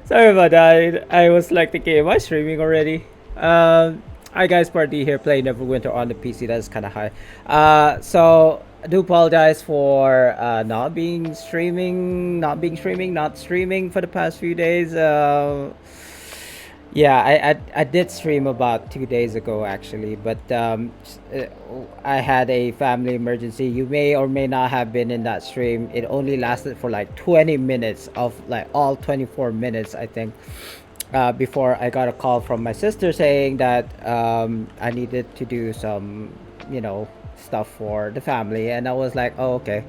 Sorry about that. I was like thinking, am I streaming already? Hi guys, Party here playing Neverwinter on the PC. That's kind of high. So I do apologize for not streaming for the past few days. Yeah, I did stream about 2 days ago actually, but I had a family emergency. You may or may not have been in that stream. It only lasted for like 20 minutes of like all 24 minutes, I think, before I got a call from my sister saying that I needed to do some, you know, stuff for the family, and I was like, oh okay,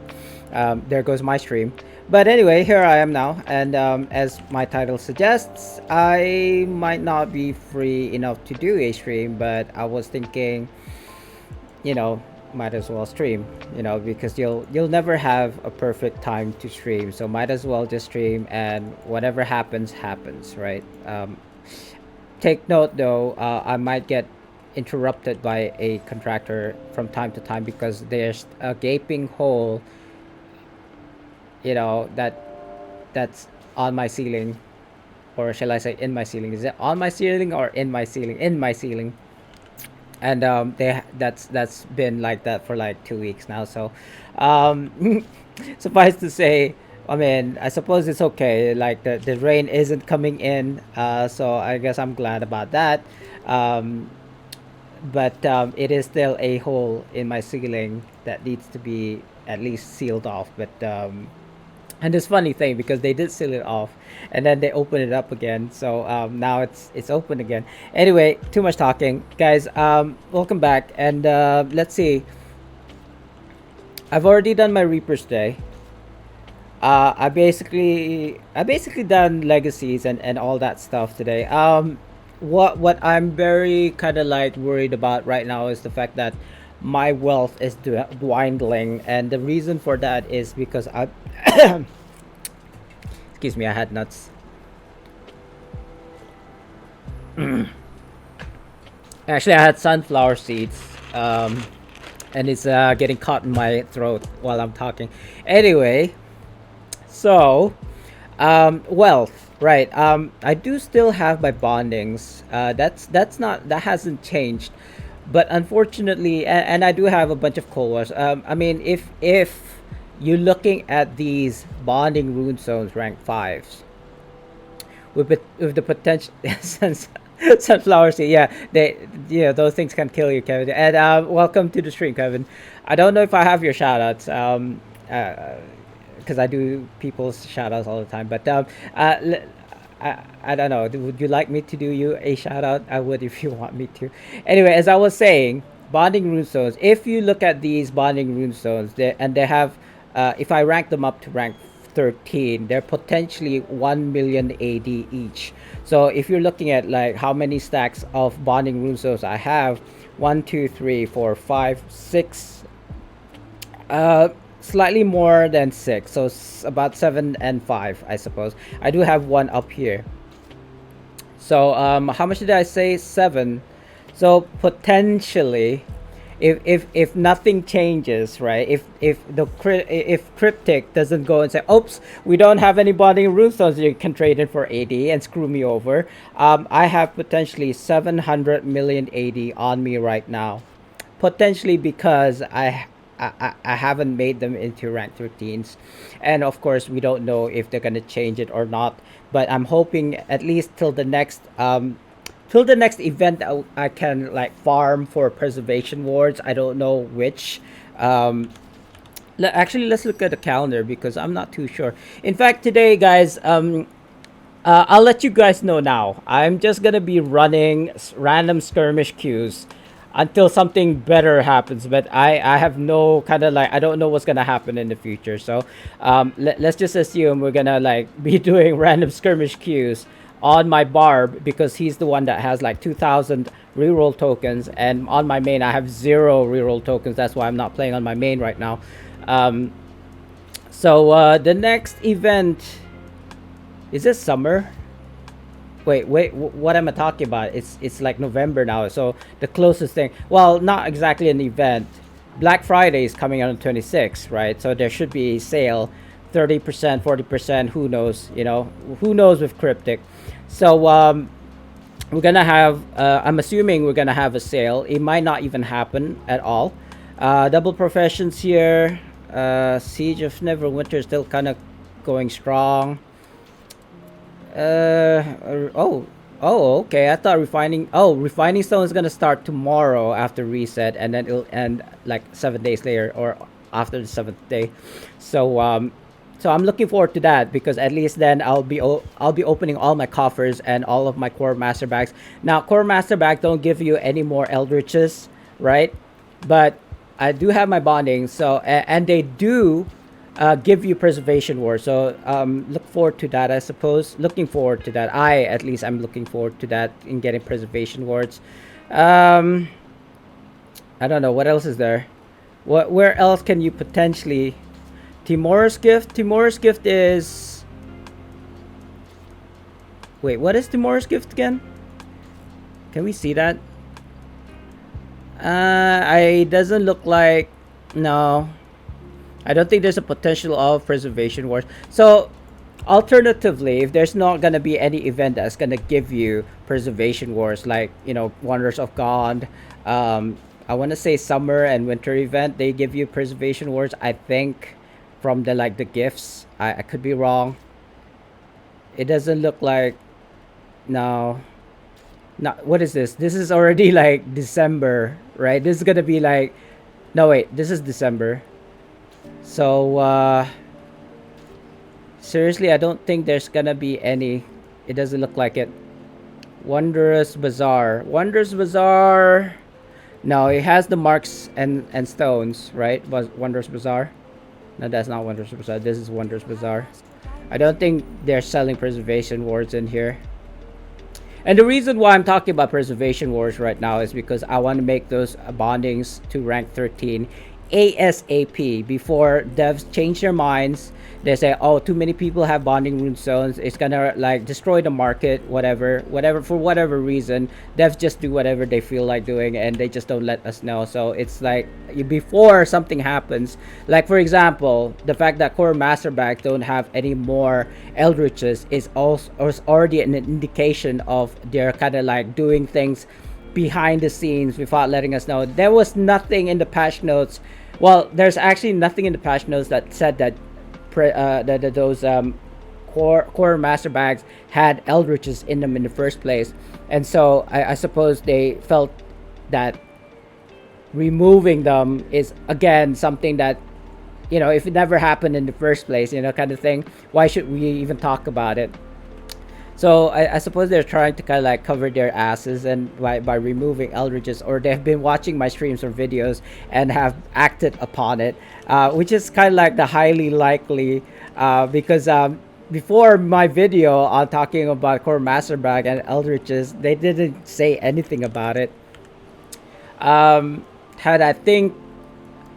there goes my stream. But anyway, here I am now, and as my title suggests, I might not be free enough to do a stream, but I was thinking, you know, might as well stream, you know, because you'll never have a perfect time to stream, so might as well just stream, and whatever happens happens, right? Take note though, I might get interrupted by a contractor from time to time because there's a gaping hole, you know, that's on my ceiling, or shall I say in my ceiling? Is it on my ceiling or in my ceiling? In my ceiling. And that's been like that for like 2 weeks now. So, suffice to say, I mean, I suppose it's okay. Like the rain isn't coming in, so I guess I'm glad about that. Um, but it is still a hole in my ceiling that needs to be at least sealed off. But and this funny thing, because they did seal it off and then they open it up again, so now it's open again. Anyway, too much talking, guys. Welcome back, and let's see. I've already done my Reaper's Day. I basically done legacies and all that stuff today. What I'm very kind of like worried about right now is the fact that my wealth is dwindling, and the reason for that is because I excuse me, I had nuts. Actually, I had sunflower seeds, and it's getting caught in my throat while I'm talking. Anyway, so wealth, right? I do still have my bondings. That hasn't changed, but unfortunately, and I do have a bunch of coal wars. I mean, if you're looking at these bonding rune zones rank fives, with the potential sunflower seed, yeah, those things can kill you, Kevin. And welcome to the stream, Kevin. I don't know if I have your shout outs, because I do people's shout outs all the time, but uh, l- I don't know. Would you like me to do you a shout out? I would if you want me to. Anyway, as I was saying, bonding rune stones. If you look at these bonding rune stones, they have, if I rank them up to rank 13, they're potentially 1 million AD each. So if you're looking at like how many stacks of bonding rune stones I have, one, two, three, four, five, six, slightly more than six, so about seven and five, I suppose. I do have one up here. So how much did I say? Seven. So potentially, if nothing changes, right? If cryptic doesn't go and say, "Oops, we don't have any bonding runestones you can trade in for 80 and screw me over," I have potentially 700 million 80 on me right now, potentially because I haven't made them into rank 13s, and of course we don't know if they're gonna change it or not. But I'm hoping at least till the next event I can like farm for preservation wards. I don't know which. Um, Actually, let's look at the calendar because I'm not too sure. In fact, today, guys, I'll let you guys know now. I'm just gonna be running random skirmish queues until something better happens. But I have no kind of like, I don't know what's gonna happen in the future. So let's just assume we're gonna like be doing random skirmish queues on my barb because he's the one that has like 2,000 reroll tokens, and on my main I have zero reroll tokens. That's why I'm not playing on my main right now. Um, so the next event, is this summer? Wait, what am I talking about? It's like November now. So the closest thing, well, not exactly an event. Black Friday is coming out on 26th, right? So there should be a sale 30%, 40%, who knows, who knows with cryptic. So we're gonna have, I'm assuming we're gonna have a sale. It might not even happen at all. Double professions here. Siege of Neverwinter is still kind of going strong. Oh, okay. I thought refining. Oh, refining stone is gonna start tomorrow after reset, and then it'll end like 7 days later or after the seventh day. So so I'm looking forward to that because at least then I'll be opening all my coffers and all of my core master bags. Now, core master bag don't give you any more eldritches, right? But I do have my bonding, so and they do give you preservation war. So look forward to that, I suppose. Looking forward to that. At least I'm looking forward to that in getting preservation wards. I don't know what else is there. Where else can you potentially? Timora's gift. Timora's gift is. Wait, what is Timora's gift again? Can we see that? I doesn't look like. No. I don't think there's a potential of preservation wars. So, alternatively, if there's not gonna be any event that's gonna give you preservation wars, like Wonders of God, I want to say summer and winter event, they give you preservation wars. I think from the gifts. I could be wrong. It doesn't look like. No. Not what is this? This is already like December, right? This is gonna be like. No wait, this is December. So, seriously, I don't think there's gonna be any. It doesn't look like it. Wondrous Bazaar. Wondrous Bazaar. No, it has the marks and stones, right? Wondrous Bazaar. No, that's not Wondrous Bazaar. This is Wondrous Bazaar. I don't think they're selling preservation wards in here. And the reason why I'm talking about preservation wars right now is because I want to make those bondings to rank 13 ASAP before devs change their minds. They say, oh, too many people have bonding rune stones, it's gonna like destroy the market, whatever for whatever reason. Devs just do whatever they feel like doing and they just don't let us know. So it's like before something happens, like for example the fact that core master bags don't have any more eldritches is already an indication of they're kind of like doing things behind the scenes without letting us know. There was nothing in the patch notes. Well, there's actually nothing in the patch notes that said that those core master bags had eldritches in them in the first place. And so I suppose they felt that removing them is again something that, if it never happened in the first place, kind of thing, why should we even talk about it? So I suppose they're trying to kind of like cover their asses and by removing eldritches, or they've been watching my streams or videos and have acted upon it, which is kind of like the highly likely, because before my video on talking about core master bag and eldritches, they didn't say anything about it. Had I think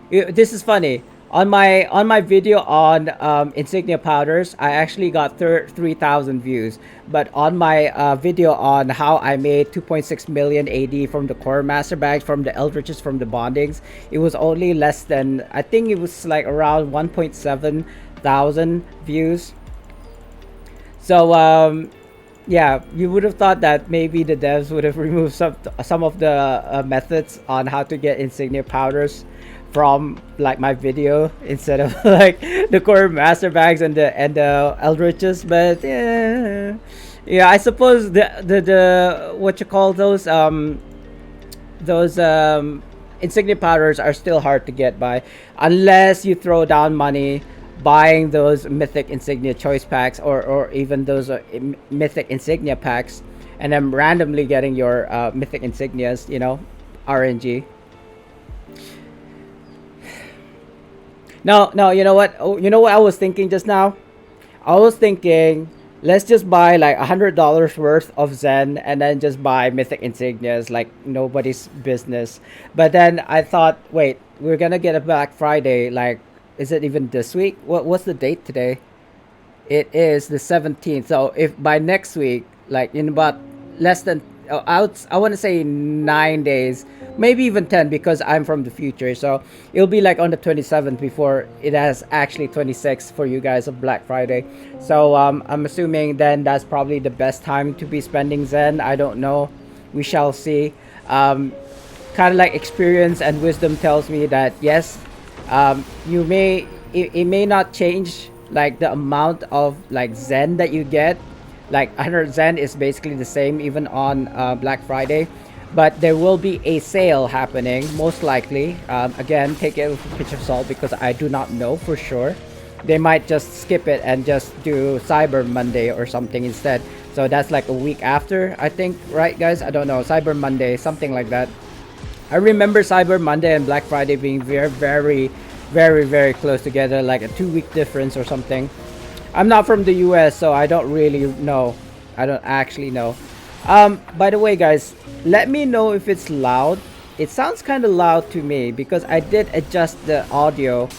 this is funny. On my video on insignia powders, I actually got 3,000 views. But on my video on how I made 2.6 million AD from the core master bags, from the eldritches, from the bondings, it was only less than, I think it was like around 1.7 thousand views. So yeah, you would have thought that maybe the devs would have removed some of the methods on how to get insignia powders from like my video instead of like the core master bags and the eldritches. But yeah, I suppose the what you call those insignia powders are still hard to get by unless you throw down money buying those mythic insignia choice packs or even those mythic insignia packs and then randomly getting your mythic insignias, RNG. No, you know what? Oh, you know what I was thinking just now? I was thinking, let's just buy like $100 worth of Zen and then just buy mythic insignias like nobody's business. But then I thought, wait, we're gonna get a Black Friday. Like, is it even this week? What's the date today? It is the 17th. So if by next week, like in about less than I want to say 9 days, maybe even 10 because I'm from the future. So it'll be like on the 27th before it has actually 26 for you guys of Black Friday. So I'm assuming then that's probably the best time to be spending Zen. I don't know. We shall see. Um, Kind of like experience and wisdom tells me that yes, you may it may not change like the amount of like zen that you get. Like 100 zen is basically the same even on Black Friday, but there will be a sale happening most likely. Again, take it with a pinch of salt because I do not know for sure. They might just skip it and just do Cyber Monday or something instead. So that's like a week after, I think, right, guys? I don't know. Cyber Monday, something like that. I remember Cyber Monday and Black Friday being very, very, very, very close together, like a 2 week difference or something. I'm not from the US, so I don't really know. I don't actually know. By the way, guys, let me know if it's loud. It sounds kind of loud to me because I did adjust the audio.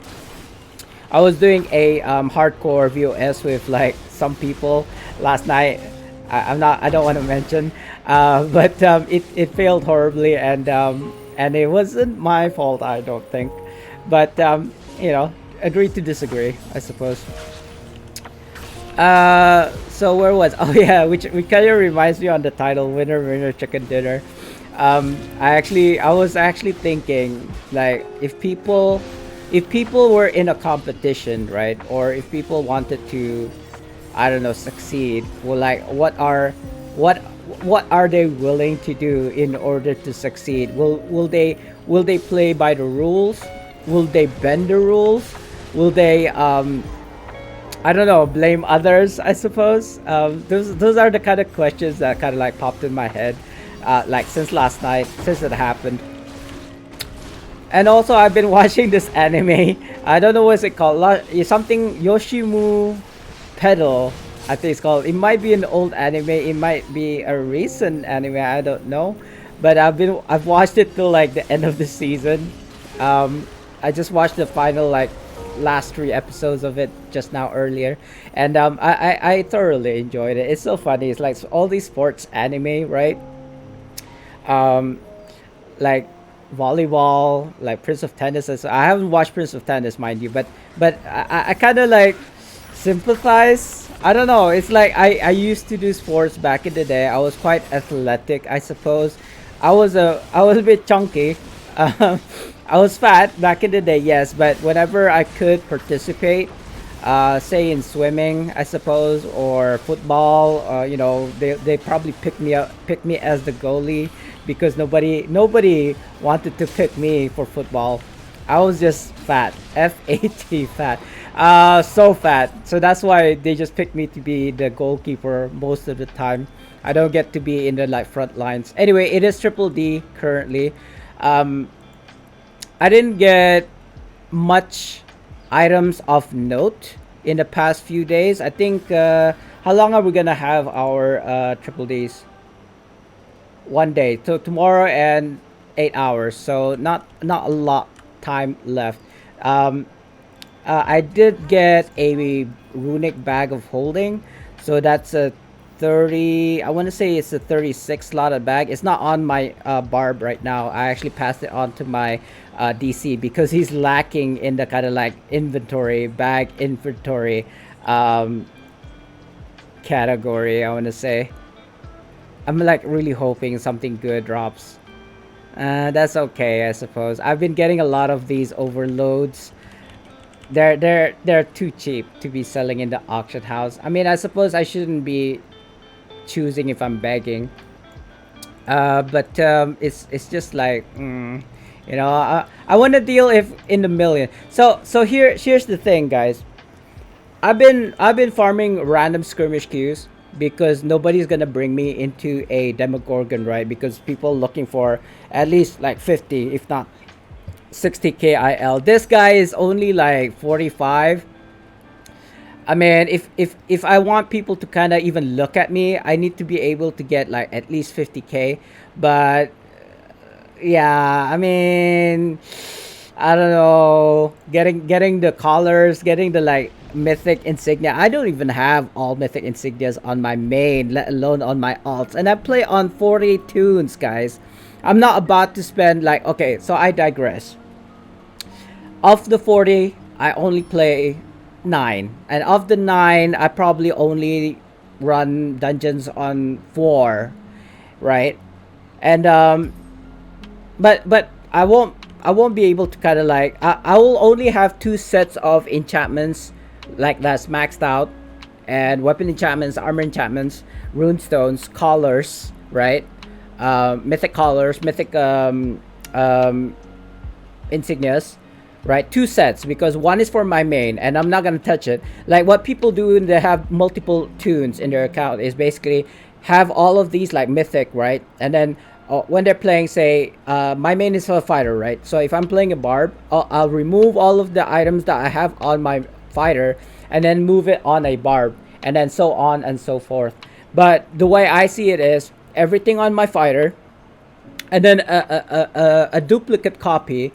I was doing a hardcore VOS with like some people last night. I'm not. I don't want to mention, but it failed horribly, and it wasn't my fault. I don't think, but you know, agree to disagree, I suppose. So where was? Oh yeah, which kind of reminds me on the title, winner winner chicken dinner. I was actually thinking like if people were in a competition, right, or if people wanted to, I don't know, succeed, well, like what what are they willing to do in order to succeed? Will they play by the rules? Will they bend the rules? Will they I don't know, blame others, I suppose. Those are the kind of questions that kind of like popped in my head, like since last night, since it happened. And also, I've been watching this anime. I don't know what's it called. It's something Yoshimu Pedal, I think it's called. It might be an old anime. It might be a recent anime. I don't know. But I've watched it till like the end of the season. I just watched the final like last 3 episodes of it just now earlier, and I thoroughly enjoyed it. It's so funny. It's like all these sports anime, right? Um, like volleyball, like Prince of Tennis. I haven't watched Prince of Tennis, mind you, but I kind of like sympathize. I don't know. It's like I used to do sports back in the day. I was quite athletic, I suppose. I was a bit chunky. Um, I was fat back in the day, yes, but whenever I could participate, say in swimming, I suppose, or football, they probably pick me as the goalie because nobody wanted to pick me for football. I was just fat, FAT, fat, so fat. So that's why they just picked me to be the goalkeeper most of the time. I don't get to be in the like front lines. Anyway, it is triple D currently. Um, I didn't get much items of note in the past few days. I think how long are we gonna have our triple Ds? One day. So tomorrow and 8 hours. So not a lot time left. Um, I did get a runic bag of holding, so that's a 30. I want to say it's a 36 slotted bag. It's not on my barb right now. I actually passed it on to my DC because he's lacking in the kind of like inventory um, category. I want to say I'm like really hoping something good drops. That's okay, I suppose. I've been getting a lot of these overloads. They're too cheap to be selling in the auction house. I mean, I suppose I shouldn't be choosing if I'm begging. But it's just like I want to deal if in the million. So here's the thing, guys. I've been farming random skirmish queues because nobody's gonna bring me into a Demogorgon, right? Because people looking for at least like 50, if not 60k IL. This guy is only like 45. I mean, if I want people to kind of even look at me, I need to be able to get like at least 50k. But yeah, I mean, I don't know, getting the colors, getting the like mythic insignia. I don't even have all mythic insignias on my main, let alone on my alts. And I play on 40 tunes, guys. I'm not about to spend like, okay, so I digress. Of the 40, I only play 9. And of the 9, I probably only run dungeons on 4, right? And but I won't be able to kind of like I will only have 2 sets of enchantments like that's maxed out, and weapon enchantments, armor enchantments, rune stones, collars, right? Mythic collars, mythic insignias, right? 2 sets, because one is for my main and I'm not gonna touch it. Like what people do when they have multiple tunes in their account is basically have all of these like mythic, right? And then when they're playing, say, my main is a fighter, right? So if I'm playing a barb, I'll remove all of the items that I have on my fighter and then move it on a barb, and then so on and so forth. But the way I see it is everything on my fighter, and then a duplicate copy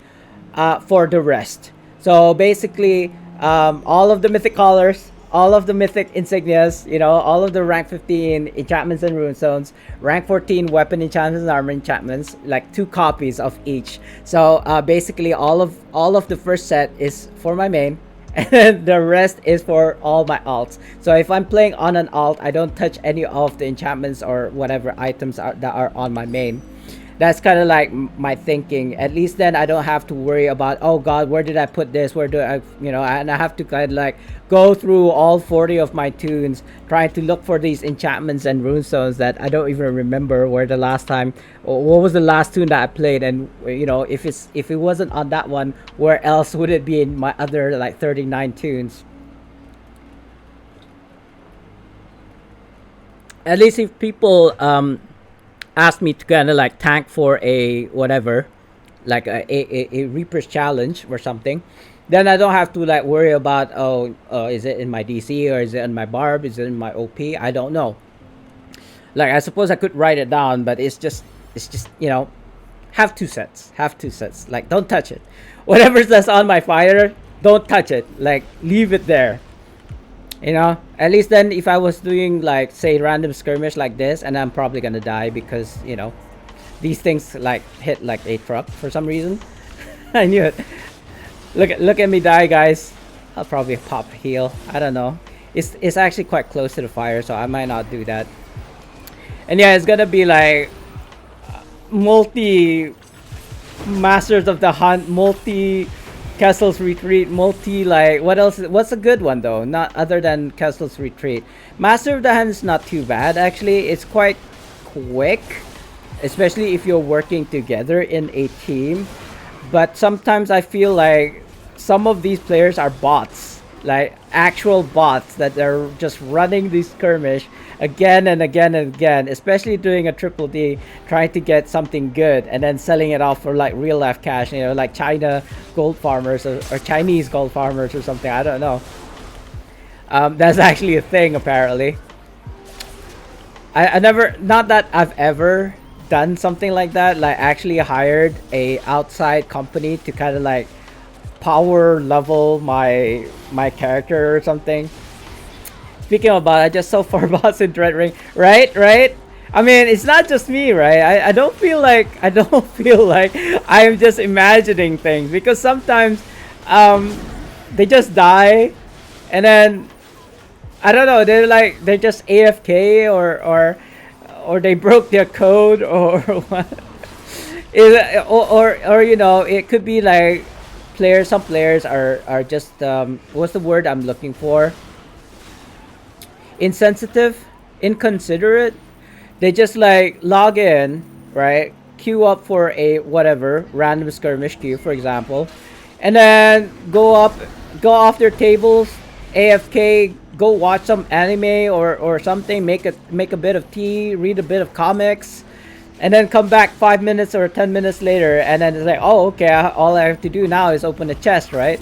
for the rest. So basically, all of the mythic collars, all of the mythic insignias, all of the rank 15 enchantments and runestones, rank 14 weapon enchantments and armor enchantments, like 2 copies of each. So basically, all of the first set is for my main, and the rest is for all my alts. So if I'm playing on an alt, I don't touch any of the enchantments or whatever items that are on my main. That's kind of like my thinking. At least then I don't have to worry about, oh god, where did I put this, where do I, and I have to kind of like go through all 40 of my tunes trying to look for these enchantments and runestones that I don't even remember where the last time, or what was the last tune that I played. And if it wasn't on that one, where else would it be in my other like 39 tunes? At least if people asked me to kind of like tank for a whatever, like a Reaper's challenge or something, then I don't have to like worry about, is it in my DC or is it in my barb, is it in my OP? I don't know. Like I suppose I could write it down, but it's just have 2 sets, like don't touch it. Whatever's that's on my fighter, don't touch it. Like leave it there. At least then if I was doing like say random skirmish like this, and I'm probably gonna die because these things like hit like a truck for some reason. I knew it. Look at me die, guys. I'll probably pop heal. I don't know. It's actually quite close to the fire, so I might not do that. And yeah, it's gonna be like multi Masters of the Hunt, multi Kessel's Retreat, multi like what else? What's a good one though? Not other than Kessel's Retreat. Master of the Hand is not too bad actually. It's quite quick, especially if you're working together in a team. But sometimes I feel like some of these players are bots, like actual bots that are just running these skirmish again and again and again, especially doing a triple D, trying to get something good and then selling it off for like real life cash, like China gold farmers or Chinese gold farmers or something. I don't know. That's actually a thing apparently. I never, not that I've ever done something like that, like actually hired a outside company to kind of like power level my character or something. Speaking about, I just saw 4 bots in Dread Ring. Right? I mean, it's not just me, right? I don't feel like I'm just imagining things, because sometimes they just die and then I don't know, they're just AFK or they broke their code or what. Or it could be like some players are just what's the word I'm looking for? Insensitive, inconsiderate. They just like log in, right? Queue up for a whatever random skirmish queue, for example, and then go off their tables, AFK, go watch some anime or something, make a bit of tea, read a bit of comics, and then come back 5 minutes or 10 minutes later, and then it's like, oh, okay, all I have to do now is open a chest, right?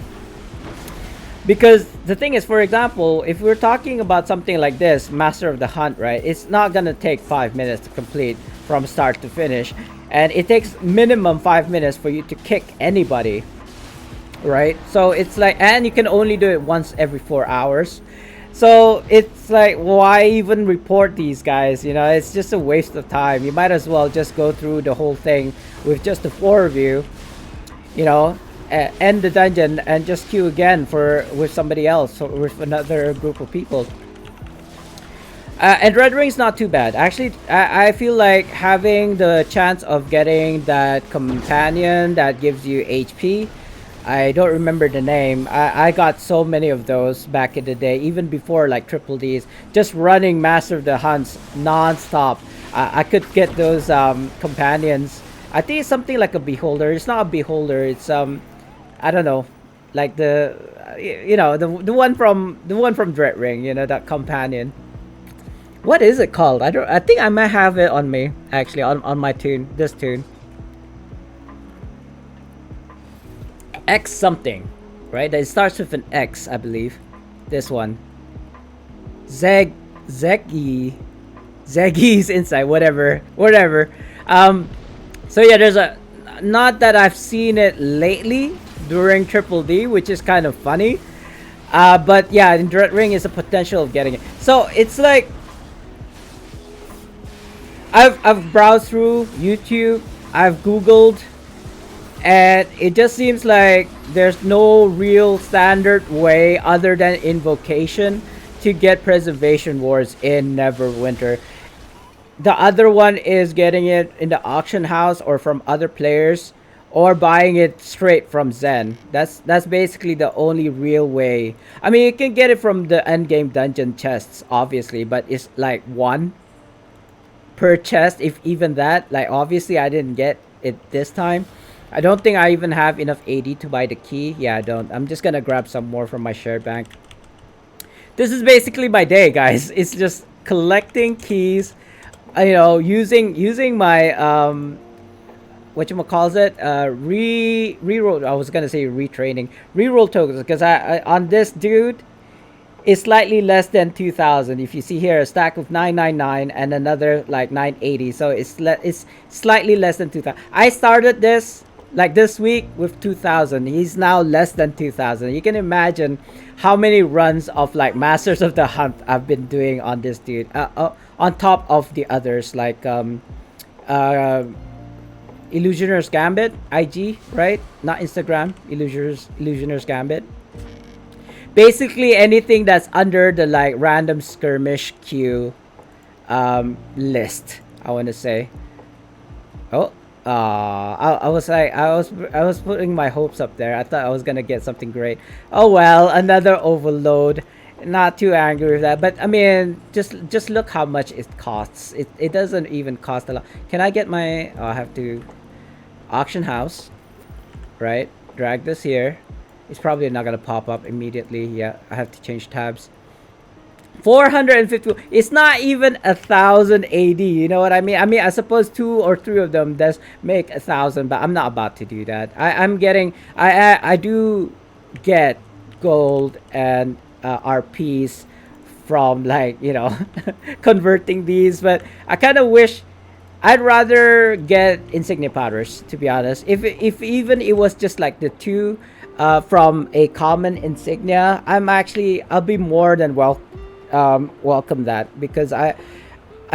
Because the thing is, for example, if we're talking about something like this, Master of the Hunt, right? It's not gonna take 5 minutes to complete from start to finish, and it takes minimum 5 minutes for you to kick anybody. right? So it's like, and you can only do it once every 4 hours. So it's like, why even report these guys? You know, it's just a waste of time. You might as well just go through the whole thing with just the four of you, you know, end the dungeon and just queue again for with somebody else or with another group of people. And Red Ring's not too bad. Actually, I feel like having the chance of getting that companion that gives you HP. I don't remember the name. I got so many of those back in the day, even before like Triple D's. Just running Master of the Hunts non-stop. I could get those companions. I think it's something like a Beholder. It's not a Beholder. It's I don't know, like the you know the one from Dread Ring. You know, that companion. What is it called? I don't. I think I might have it on me actually on my tune. This tune. X something, right? It starts with an X, I believe. This one. Zeggy's inside. Whatever. So yeah, there's a. Not that I've seen it lately during Triple D, which is kind of funny. But yeah, in Dread Ring is a potential of getting it. So it's like. I've browsed through YouTube, I've Googled, and it just seems like there's no real standard way other than invocation to get Preservation Wars in Neverwinter. The other one is getting it in the auction house or from other players or buying it straight from Zen. That's basically the only real way. I mean, you can get it from the endgame dungeon chests, obviously, but it's like one per chest, if even that. Like obviously I didn't get it this time. I don't think I even have enough AD to buy the key. Yeah, I don't. I'm just gonna grab some more from my shared bank. This is basically my day, guys. It's just collecting keys, you know, using my whatchamacallit, reroll. I was gonna say retraining, reroll tokens, because I on this dude is slightly less than 2,000. If you see here, a stack of 999 and another like 980, so it's slightly less than 2,000. I started this like this week with 2,000. He's now less than 2,000. You can imagine how many runs of like Masters of the Hunt I've been doing on this dude, on top of the others like Illusioner's Gambit, IG, right? Not Instagram. Illusioner's Gambit. Basically anything that's under the like random skirmish queue list, I want to say. Oh, I was putting my hopes up there. I thought I was gonna get something great. Oh well, another overload. Not too angry with that, but I mean, just look how much it costs. It doesn't even cost a lot. Can I get my? Oh, I have to auction house, right? Drag this here. It's probably not gonna pop up immediately. Yeah, I have to change tabs. 450. It's not even 1,000 AD. You know what I mean? I mean, I suppose 2 or 3 of them does make 1,000, but I'm not about to do that. I'm getting. I do get gold and RPs from like, you know, converting these, but I kind of wish. I'd rather get insignia powders, to be honest. If even it was just like the 2 from a common insignia, I'll be more than welcome that, because I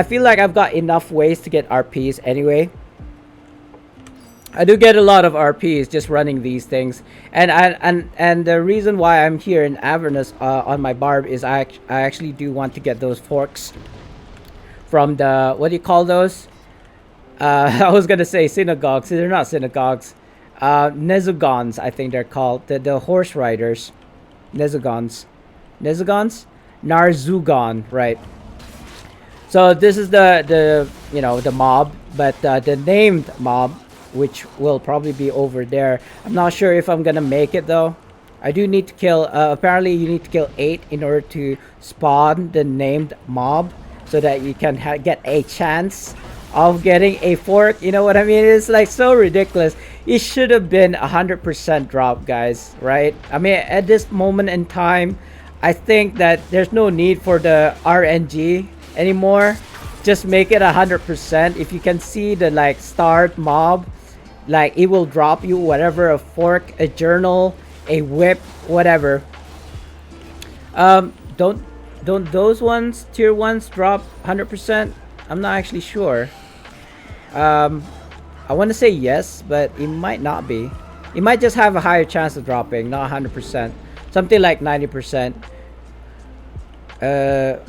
feel like I've got enough ways to get RPs anyway. I do get a lot of RPs just running these things, and the reason why I'm here in Avernus on my barb is I actually do want to get those forks from the, what do you call those? I was gonna say synagogues. They're not synagogues. Nezugons, I think they're called. The horse riders. Nezugons. Narzugon, right. So this is the you know, the mob, but the named mob, which will probably be over there. I'm not sure if I'm gonna make it though. I do need to kill, apparently you need to kill 8 in order to spawn the named mob, so that you can get a chance of getting a fork. You know what I mean? It's like so ridiculous. It should have been 100% drop, guys, right? I mean, at this moment in time, I think that there's no need for the RNG anymore. Just make it 100%. If you can see the like start mob, like it will drop you whatever, a fork, a journal, a whip, whatever. Um, don't those ones tier ones drop 100%? I'm not actually sure. Um, I want to say yes, but it might not be. It might just have a higher chance of dropping, not 100%. Something like 90%. Uh,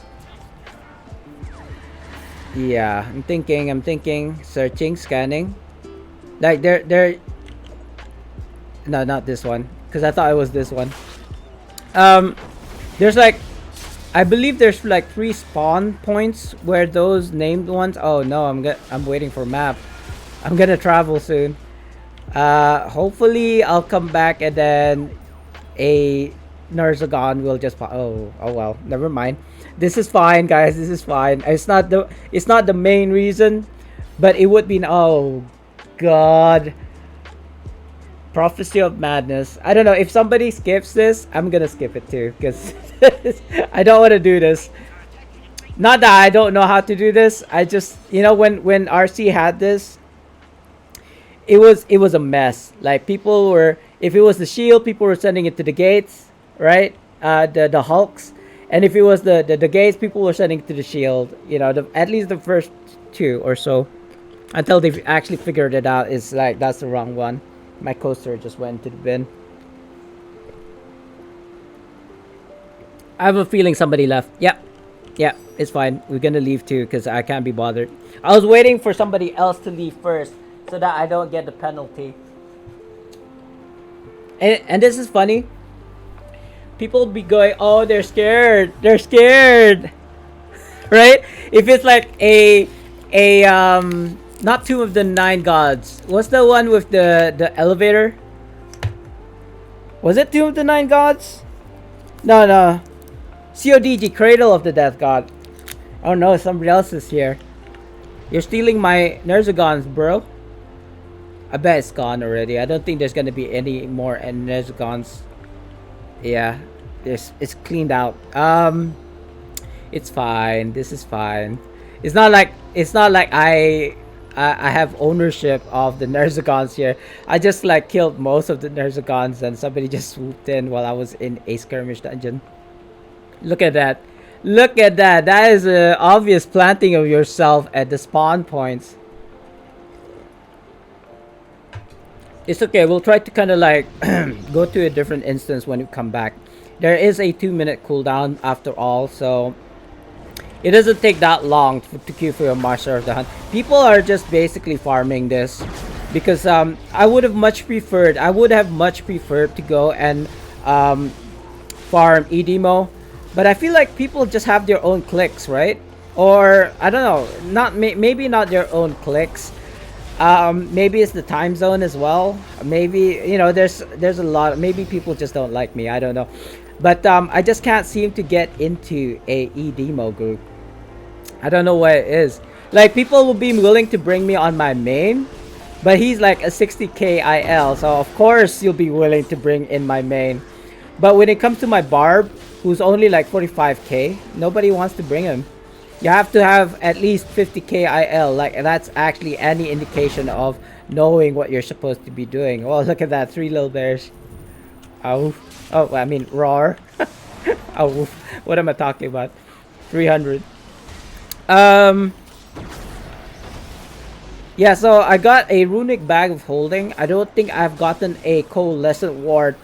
yeah, I'm thinking, searching, scanning. Like they're no, not this one, because I thought it was this one. Um, there's like, I believe there's like 3 spawn points where those named ones. Oh no, I'm waiting for map. I'm gonna travel soon. Hopefully I'll come back and then a Narzagon will just oh well, never mind. This is fine, guys. This is fine. It's not the main reason, but it would be oh god. Prophecy of Madness. I don't know if somebody skips this, I'm gonna skip it too because I don't want to do this. Not that I don't know how to do this. I just when RC had this, it was a mess. Like people were, if it was the shield, people were sending it to the gates, right? The hulks, and if it was the gates, people were sending it to the shield. At least the first 2 or so, until they actually figured it out. Is like that's the wrong one. My coaster just went to the bin. I have a feeling somebody left. Yeah, it's fine. We're gonna leave too because I can't be bothered. I was waiting for somebody else to leave first so that I don't get the penalty. And this is funny. People be going, oh, they're scared. They're scared. Right? If it's like a not Tomb of the Nine Gods. What's the one with the elevator? Was it Tomb of the Nine Gods? No. CODG, Cradle of the Death God. Oh no, somebody else is here. You're stealing my Nerzagons, bro. I bet it's gone already. I don't think there's gonna be any more Nerzagons. Yeah, it's cleaned out. It's fine. This is fine. It's not like I have ownership of the Nerzagons here. I just like killed most of the Nerzagons and somebody just swooped in while I was in a skirmish dungeon. Look at that. Look at that. That is an obvious planting of yourself at the spawn points. It's okay. We'll try to kind of like go to a different instance when we come back. There is a 2-minute cooldown after all, so it doesn't take that long to queue for a Master of the Hunt. People are just basically farming this because I would have much preferred to go and farm Edemo, but I feel like people just have their own clicks, right? Or I don't know, maybe not their own clicks. Maybe it's the time zone as well. Maybe there's a lot. Maybe people just don't like me. I don't know. But I just can't seem to get into a Edemo group. I don't know what it is. Like people will be willing to bring me on my main, but he's like a 60k IL, so of course you'll be willing to bring in my main. But when it comes to my Barb, who's only like 45k, nobody wants to bring him. You have to have at least 50k IL. Like that's actually any indication of knowing what you're supposed to be doing. Oh, look at that, 3 little bears. Oh, I mean roar. Oh, what am I talking about? 300. Yeah, so I got a runic bag of holding. I don't think I've gotten a coalescent ward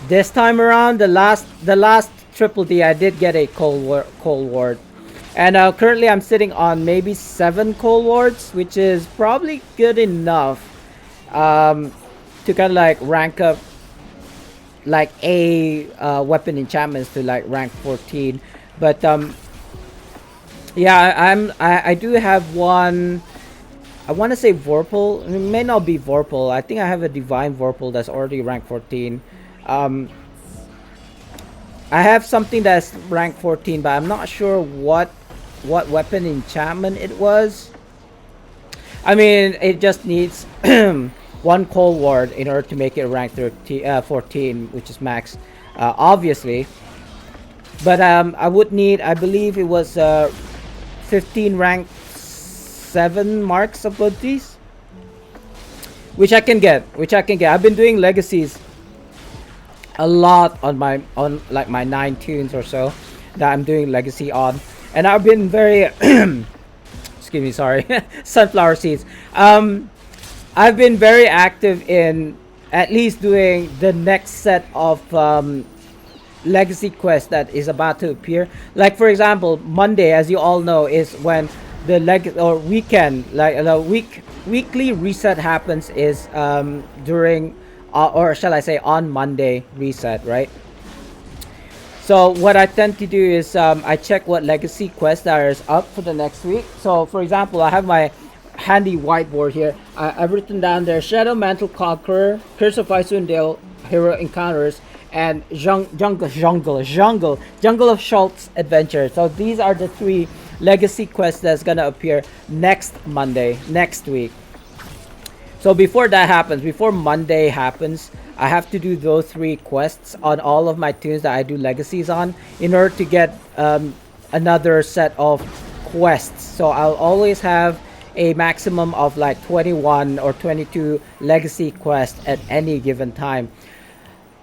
this time around. The last triple D I did get a coal ward. And currently I'm sitting on maybe 7 coal wards, which is probably good enough to kind of like rank up like a weapon enchantments to like rank 14. But yeah, I do have one. I want to say Vorpal. It may not be Vorpal. I think I have a Divine Vorpal that's already rank 14. I have something that's rank 14, but I'm not sure what weapon enchantment it was. I mean, it just needs 1 cold ward in order to make it rank 14, which is max, obviously. But I would need, I believe it was 15 rank 7 marks abilities, which I can get. I've been doing legacies a lot on like my 9 tunes or so that I'm doing legacy on, and I've been very excuse me, sorry, sunflower seeds. I've been very active in at least doing the next set of legacy quest that is about to appear. Like for example, Monday, as you all know, is when the or weekend, like the weekly reset happens is during or shall I say on Monday reset, right? So what I tend to do is I check what legacy quest that is up for the next week. So for example, I have my handy whiteboard here. I've written down there Shadow Mantle Conqueror, Curse of Icewind Dale, Hero Encounters, and Jungle of Schultz Adventure. So these are the 3 legacy quests that's gonna appear next Monday, next week. So before that happens, before Monday happens, I have to do those 3 quests on all of my tunes that I do legacies on in order to get another set of quests. So I'll always have a maximum of like 21 or 22 legacy quests at any given time.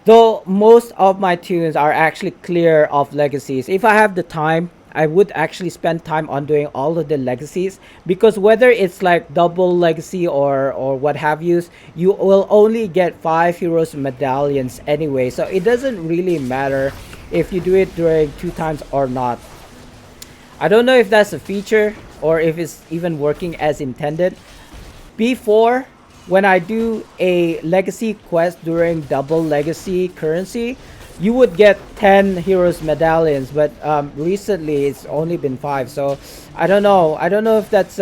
Though most of my tunes are actually clear of legacies. If I have the time, I would actually spend time on doing all of the legacies, because whether it's like double legacy or what have you will only get 5 heroes medallions anyway. So it doesn't really matter if you do it during 2 times or not. I don't know if that's a feature or if it's even working as intended. Before, when I do a legacy quest during double legacy currency, you would get 10 heroes medallions, but recently it's only been 5. So I don't know if that's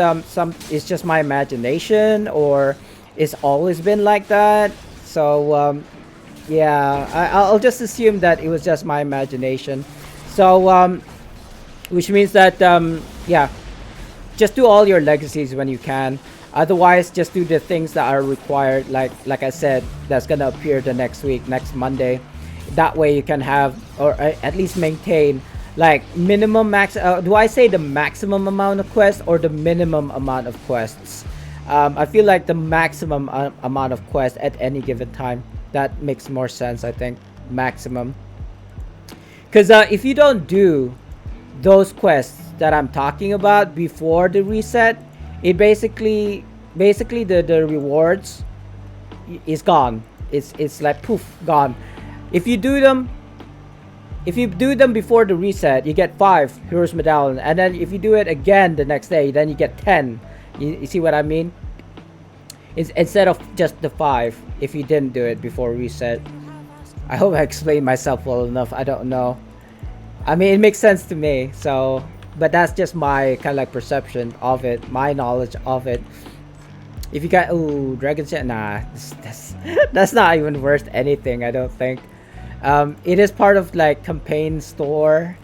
it's just my imagination or it's always been like that. So yeah, I'll just assume that it was just my imagination. So which means that yeah, just do all your legacies when you can. Otherwise, just do the things that are required, like I said, that's gonna appear the next week, next Monday. That way you can have, or at least maintain, like minimum max. Do I say the maximum amount of quests or the minimum amount of quests? I feel like the maximum amount of quests at any given time. That makes more sense, I think. Maximum. Because if you don't do those quests that I'm talking about before the reset, it basically the rewards is gone. It's like poof, gone. If you do them before the reset, you get 5 heroes medallion, and then if you do it again the next day, then you get 10. You see what I mean? It's instead of just the 5 if you didn't do it before reset. I hope I explained myself well enough. I don't know. I mean, it makes sense to me. So, but that's just my kind of like perception of it, my knowledge of it. If you got Dragon Jet, nah, that's not even worth anything. I don't think. It is part of like campaign store.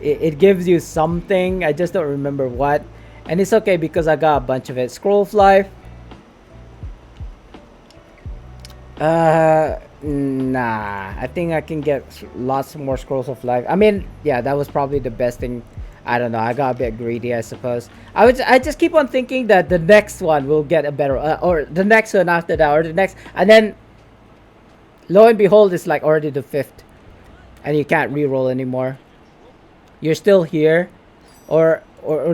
It gives you something. I just don't remember what, and it's okay because I got a bunch of it. Scroll of Life. Nah, I think I can get lots more Scrolls of Life. I mean, yeah, that was probably the best thing. I don't know, I got a bit greedy, I suppose. I just keep on thinking that the next one will get a better or the next one after that, or the next, and then lo and behold, it's like already the 5th and you can't re-roll anymore. You're still here, or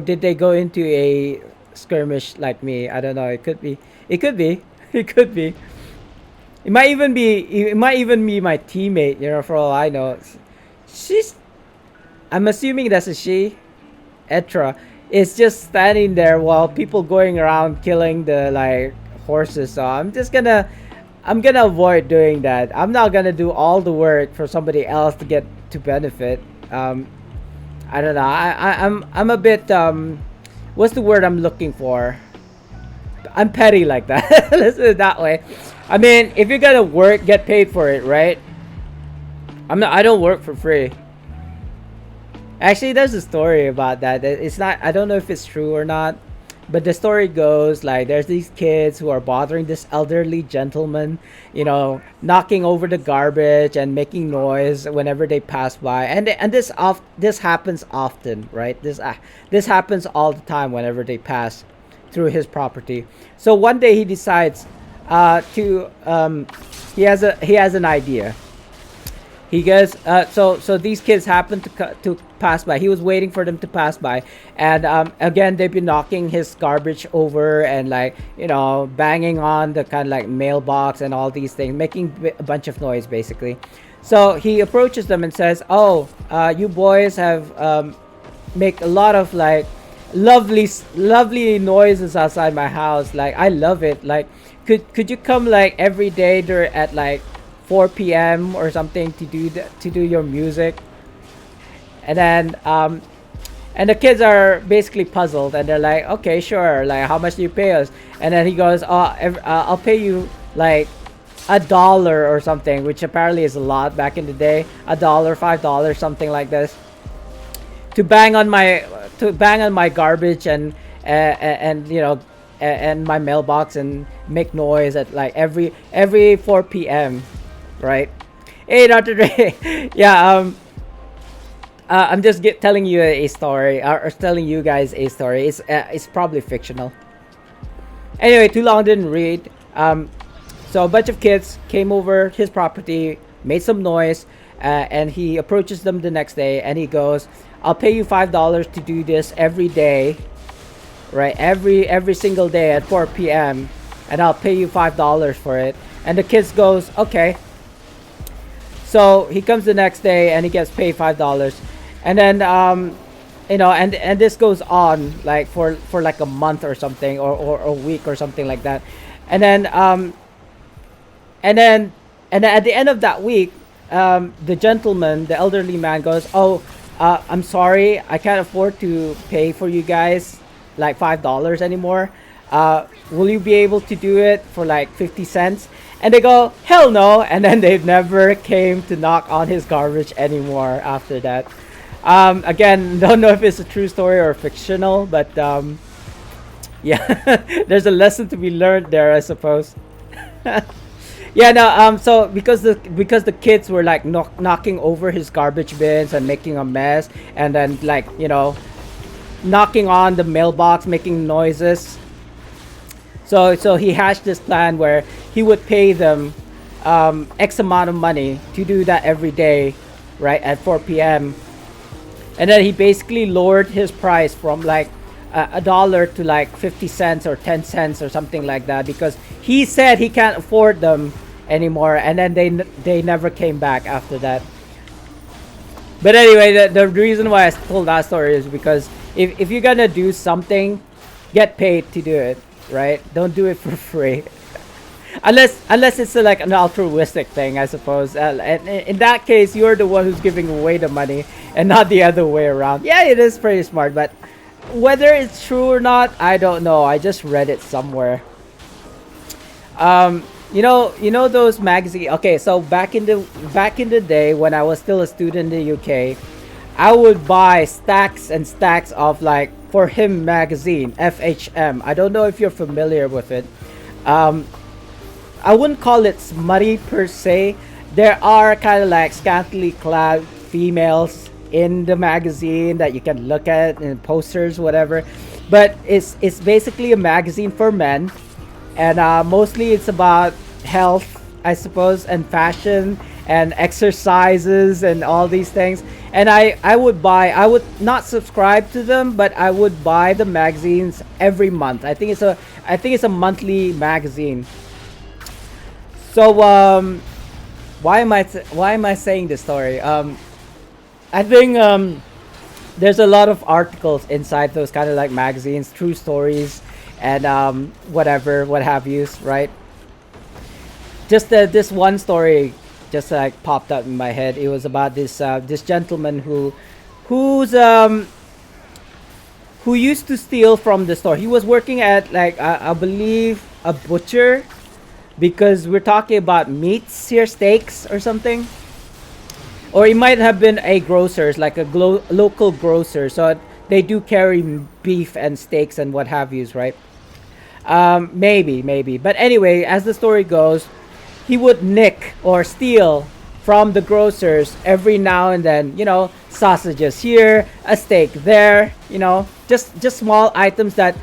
did they go into a skirmish like me? I don't know. It could be it could be it might even be my teammate, you know, for all I know. I'm assuming that's a she. Etra is just standing there while people going around killing the like horses. So I'm gonna avoid doing that. I'm not gonna do all the work for somebody else to get to benefit. I don't know. I'm a bit what's the word I'm looking for? I'm petty like that. Let's put it that way. I mean, if you're gonna work, get paid for it, right? I don't work for free. Actually, there's a story about that. It's not, I don't know if it's true or not, but the story goes like there's these kids who are bothering this elderly gentleman, you know, knocking over the garbage and making noise whenever they pass by, and this happens often, right? This happens all the time whenever they pass through his property. So one day he decides he has an idea. He goes, so these kids happened to pass by. He was waiting for them to pass by, and again they've been knocking his garbage over and like banging on the kind of like mailbox and all these things, making a bunch of noise basically. So he approaches them and says, "Oh, you boys have make a lot of like lovely noises outside my house. Like I love it. Like could you come like every day at like 4 p.m. or something to do your music?" And then and the kids are basically puzzled and they're like, "Okay, sure. Like how much do you pay us?" And then he goes, "Oh, I'll pay you like $1 or something," which apparently is a lot back in the day. $1, $5, something like this, to bang on my garbage and and my mailbox and make noise at like every 4 p.m. Right? Hey, Dr. Dre. Yeah. I'm just telling you a story, or telling you guys a story. It's probably fictional. Anyway, too long didn't read. So a bunch of kids came over his property, made some noise, and he approaches them the next day and he goes, "I'll pay you $5 to do this every day, right? Every single day at 4 p.m. and I'll pay you $5 for it." And the kids goes, "Okay." So he comes the next day and he gets paid $5, and then and this goes on like for like a month or something, or a week or something like that, and then at the end of that week, the elderly man goes, "Oh, I'm sorry, I can't afford to pay for you guys like $5 anymore. Will you be able to do it for like 50 cents?" And they go, "Hell no." And then they've never came to knock on his garbage anymore after that. Again, don't know if it's a true story or fictional, but yeah, there's a lesson to be learned there, I suppose. Yeah, no. So because the kids were like knocking over his garbage bins and making a mess, and then like knocking on the mailbox, making noises. So he hatched this plan where he would pay them X amount of money to do that every day, right, at 4 p.m. And then he basically lowered his price from like $1 to like 50 cents or 10 cents or something like that, because he said he can't afford them anymore. And then they never came back after that. But anyway, the reason why I told that story is because if you're gonna do something, get paid to do it. Right? Don't do it for free, unless it's like an altruistic thing, I suppose. And in that case, you're the one who's giving away the money and not the other way around. Yeah, it is pretty smart, but whether it's true or not, I don't know. I just read it somewhere. You know those magazines. Okay, so back in the day when I was still a student in the UK, I would buy stacks and stacks of like For Him magazine, FHM. I don't know if you're familiar with it. I wouldn't call it smutty per se. There are kind of like scantily clad females in the magazine that you can look at in posters, whatever. But it's basically a magazine for men, and mostly it's about health, I suppose, and fashion and exercises and all these things. And I would not subscribe to them, but I would buy the magazines every month. I think it's a monthly magazine. So why am I saying this story? I think there's a lot of articles inside those kind of like magazines, true stories, and what have you, right? Just this one story just like popped up in my head. It was about this gentleman who used to steal from the store. He was working at like I believe a butcher, because we're talking about meats here, steaks or something. Or it might have been a grocer's, like a local grocer. So they do carry beef and steaks and what have yous, right? Maybe. But anyway, as the story goes, he would nick or steal from the grocers every now and then. Sausages here, a steak there. Just small items that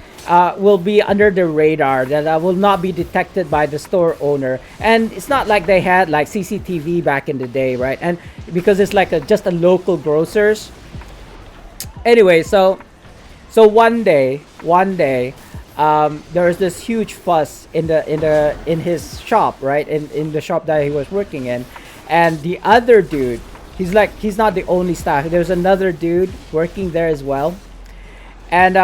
will be under the radar, that will not be detected by the store owner. And it's not like they had like CCTV back in the day, right? And because it's like just a local grocers. Anyway, so one day, there was this huge fuss in his shop, right? In the shop that he was working in, and the other dude, he's not the only staff. There's another dude working there as well, and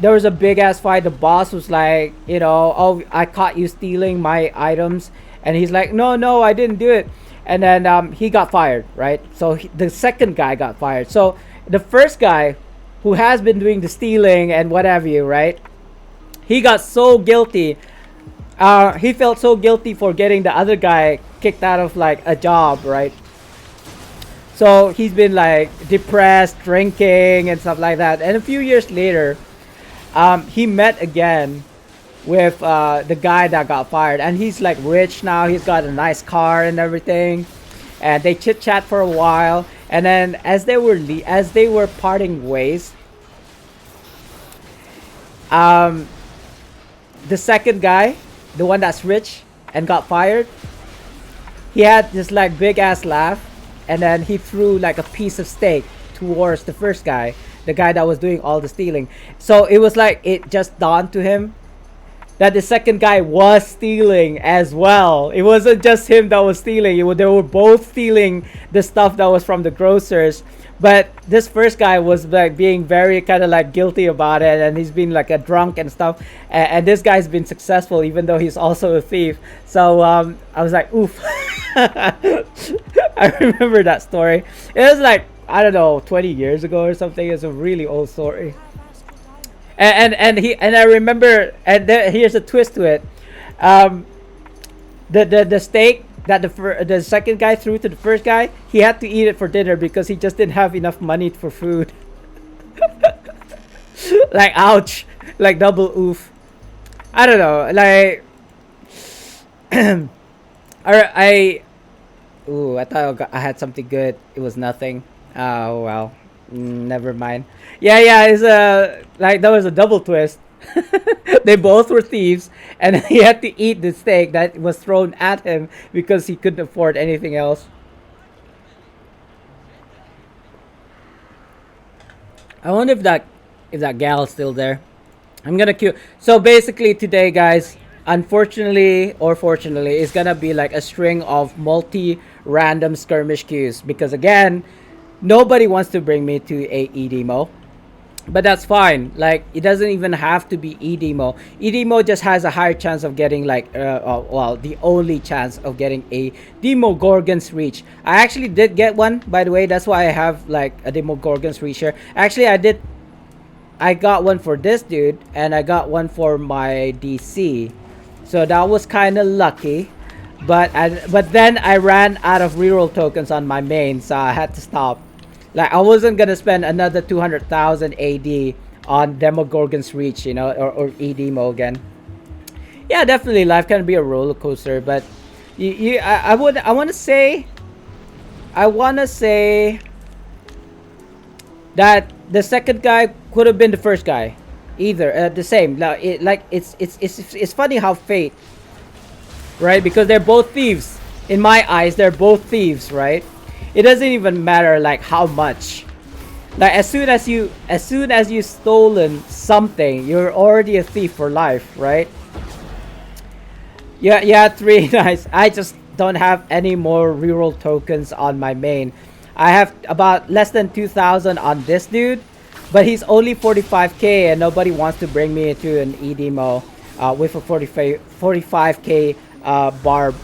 there was a big ass fight. The boss was like, oh, I caught you stealing my items, and he's like, no, I didn't do it, and then he got fired, right? So the second guy got fired. So the first guy, who has been doing the stealing and what have you, right? He got so guilty. He felt so guilty for getting the other guy kicked out of like a job, right? So he's been like depressed, drinking and stuff like that. And a few years later, he met again with the guy that got fired, and he's like rich now. He's got a nice car and everything, and they chit chat for a while. And then as they were parting ways, the second guy, the one that's rich and got fired, he had this like big ass laugh, and then he threw like a piece of steak towards the first guy, the guy that was doing all the stealing. So it was like it just dawned to him that the second guy was stealing as well. It wasn't just him that was stealing. They were both stealing the stuff that was from the grocers. But this first guy was like being very kind of like guilty about it, and he's been like a drunk and stuff. And this guy's been successful, even though he's also a thief. So I was like, oof. I remember that story. It was like, I don't know, 20 years ago or something. It's a really old story. And I remember, and here's a twist to it. The steak that the second guy threw to the first guy, he had to eat it for dinner because he just didn't have enough money for food. Like, ouch, like double oof. I don't know, like I thought I had something good. It was nothing. Oh well. Never mind. Yeah, it's like that was a double twist. They both were thieves, and he had to eat the steak that was thrown at him because he couldn't afford anything else. I wonder if that gal's still there. I'm gonna queue. So basically today, guys, unfortunately or fortunately, it's gonna be like a string of multi-random skirmish queues because again, nobody wants to bring me to a EDMO, but that's fine. Like, it doesn't even have to be EDMO. EDMO just has a higher chance of getting like well, the only chance of getting a Demogorgon's Reach. I actually did get one, by the way. That's why I have like a Demogorgon's Reach here. Actually, I got one for this dude, and I got one for my DC, so that was kind of lucky. But then I ran out of reroll tokens on my main, so I had to stop. Like, I wasn't gonna spend another 200,000 AD on Demogorgon's Reach, or EDMO again. Yeah, definitely, life can be a roller coaster, but I want to say that the second guy could have been the first guy, either the same. Like, it's funny how fate, right? Because they're both thieves. In my eyes, they're both thieves, right? It doesn't even matter like how much. Like, as soon as you stolen something, you're already a thief for life, right? Yeah, 3 nice. I just don't have any more reroll tokens on my main. I have about less than 2,000 on this dude, but he's only 45k, and nobody wants to bring me into an EDMO with a 45k barb.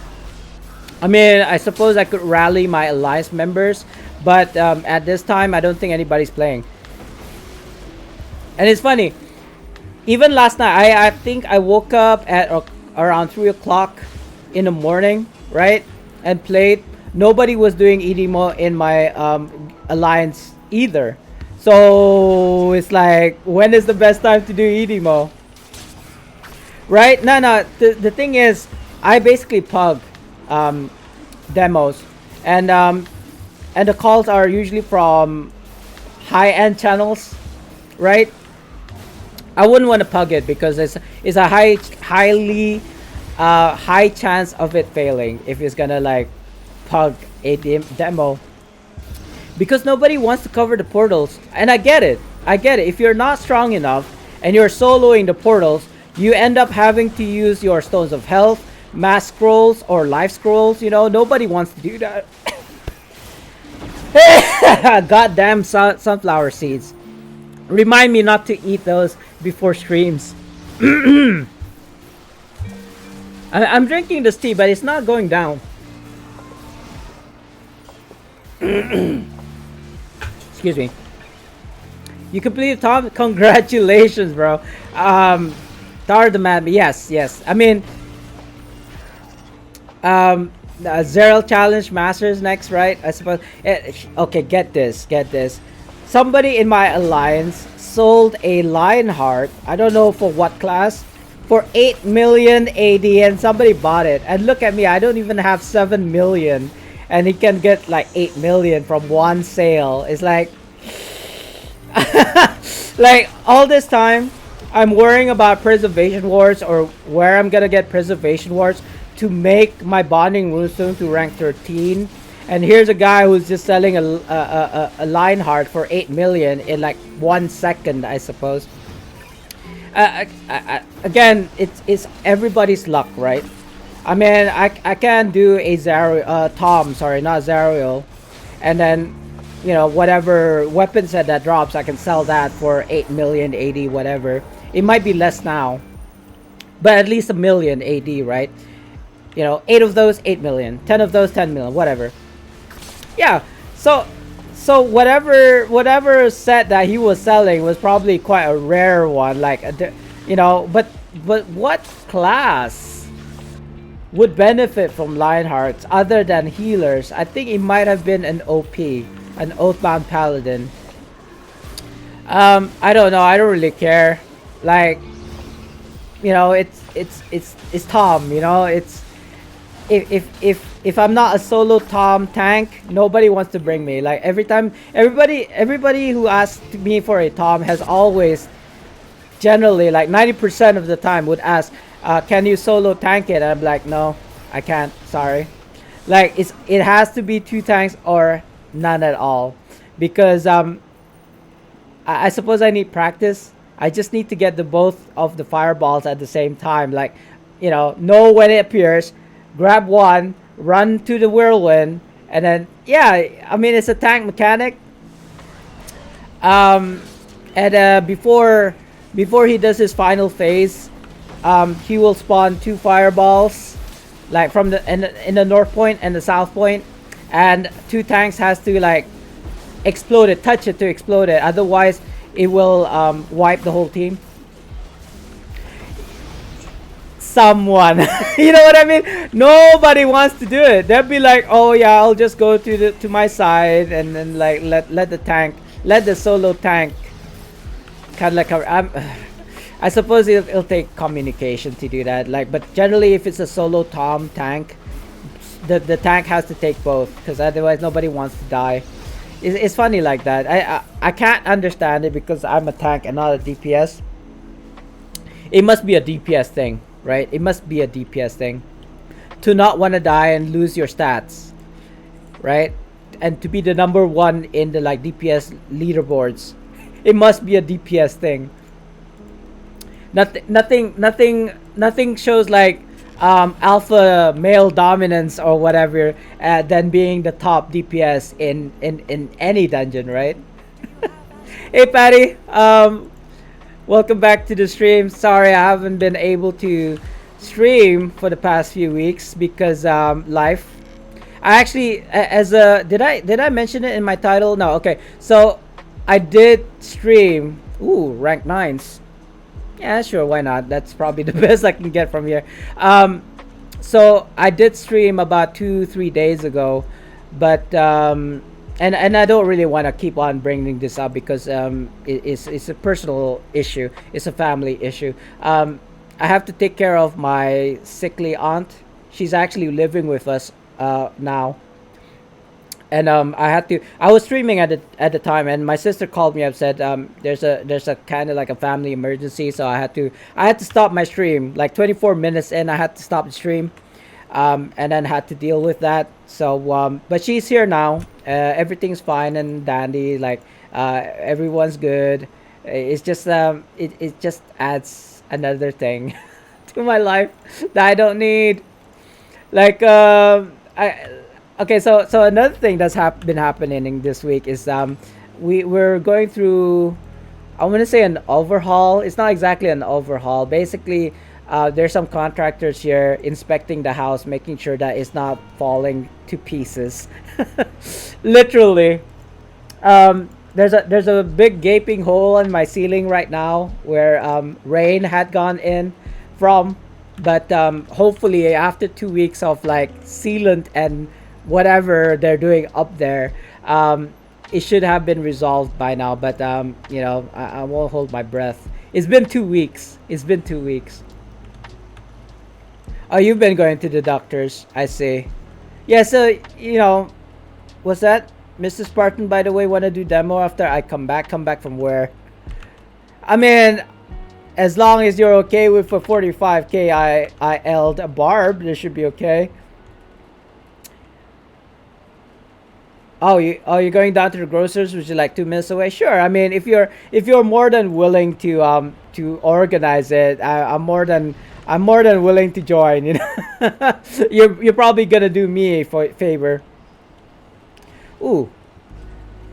I mean, I suppose I could rally my alliance members, but at this time, I don't think anybody's playing. And it's funny, even last night, I think I woke up at around 3 o'clock in the morning, right? And played. Nobody was doing EDMO in my alliance either. So it's like, when is the best time to do EDMO? Right? No. The thing is, I basically pug demos, and the calls are usually from high-end channels, right? I wouldn't want to pug it because it's a highly high chance of it failing if it's gonna like pug a demo, because nobody wants to cover the portals. And I get it. I get it. If you're not strong enough and you're soloing the portals, you end up having to use your stones of health, mass scrolls, or life scrolls. You know, nobody wants to do that. Goddamn sunflower seeds. Remind me not to eat those before streams. I'm drinking this tea, but it's not going down. Excuse me. You completed Tom. Congratulations, bro. Tower the man. Yes, yes. I mean, Zeril Challenge Masters next, right? I suppose. Okay, get this. Get this. Somebody in my alliance sold a Lionheart. I don't know for what class. For 8 million AD, and somebody bought it. And look at me. I don't even have 7 million. And he can get like 8 million from one sale. It's like, like all this time, I'm worrying about Preservation Wars or where I'm gonna get Preservation Wars to make my Bonding Runestone to rank 13. And here's a guy who's just selling a Lionheart for 8 million in like 1 second, I suppose. Again, it's everybody's luck, right? I mean, I can do a Tom, sorry, not Zariel, and then, you know, whatever weapon set that drops, I can sell that for 8 million AD, whatever. It might be less now, but at least 1 million AD, right? You know, 8 of those, 8 million, 10 of those, 10 million, whatever. Yeah, so whatever set that he was selling was probably quite a rare one, like, you know, but what class would benefit from Lionhearts other than healers? I think it might have been an OP, an Oathbound Paladin. I don't know. I don't really care. Like, you know, it's Tom. You know, it's if I'm not a solo Tom tank, nobody wants to bring me. Like every time, everybody who asks me for a Tom has always, generally, like 90% of the time, would ask, can you solo tank it? And I'm like, no, I can't. Sorry. Like it has to be 2 tanks or none at all, because I suppose I need practice. I just need to get the both of the fireballs at the same time. Like, you know when it appears, grab one, run to the whirlwind, and then yeah. I mean, it's a tank mechanic. And before he does his final phase, he will spawn 2 fireballs, like from the in the north point and the south point, and 2 tanks has to like explode it, touch it to explode it. Otherwise, it will wipe the whole team. Someone, you know what I mean? Nobody wants to do it. They'll be like, oh yeah, I'll just go to my side and then like let the solo tank kind of like I suppose it'll take communication to do that. Like, but generally, if it's a solo Tom tank, the tank has to take both, because otherwise nobody wants to die. It's funny like that. I can't understand it because I'm a tank and not a DPS. It must be a DPS thing, right? It must be a DPS thing to not want to die and lose your stats, right? And to be the number 1 in the like DPS leaderboards. It must be a DPS thing. Nothing shows like alpha male dominance or whatever than being the top DPS in any dungeon, right? Hey Patty, welcome back to the stream. Sorry I haven't been able to stream for the past few weeks because life. I actually did I mention it in my title? No. Okay, so I did stream. Ooh, rank 9s. Yeah, sure, why not? That's probably the best I can get from here. So I did stream about 2-3 days ago, but and I don't really want to keep on bringing this up because it's a personal issue. It's a family issue. I have to take care of my sickly aunt. She's actually living with us now. and I had to. I was streaming at the time, and my sister called me up, said there's a kind of like a family emergency, so I had to stop my stream like 24 minutes in. I had to stop the stream, and then had to deal with that. So but she's here now. Everything's fine and dandy. Like everyone's good. It's just it just adds another thing to my life that I don't need. Like I okay, so another thing that's been happening this week is we're going through, I want to say, an overhaul. It's not exactly an overhaul. Basically, there's some contractors here inspecting the house, making sure that it's not falling to pieces. Literally. There's a big gaping hole in my ceiling right now where rain had gone in from, but hopefully after 2 weeks of like sealant and whatever they're doing up there, it should have been resolved by now. But I won't hold my breath. It's been 2 weeks. It's been 2 weeks. Oh, you've been going to the doctors. I see. Yeah. So what's that? Mr. Spartan, by the way, want to do demo after I come back? Come back from where? I mean, as long as you're okay with for 45k, I L'd a barb. This should be okay. Oh, you're going down to the grocers, which is like 2 minutes away. Sure. I mean, if you're more than willing to organize it, I'm more than willing to join. You're probably gonna do me a favor. Ooh.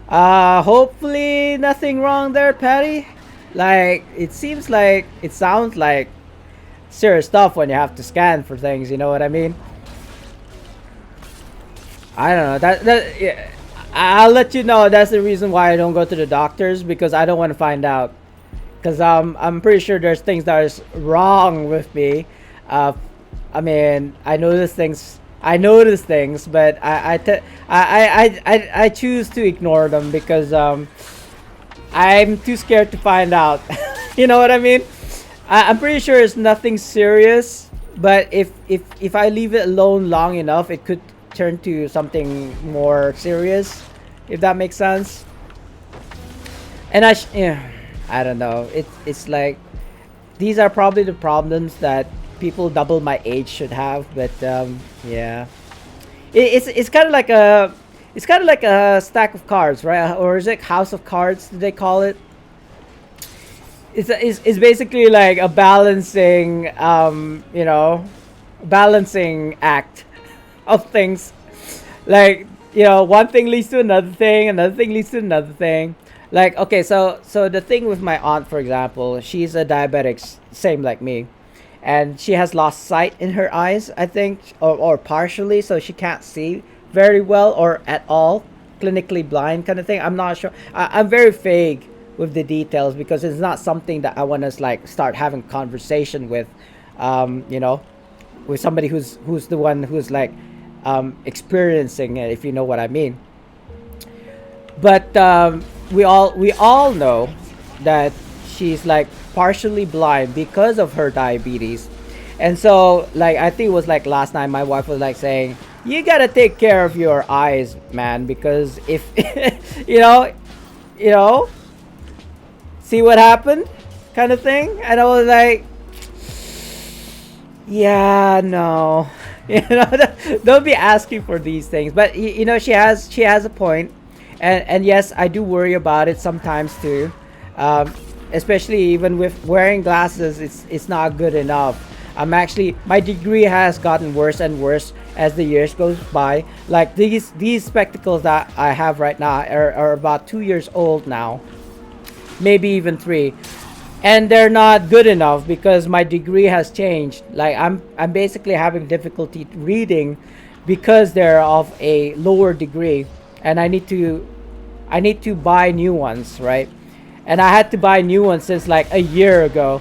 Hopefully nothing wrong there, Patty. Like, it sounds like serious stuff when you have to scan for things, you know what I mean? I don't know. Yeah, I'll let you know that's the reason why I don't go to the doctors, because I don't want to find out. Because I'm pretty sure there's things that is wrong with me. I mean, I notice things, but I choose to ignore them because I'm too scared to find out. You know what I mean? I'm pretty sure it's nothing serious, but if I leave it alone long enough, it could turn to something more serious, if that makes sense. And yeah, I don't know. It's like these are probably the problems that people double my age should have, but yeah, it's kind of like a stack of cards, right? Or is it house of cards? Do they call it? It's basically like a balancing act of things. Like, one thing leads to another thing leads to another thing. Like, okay, so the thing with my aunt, for example, she's a diabetic, same like me, and she has lost sight in her eyes, I think, or partially, so she can't see very well or at all, clinically blind kind of thing. I'm not sure. I'm very vague with the details because it's not something that I want to like start having conversation with, with somebody who's the one who's like experiencing it, if you know what I mean. But we all know that she's like partially blind because of her diabetes. And so, like, I think it was like last night my wife was like saying, you gotta take care of your eyes, man, because if you know you know see what happened, kind of thing. And I was like, yeah, no. Don't be asking for these things. But she has a point. And yes, I do worry about it sometimes too. Especially even with wearing glasses, it's not good enough. My degree has gotten worse and worse as the years goes by. Like these spectacles that I have right now are about 2 years old now, maybe even 3, and they're not good enough because my degree has changed. Like I'm basically having difficulty reading because they're of a lower degree, and I need to buy new ones, right? And I had to buy new ones since like a year ago.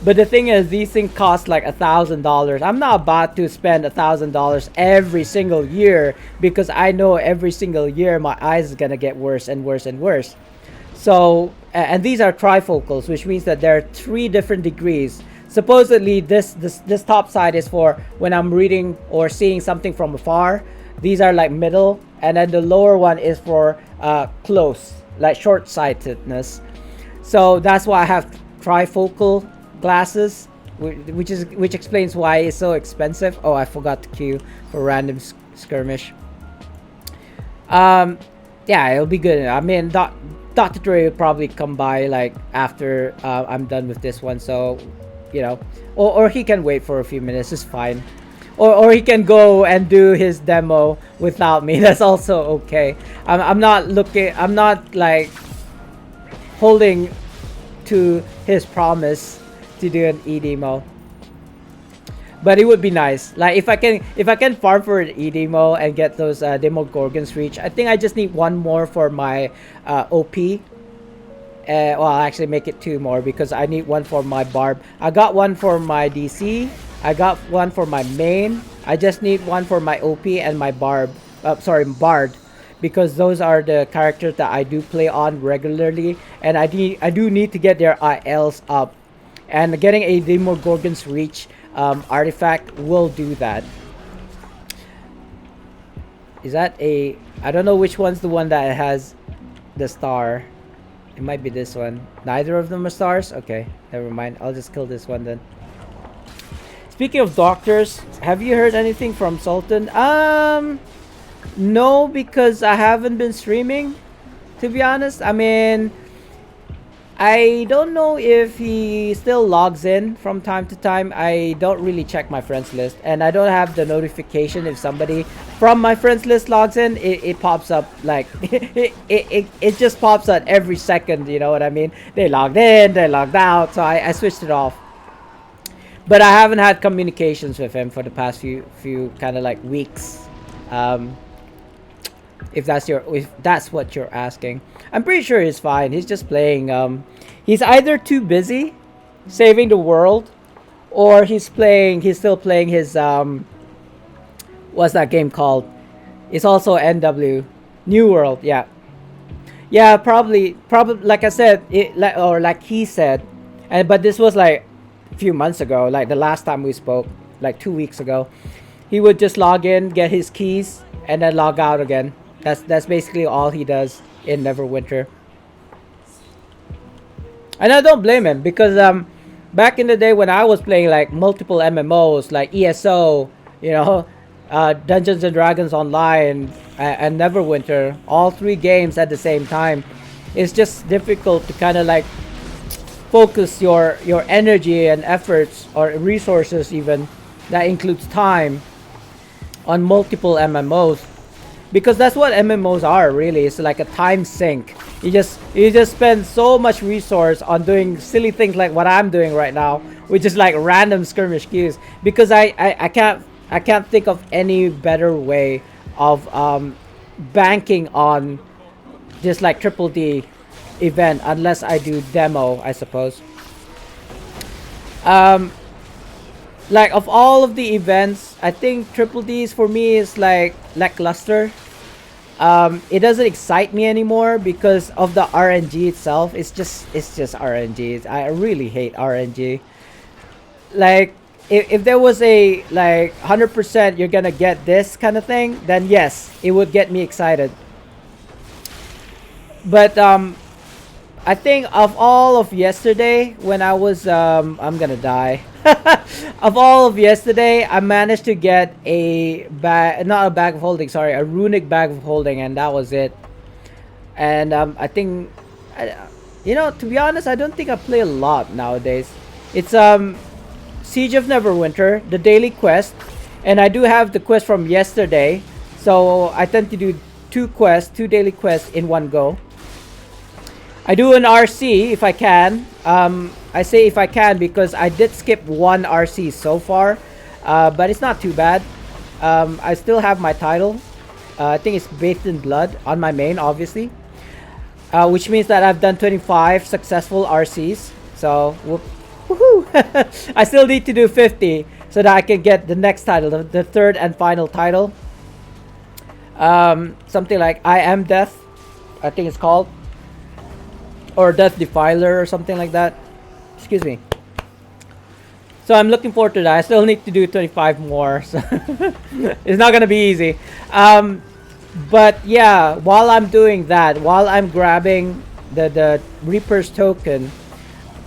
But the thing is, these things cost like $1,000. I'm not about to spend $1,000 every single year because I know every single year my eyes is gonna get worse and worse and worse. So, and these are trifocals, which means that there are 3 different degrees. Supposedly, this top side is for when I'm reading or seeing something from afar. These are like middle and then the lower one is for close, like short-sightedness. So that's why I have trifocal glasses, which explains why it's so expensive. Oh, I forgot to queue for random skirmish. Um, yeah, it'll be good. I mean, Dr. Dre will probably come by like after I'm done with this one, so you know, or he can wait for a few minutes. It's fine. Or he can go and do his demo without me. That's also okay. I'm not looking. I'm not like holding to his promise to do an e-demo. But it would be nice. Like if I can farm for an e-demo and get those Demogorgons reach. I think I just need one more for my OP. Well, I'll actually make it two more because I need one for my Barb. I got one for my DC. I got one for my main. I just need one for my OP and my Barb. Bard. Because those are the characters that I do play on regularly. And I do need to get their ILs up. And getting a Demogorgon's Reach artifact will do that. Is that a... I don't know which one's the one that has the star. It might be this one. Neither of them are stars? Okay, never mind. I'll just kill this one then. Speaking of doctors, have you heard anything from Sultan? No, because I haven't been streaming, to be honest. I mean, I don't know if he still logs in from time to time. I don't really check my friends list, and I don't have the notification if somebody from my friends list logs in. It pops up like it just pops out every second, you know what I mean? They logged in, they logged out, so I switched it off. But I haven't had communications with him for the past few kind of like weeks. If that's what you're asking, I'm pretty sure he's fine. He's just playing. He's either too busy saving the world, or he's still playing his what's that game called? It's also NW, New World. Yeah, probably like I said, or like he said, but this was like a few months ago, like the last time we spoke, like 2 weeks ago. He would just log in, get his keys, and then log out again. That's basically all he does in Neverwinter. And I don't blame him because back in the day when I was playing like multiple MMOs like ESO, you know, Dungeons and Dragons Online and Neverwinter, all three games at the same time, it's just difficult to kind of like focus your energy and efforts or resources, even that includes time, on multiple MMOs, because that's what MMOs are really. It's like a time sink. You just spend so much resource on doing silly things like what I'm doing right now, which is like random skirmish queues, because I can't think of any better way of banking on just like triple D event unless I do demo, I suppose. Like of all of the events, I think triple D's for me is like lackluster. It doesn't excite me anymore because of the RNG itself. It's just RNG. I really hate RNG. Like if there was a like 100% you're gonna get this kind of thing, then yes, it would get me excited. But I think of all of yesterday when I was I'm gonna die. Of all of yesterday, I managed to get a bag, not a bag of holding, sorry, a runic bag of holding, and that was it. And I think, you know, to be honest, I don't think I play a lot nowadays. It's Siege of Neverwinter, the daily quest, and I do have the quest from yesterday, so I tend to do two daily quests in one go. I do an RC if I can. I say if I can because I did skip one RC so far, but it's not too bad. I still have my title. I think it's Bathed in Blood on my main, obviously, which means that I've done 25 successful RCs. So, woohoo! I still need to do 50 so that I can get the next title, the third and final title. Something like I Am Death, I think it's called. Or Death Defiler or something like that. Excuse me. So I'm looking forward to that. I still need to do 25 more. So it's not gonna be easy. But yeah, while I'm doing that, while I'm grabbing the Reaper's token,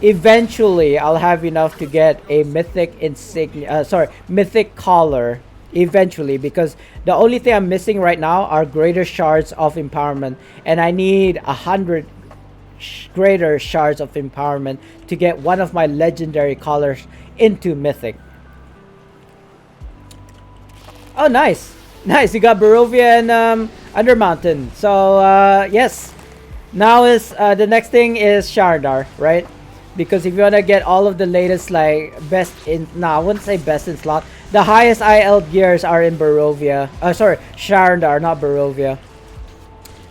eventually I'll have enough to get a mythic insignia, mythic collar eventually, because the only thing I'm missing right now are greater shards of empowerment, and I need 100 greater shards of empowerment to get one of my legendary collars into mythic. Oh, nice. Nice, you got Barovia and Undermountain. So yes, now is the next thing is Shardar, right? Because if you wanna get all of the latest, like best in, no, I wouldn't say best in slot. The highest IL gears are in Barovia. Shardar, not Barovia.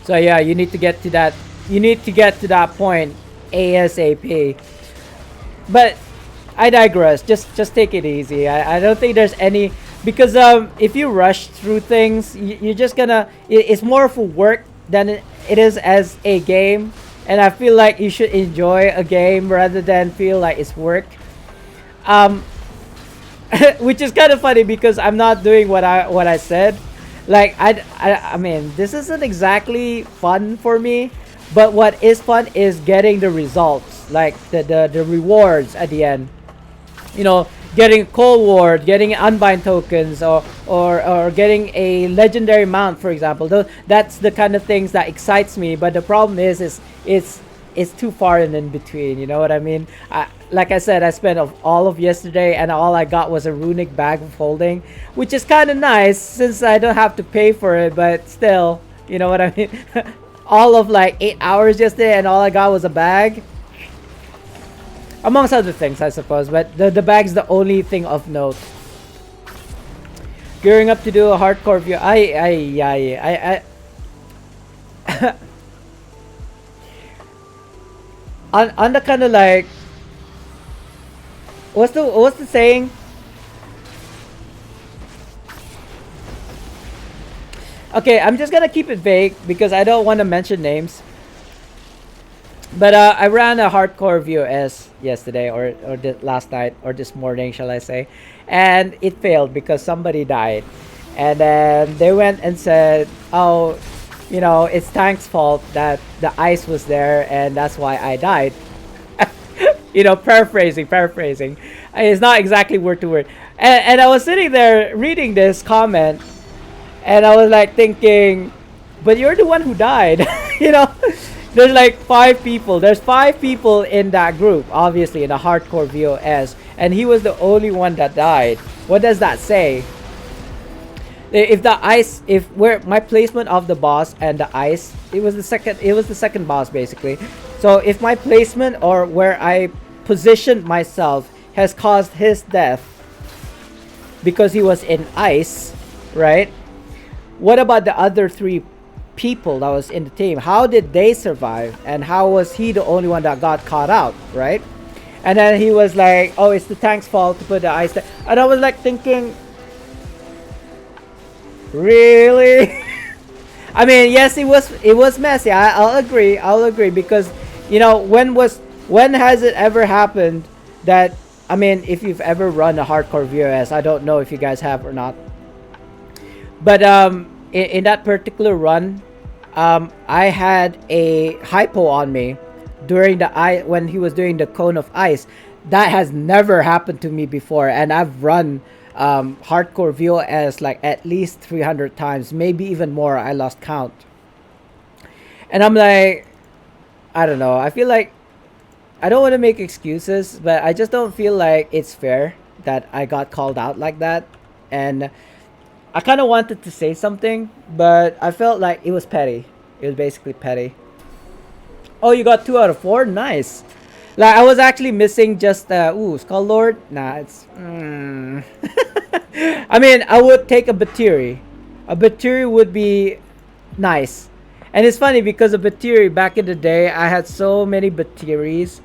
So yeah, you need to get to that. You need to get to that point ASAP. But I digress. Just take it easy. I don't think there's any, because if you rush through things, you're just gonna. It's more of a work than it is as a game, and I feel like you should enjoy a game rather than feel like it's work. Um, which is kind of funny because I'm not doing what I said. Like I mean, this isn't exactly fun for me, but what is fun is getting the results, like the rewards at the end. You know, getting Cold Ward, getting Unbind tokens, or getting a legendary mount, for example. That's the kind of things that excites me. But the problem is it's too far and in between. You know what I mean? Like I said, I spent all of yesterday, and all I got was a runic bag of holding, which is kind of nice since I don't have to pay for it. But still, you know what I mean? All of like 8 hours yesterday, and all I got was a bag. Amongst other things, I suppose, but the bag's the only thing of note. Gearing up to do a hardcore view. On the kind of like, what's the saying? Okay, I'm just gonna keep it vague because I don't want to mention names. But I ran a hardcore VOS yesterday, or last night, or this morning, shall I say, and it failed because somebody died, and then they went and said, "Oh, you know, it's Tank's fault that the ice was there, and that's why I died." You know, paraphrasing. It's not exactly word to word. And I was sitting there reading this comment, and I was like thinking, "But you're the one who died," you know. There's like 5 people. There's 5 people in that group, obviously, in a hardcore VOS, and he was the only one that died. What does that say? If the ice, if where my placement of the boss and the ice, it was the second boss basically. So if my placement or where I positioned myself has caused his death because he was in ice, right? What about the other 3 people that was in the team? How did they survive, and how was he the only one that got caught out, right? And then he was like, "Oh, it's the tank's fault to put the ice there." And I was like thinking, really? I mean, yes, it was messy. I'll agree because, you know, when has it ever happened that, I mean, if you've ever run a hardcore VOS, I don't know if you guys have or not, but in that particular run, I had a hypo on me during when he was doing the cone of ice. That has never happened to me before, and I've run hardcore VOS like at least 300 times, maybe even more. I lost count, and I'm like, I don't know. I feel like I don't want to make excuses, but I just don't feel like it's fair that I got called out like that, and I kind of wanted to say something, but I felt like it was petty. It was basically petty. Oh, you got 2 out of 4? Nice. Like, I was actually missing just, Skull Lord? Nah, it's... I mean, I would take a Batiri. A Batiri would be nice. And it's funny because a Batiri, back in the day, I had so many Batiris.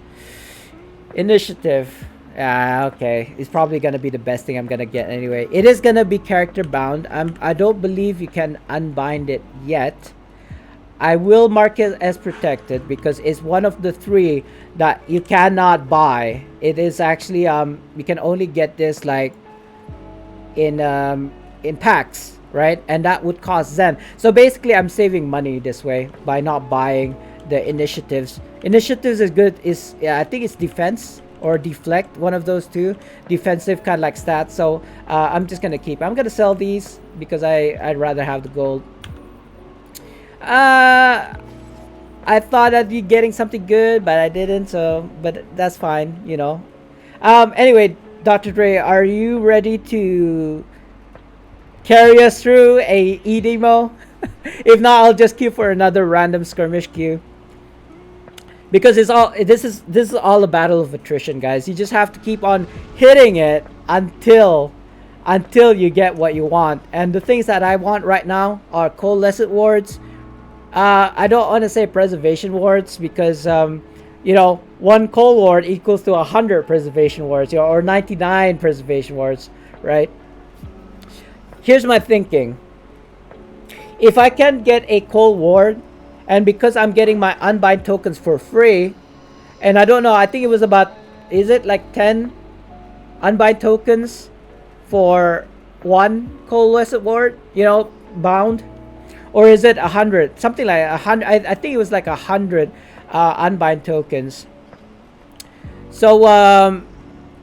Initiative. Yeah, okay. It's probably gonna be the best thing I'm gonna get anyway. It is gonna be character bound. I don't believe you can unbind it yet. I will mark it as protected because it's one of the 3 that you cannot buy. It is actually you can only get this like in packs, right? And that would cost Zen. So basically, I'm saving money this way by not buying the initiatives. Initiatives is good. Is yeah, I think it's defense or deflect, one of those two. Defensive kind of like stats. So I'm just gonna keep. I'm gonna sell these because I'd rather have the gold. I thought I'd be getting something good, but I didn't. So, but that's fine, you know. Anyway, Dr. Dre, are you ready to carry us through a E-demo? If not, I'll just queue for another random skirmish queue. Because it's all this is all a battle of attrition, guys. You just have to keep on hitting it until you get what you want. And the things that I want right now are coalescent wards. I don't want to say preservation wards because you know, one coal ward equals to 100 preservation wards, you know, or 99 preservation wards, right? Here's my thinking. If I can get a coal ward, and because I'm getting my unbind tokens for free, and I don't know, I think it was about, is it like 10 unbind tokens for one coalescent ward, you know, bound? Or is it 100? Something like 100. I think it was like 100 unbind tokens. So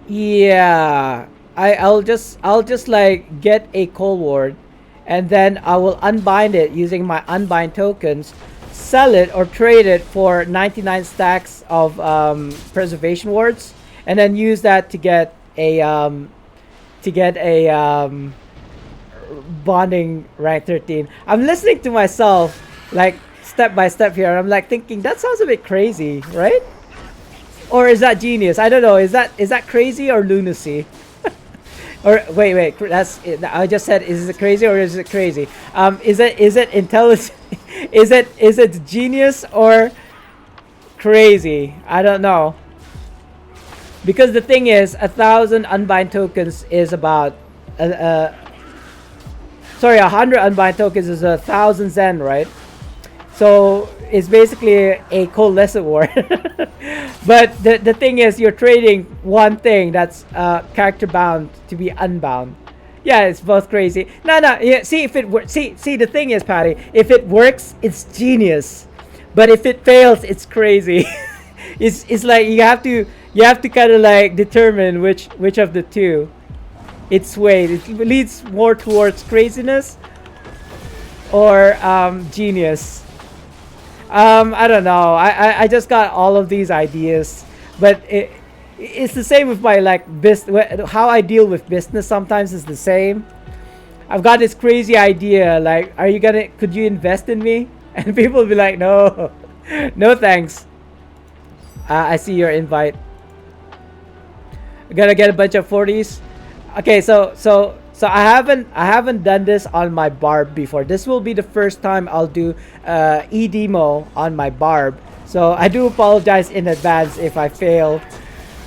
yeah, I'll just like get a coal ward, and then I will unbind it using my unbind tokens, sell it or trade it for 99 stacks of preservation wards, and then use that to get a bonding rank 13. I'm listening to myself like step by step here, and I'm like thinking that sounds a bit crazy, right? Or is that genius? I don't know. Is that crazy or lunacy? Or wait, that's it. I just said, is it crazy or is it crazy? Is it intelligent? is it genius or crazy? I don't know. Because the thing is, 1,000 unbind tokens is about sorry, 100 unbind tokens is 1,000 Zen, right? So it's basically a coalescent war. But the thing is, you're trading one thing that's character bound to be unbound. Yeah, it's both crazy. No, yeah, see if it works. See, the thing is, Patty, if it works, it's genius. But if it fails, it's crazy. it's like you have to kind of like determine which of the two it swayed. It leads more towards craziness or genius. I don't know. I just got all of these ideas, but it's the same with my like how I deal with business. Sometimes is the same. I've got this crazy idea like, could you invest in me? And people will be like, no, no thanks. I see your invite. I'm gonna get a bunch of 40s. Okay, so I haven't done this on my barb before. This will be the first time I'll do E-demo on my barb. So I do apologize in advance if I fail.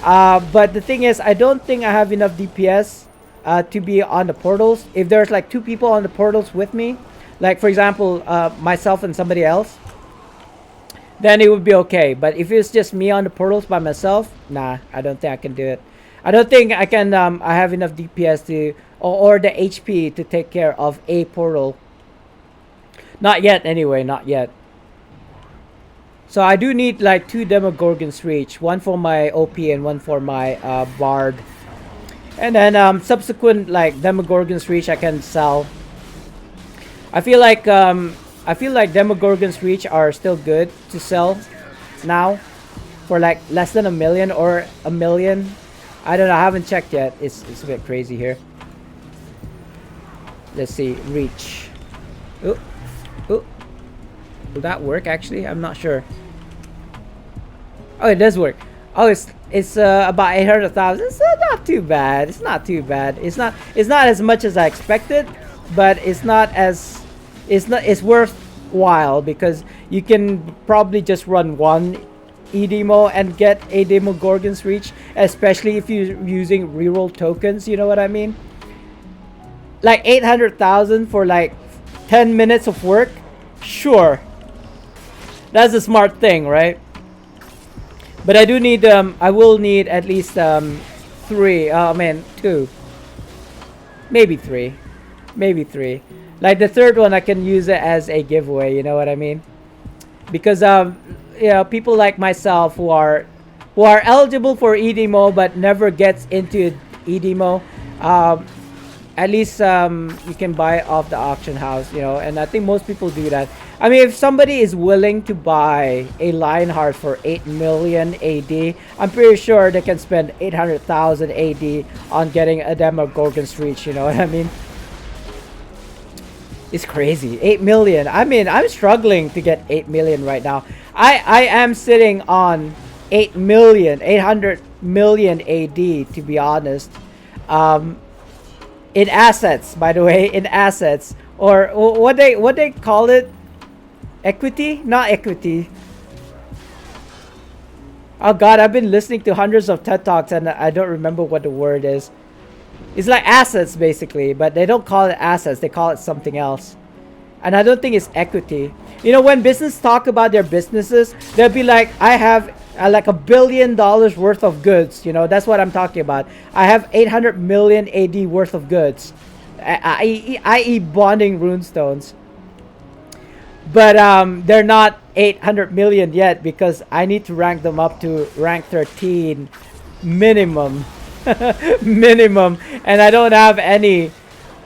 But the thing is, I don't think I have enough DPS to be on the portals. If there's like 2 people on the portals with me, like for example myself and somebody else, then it would be okay. But if it's just me on the portals by myself, nah, I don't think I can do it. I don't think I can I have enough DPS to or the HP to take care of a portal. Not yet anyway, not yet. So I do need like 2 Demogorgons Reach, one for my OP and one for my Bard. And then subsequent like Demogorgons Reach I can sell. I feel like Demogorgons Reach are still good to sell now for like less than 1 million or 1 million. I don't know, I haven't checked yet. It's a bit crazy here. Let's see, reach. Oh, will that work actually? I'm not sure. Oh, it does work. Oh, it's about 800,000. It's not too bad. It's not too bad. It's not as much as I expected, but it's worthwhile because you can probably just run one E-demo and get a Demogorgon's Reach, especially if you're using reroll tokens, you know what I mean? Like 800,000 for like 10 minutes of work? Sure. That's a smart thing, right? But I do need, I will need at least 2. Maybe 3. Maybe 3. Like the third one, I can use it as a giveaway. You know what I mean? Because people like myself who are eligible for EDMO but never gets into EDMO, at least you can buy it off the auction house, and I think most people do that. I mean, if somebody is willing to buy a Lionheart for 8 million AD, I'm pretty sure they can spend 800,000 AD on getting a Demogorgon's Reach, you know what I mean? It's crazy. 8 million. I mean, I'm struggling to get 8 million right now. I am sitting on 8 million, 800 million AD, to be honest. In assets, by the way, in assets, or what they call it, equity, not equity. Oh God, I've been listening to hundreds of TED Talks and I don't remember what the word is. It's like assets basically, but they don't call it assets, they call it something else. And I don't think it's equity. When business talk about their businesses, they'll be like, I have like $1 billion worth of goods. That's what I'm talking about. I have 800 million AD worth of goods, i.e. bonding runestones. But they're not 800 million yet because I need to rank them up to rank 13 minimum. Minimum. And I don't have any.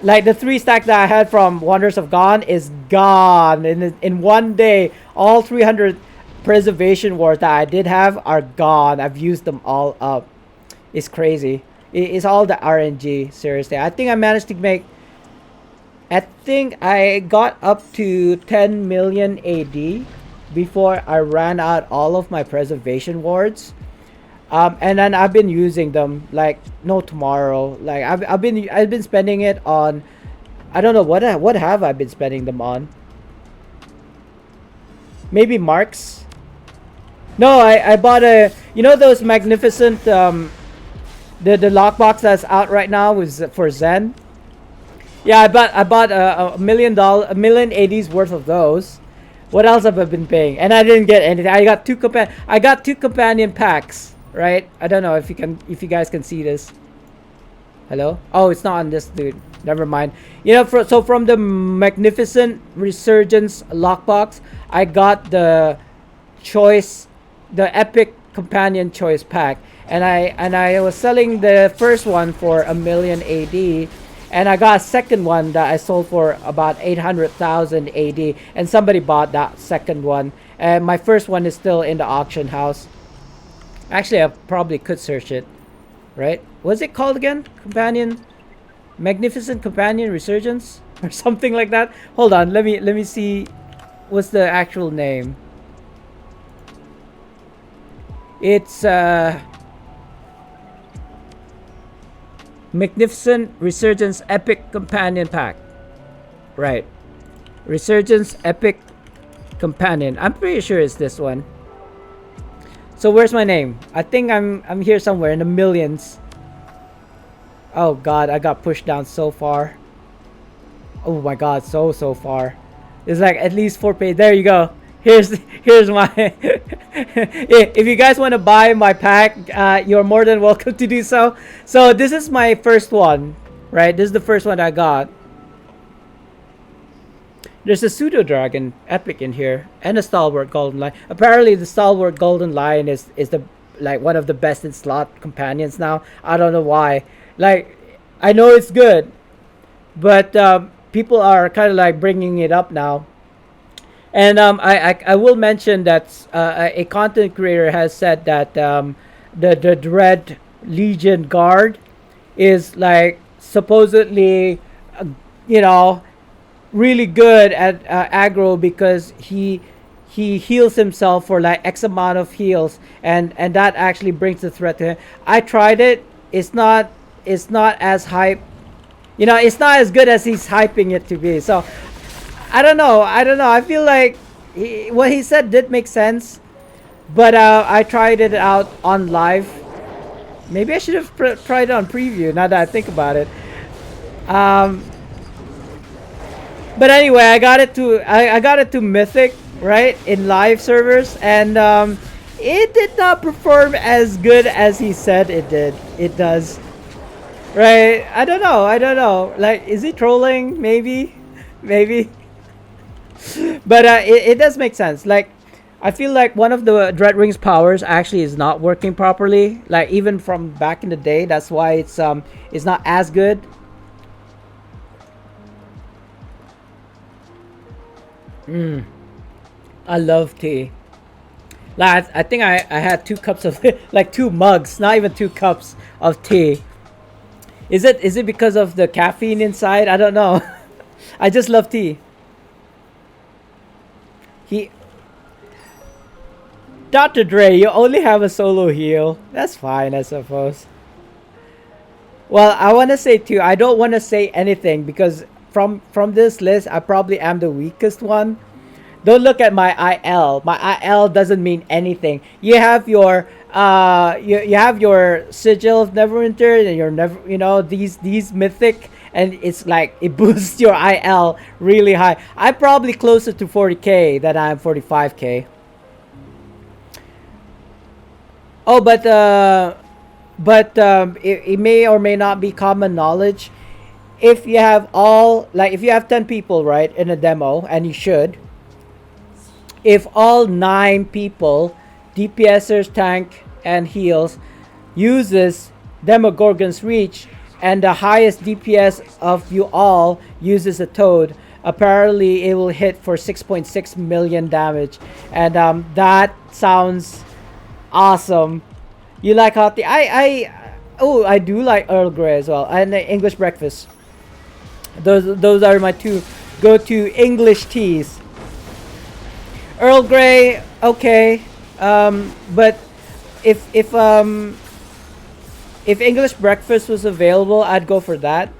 Like the 3 stack that I had from Wonders of Gone is gone. In one day, all 300 preservation wards that I did have are gone. I've used them all up. It's crazy. It's all the RNG, seriously. I think I got up to 10 million AD before I ran out all of my preservation wards. And then I've been using them like no tomorrow. Like I've been spending it on, I don't know what have I been spending them on. Maybe marks. No, I bought those magnificent the lockbox that's out right now was for Zen. Yeah, I bought a million ADs worth of those. What else have I been paying? And I didn't get anything. I got two companion packs. Right? I don't know if you guys can see this. Hello? Oh, it's not on this dude. Never mind. So from the Magnificent Resurgence lockbox, I got the Epic Companion Choice pack, and I was selling the first one for 1 million AD, and I got a second one that I sold for about 800,000 AD, and somebody bought that second one, and my first one is still in the auction house. Actually, I probably could search it, right? What's it called again? Magnificent Companion Resurgence or something like that. Hold on, let me see. What's the actual name? It's Magnificent Resurgence Epic Companion Pack, right? Resurgence Epic Companion. I'm pretty sure it's this one. So where's my name? I think I'm here somewhere in the millions. Oh God, I got pushed down so far. Oh my God, so far. It's like at least 4 pages. There you go. Here's my. If you guys want to buy my pack, you're more than welcome to do so. So this is my first one, right? This is the first one I got. There's a Pseudo Dragon Epic in here and a Stalwart Golden Lion. Apparently the Stalwart Golden Lion is the one of the best in slot companions now. I don't know why. Like, I know it's good, but people are kind of like bringing it up now. And I will mention that a content creator has said that the Dread Legion Guard is like supposedly really good at aggro because he heals himself for like X amount of heals, and that actually brings the threat to him. I tried it. It's not as hype. It's not as good as he's hyping it to be. So I don't know. I feel like what he said did make sense, but I tried it out on live. Maybe I should have tried it on preview now that I think about it. But anyway, I got it to Mythic, right, in live servers, and it did not perform as good as he said it did. It does, right? I don't know. Like, is he trolling? Maybe. Maybe. But it does make sense. Like, I feel like one of the Dread Ring's powers actually is not working properly. Like, even from back in the day, that's why it's not as good. I love tea. Like, I think I had 2 cups of like 2 mugs, not even 2 cups of tea. Is it because of the caffeine inside? I don't know. I just love tea. He Dr. Dre, you only have a solo heal. That's fine, I suppose. Well, I want to say too, I don't want to say anything because from this list, I probably am the weakest one. Don't look at my IL. My IL doesn't mean anything. You have your you have your Sigil of Neverwinter and your never, these mythic, and it's like it boosts your IL really high. I'm probably closer to 40k than I'm 45k. Oh, it may or may not be common knowledge. If you have if you have 10 people, right, in a demo, and you should, if all 9 people, DPSers, tank, and heals, uses Demogorgon's Reach, and the highest DPS of you all uses a Toad, apparently it will hit for 6.6 million damage. And that sounds awesome. You like hot tea? I do like Earl Grey as well, and English breakfast. Those are my 2 go-to English teas. Earl Grey, okay, but if English breakfast was available, I'd go for that.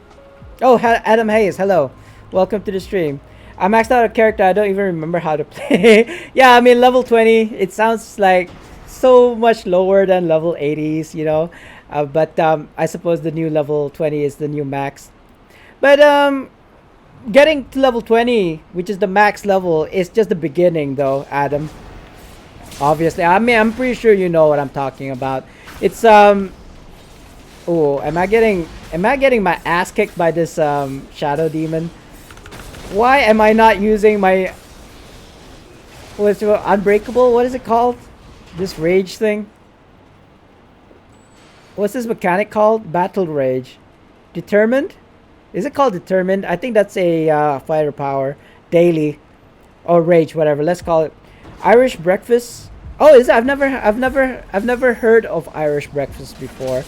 Oh, Adam Hayes, hello, welcome to the stream. I maxed out a character I don't even remember how to play. Yeah, I mean level 20. It sounds like so much lower than level 80s, but I suppose the new level 20 is the new max. But getting to level 20, which is the max level, is just the beginning though, Adam. Obviously, I mean, I'm pretty sure you know what I'm talking about. It's oh, am I getting my ass kicked by this shadow demon? Why am I not using my what's it, unbreakable? What is it called? This rage thing? What's this mechanic called? Battle rage. Determined? Is it called determined? I think that's a fighter power. Daily. Or rage, whatever. Let's call it. Irish breakfast. Oh, is it? I've never heard of Irish breakfast before.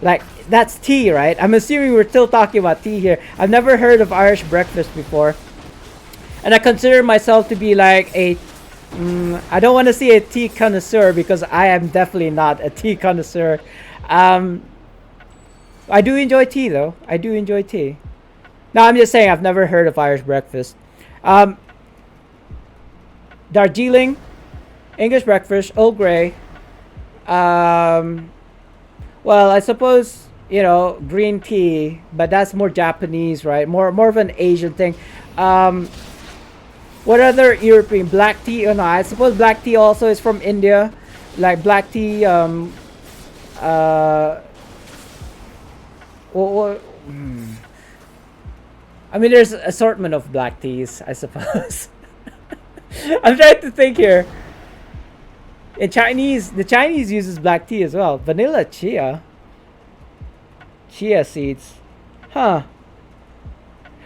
Like, that's tea, right? I'm assuming we're still talking about tea here. I've never heard of Irish breakfast before. And I consider myself to be like a I don't want to say a tea connoisseur because I am definitely not a tea connoisseur. I do enjoy tea though. I do enjoy tea. No, I'm just saying I've never heard of Irish breakfast. Darjeeling, English breakfast, Earl Grey. Well, I suppose green tea, but that's more Japanese, right? More of an Asian thing. What other European? Black tea? Oh no, I suppose black tea also is from India. Like black tea. I mean, there's assortment of black teas, I suppose. I'm trying to think here. In Chinese, the Chinese uses black tea as well. Vanilla chia seeds, huh?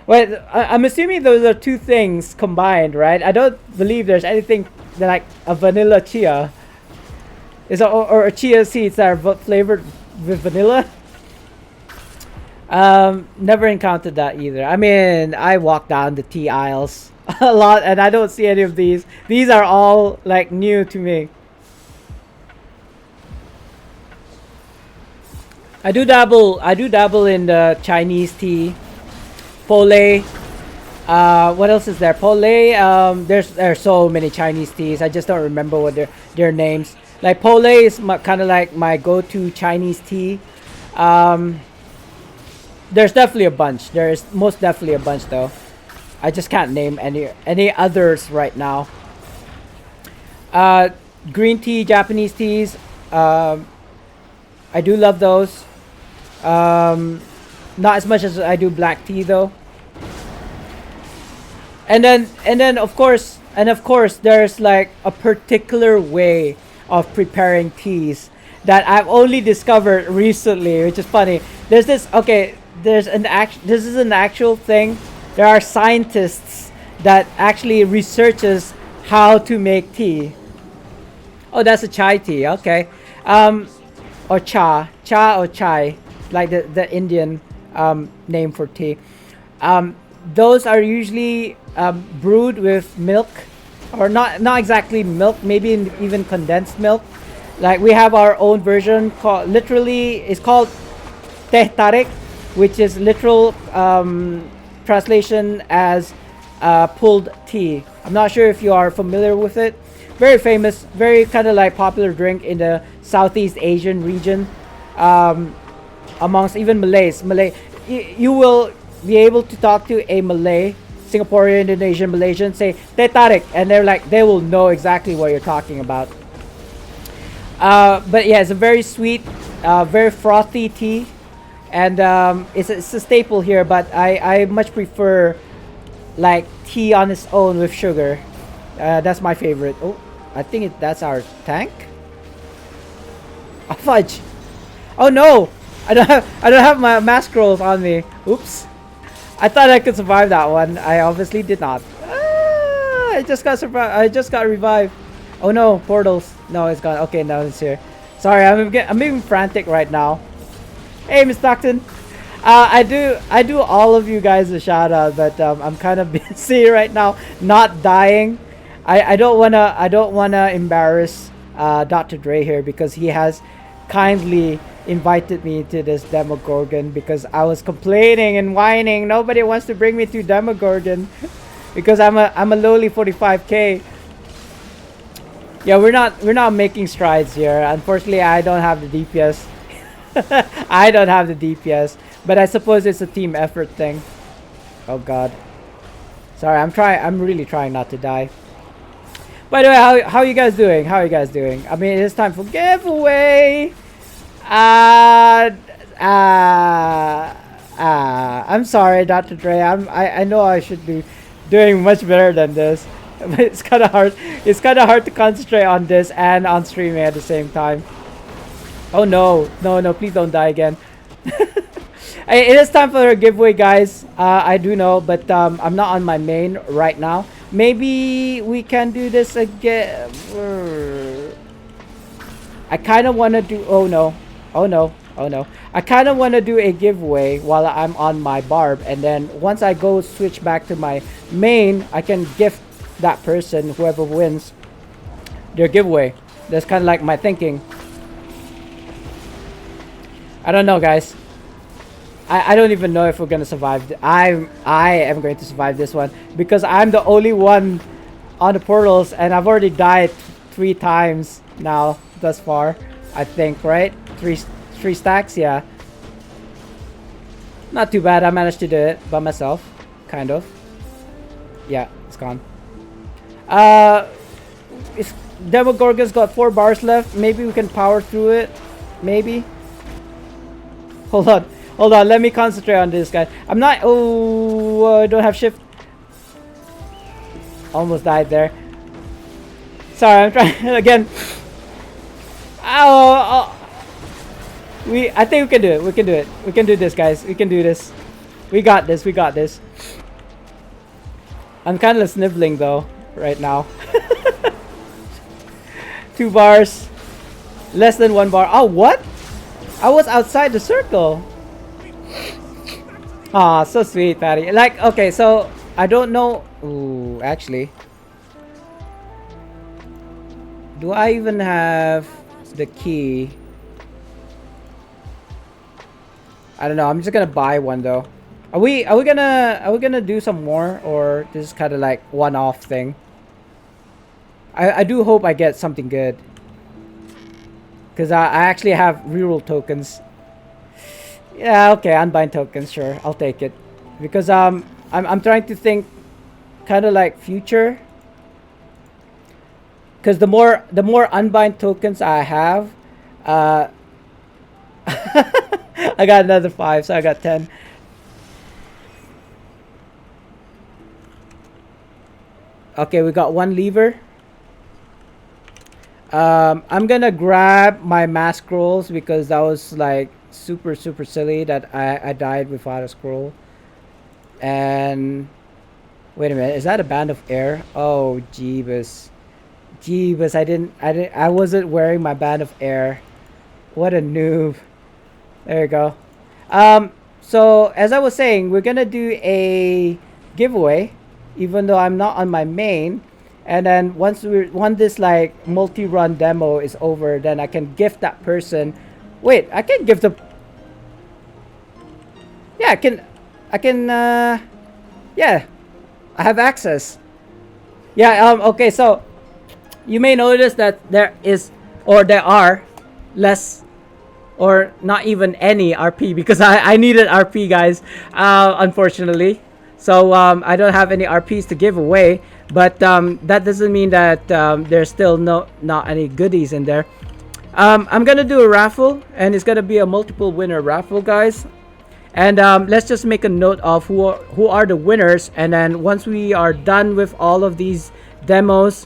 Well, I'm assuming those are 2 things combined, right? I don't believe there's anything like a vanilla chia. Or chia seeds that are flavored with vanilla. Never encountered that either. I mean, I walk down the tea aisles a lot and I don't see any of these. These are all like new to me. I do dabble in the Chinese tea. Pole. What else is there? Pole. There's so many Chinese teas. I just don't remember what their names. Like Pole is kind of like my go-to Chinese tea. There's definitely a bunch. There's most definitely a bunch though. I just can't name any others right now. Green tea, Japanese teas. I do love those. Not as much as I do black tea though. And then of course there's like a particular way of preparing teas that I've only discovered recently, which is funny. There's this okay, this is an actual thing. There are scientists that actually researches how to make tea. Oh, that's a chai tea. Okay. Um, or cha or chai, like the Indian name for tea. Um, those are usually brewed with milk, or not exactly milk, maybe even condensed milk. Like we have our own version called literally it's called teh tarik, which is literal translation as pulled tea. I'm not sure if you are familiar with it. Very famous, very kind of like popular drink in the Southeast Asian region, um, amongst even Malays. You will be able to talk to a Malay, Singaporean, Indonesian, Malaysian, say teh tarik, and they will know exactly what you're talking about. But yeah, it's a very sweet, very frothy tea, and it's a staple here. But I much prefer like tea on its own with sugar. That's my favorite. Oh, I think that's our tank. Oh, fudge! Oh no! I don't have my mask rolls on me. Oops! I thought I could survive that one. I obviously did not. Ah, I just got survived. I just got revived. Oh no, portals. No, it's gone. Okay, now it's here. Sorry, I'm even frantic right now. Hey, Miss Stockton. I do all of you guys a shout out, but I'm kind of busy right now, not dying. I don't wanna embarrass Dr. Dre here because he has kindly invited me to this Demogorgon because I was complaining and whining. Nobody wants to bring me to Demogorgon because I'm a lowly 45k. Yeah, we're not making strides here. Unfortunately, I don't have the DPS. I don't have the DPS, but I suppose it's a team effort thing. Oh god. Sorry, I'm really trying not to die. By the way, how are you guys doing? How are you guys doing? I mean, it's time for giveaway. Uh, I'm sorry, Dr. Dre. I know I should be doing much better than this, but it's kind of hard. It's kind of hard to concentrate on this and on streaming at the same time. Oh no, no! Please don't die again. Hey, it is time for a giveaway, guys. I do know, but I'm not on my main right now. Maybe we can do this again. I kind of want to do. Oh no! Oh no! Oh no! I kind of want to do a giveaway while I'm on my barb, and then once I go switch back to my main, I can gift that person, whoever wins, their giveaway. That's kind of like my thinking. I don't know, guys. I don't even know if we're gonna survive. I am going to survive this one because I'm the only one on the portals, and I've already died 3 times now thus far. I think, right? Three stacks, yeah. Not too bad. I managed to do it by myself, kind of. Yeah, it's gone. If Demogorgon's got 4 bars left, maybe we can power through it. Maybe. Hold on, let me concentrate on this guy. I'm not, I don't have shift. Almost died there. Sorry, I'm trying again. Oh, I think we can do it. We can do it. We can do this, guys. We can do this. We got this. We got this. I'm kind of sniveling though right now. 2 bars. Less than 1 bar. Oh, what? I was outside the circle. Aw, so sweet, Patty. Like, okay, so I don't know. Ooh, actually, do I even have the key? I don't know. I'm just gonna buy one though. Are we gonna do some more, or this is kind of like one-off thing? I do hope I get something good. Because I actually have reroll tokens. Yeah, okay, unbind tokens, sure, I'll take it. Because I'm trying to think, kind of like future. Because the more unbind tokens I have, I got another 5, so I got 10. Okay, we got one lever. I'm gonna grab my mask scrolls because that was like super super silly that I died without a scroll. And wait a minute, is that a band of air? Oh Jeebus. Jeebus, I wasn't wearing my band of air. What a noob. There you go. So as I was saying, we're gonna do a giveaway, even though I'm not on my main. And then once this like multi-run demo is over, then I can gift that person. Wait, I can gift the. Yeah, I can. Yeah, I have access. Yeah. Okay. So you may notice that there is, or there are, less or not even any RP because I needed RP, guys, unfortunately. So I don't have any RPs to give away, but that doesn't mean that there's still not any goodies in there. I'm gonna do a raffle, and it's gonna be a multiple winner raffle, guys. And let's just make a note of who are the winners, and then once we are done with all of these demos,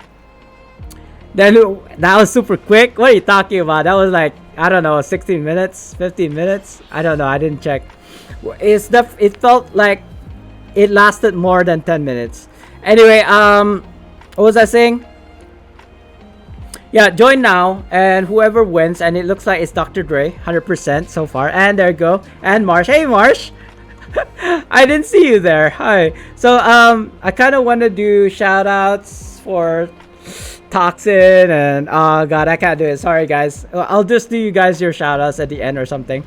then that was super quick. What are you talking about? That was like, I don't know, 16 minutes, 15 minutes. I don't know. I didn't check. It felt like it lasted more than 10 minutes. Anyway, what was I saying? Yeah, join now, and whoever wins, and it looks like it's Dr. Dre, 100% so far. And there you go. And Marsh. Hey, Marsh. I didn't see you there. Hi. So I kind of want to do shout outs for Toxin and oh god, I can't do it. Sorry guys. I'll just do you guys your shout outs at the end or something.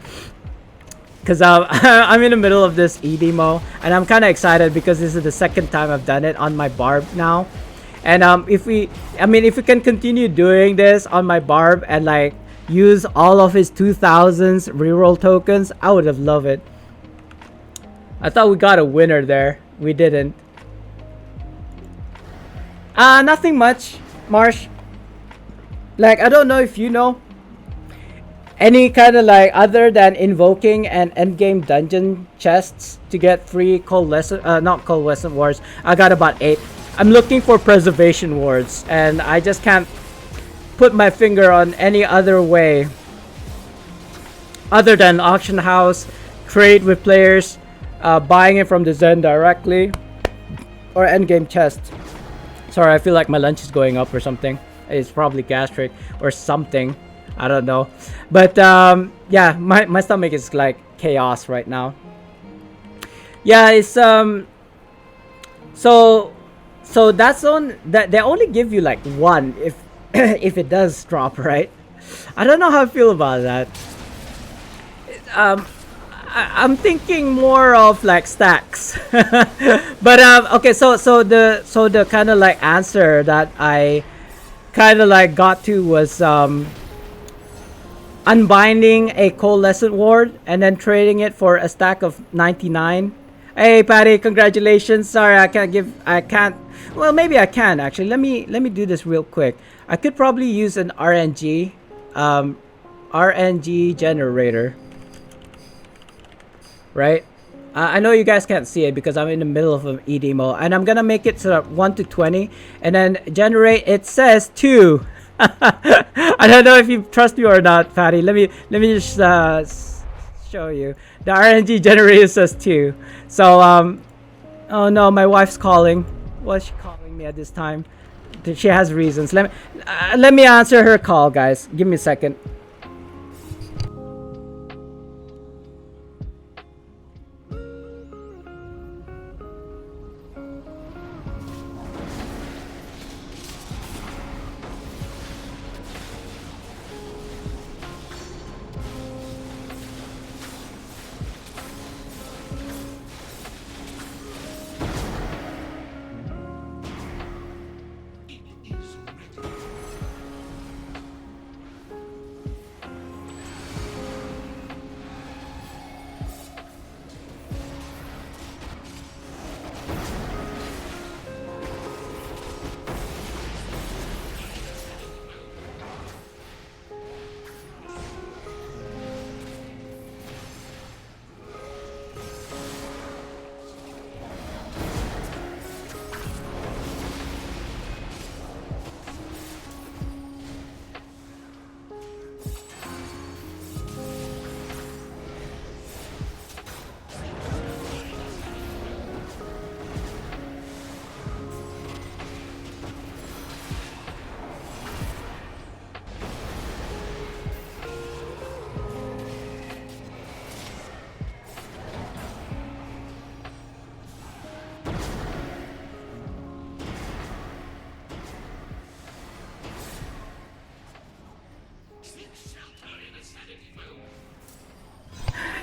Cause I'm in the middle of this E-demo and I'm kind of excited because this is the second time I've done it on my Barb now. And if we can continue doing this on my Barb and like use all of his 2000s reroll tokens, I would have loved it. I thought we got a winner there. We didn't. Nothing much, Marsh. Like, I don't know if you know any kind of like other than invoking and endgame dungeon chests to get free not coalescent wards. I got about 8. I'm looking for preservation wards, and I just can't put my finger on any other way other than auction house, trade with players, buying it from the Zen directly, or endgame chest. Sorry, I feel like my lunch is going up or something. It's probably gastric or something. I don't know. But yeah, my stomach is like chaos right now. Yeah, it's so that's on that they only give you like 1 if if it does drop, right? I don't know how I feel about that. I'm thinking more of like stacks. But okay, so the kind of like answer that I kind of like got to was unbinding a coalescent ward and then trading it for a stack of 99. Hey Patty, congratulations. Sorry, I can't. Well, maybe I can actually. Let me do this real quick. I could probably use an RNG generator. Right? I know you guys can't see it because I'm in the middle of an E-demo, and I'm gonna make it so that 1 to 20 and then generate. It says 2. I don't know if you trust me or not, Patty. Let me just show you. The RNG generator says 2. So oh no, my wife's calling. What's she calling me at this time? She has reasons. Let me answer her call, guys. Give me a second.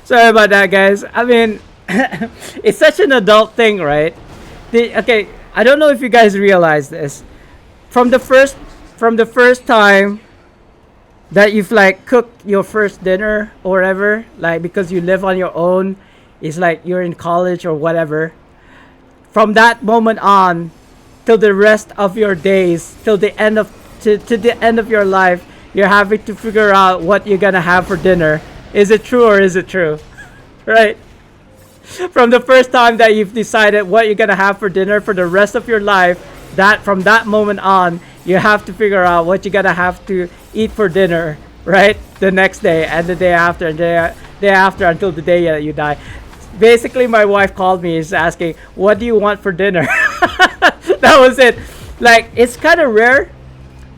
Sorry about that, guys. I mean, it's such an adult thing, right? Okay, I don't know if you guys realize this. From the first, from the first time that you've like cooked your first dinner or whatever, like because you live on your own, it's like you're in college or whatever. From that moment on, till the rest of your days, till the end of to the end of your life, you're having to figure out what you're gonna have for dinner. Is it true or is it true? Right? From the first time that you've decided what you're gonna have for dinner for the rest of your life, that from that moment on, you have to figure out what you're gonna have to eat for dinner, right? The next day and the day after and the day after until the day that you die. Basically, my wife called me, is asking, "What do you want for dinner?" That was it. Like, it's kind of rare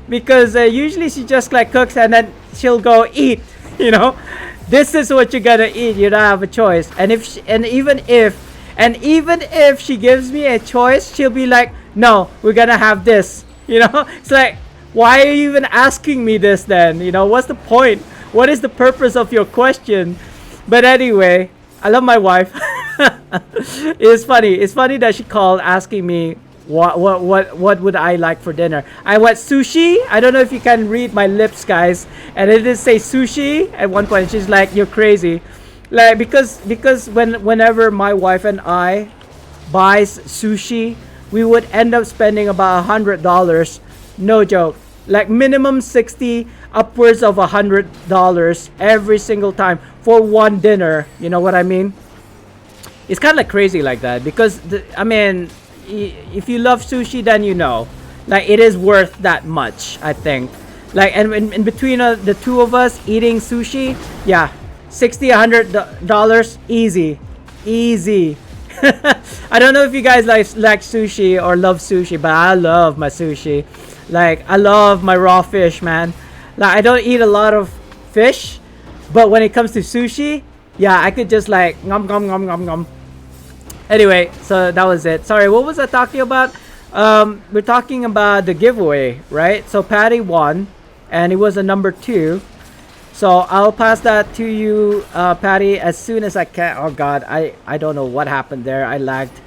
because usually she just like cooks and then she'll go eat. You know, this is what you gotta eat. You don't have a choice. And if she, and even if she gives me a choice, she'll be like, "No, we're gonna have this." You know, it's like, why are you even asking me this then? You know, what's the point? What is the purpose of your question? But anyway, I love my wife. It's funny. It's funny that she called asking me what would I like for dinner. I went sushi. I don't know if you can read my lips, guys. And it did say sushi at one point. She's like, "You're crazy," like because whenever my wife and I buys sushi, we would end up spending about $100. No joke. Like minimum 60, upwards of $100 every single time for one dinner. You know what I mean? It's kind of like crazy like that because I mean, if you love sushi, then you know, like it is worth that much. I think, like, and in between the two of us eating sushi, yeah, 60, $100 easy, easy. I don't know if you guys like sushi or love sushi, but I love my sushi. Like, I love my raw fish, man. Like, I don't eat a lot of fish, but when it comes to sushi, yeah, I could just like nom nom nom nom nom. Anyway, so that was it. Sorry, what was I talking about? We're talking about the giveaway, right? So Patty won, and it was a number 2. So I'll pass that to you, Patty, as soon as I can. Oh God, I don't know what happened there. I lagged.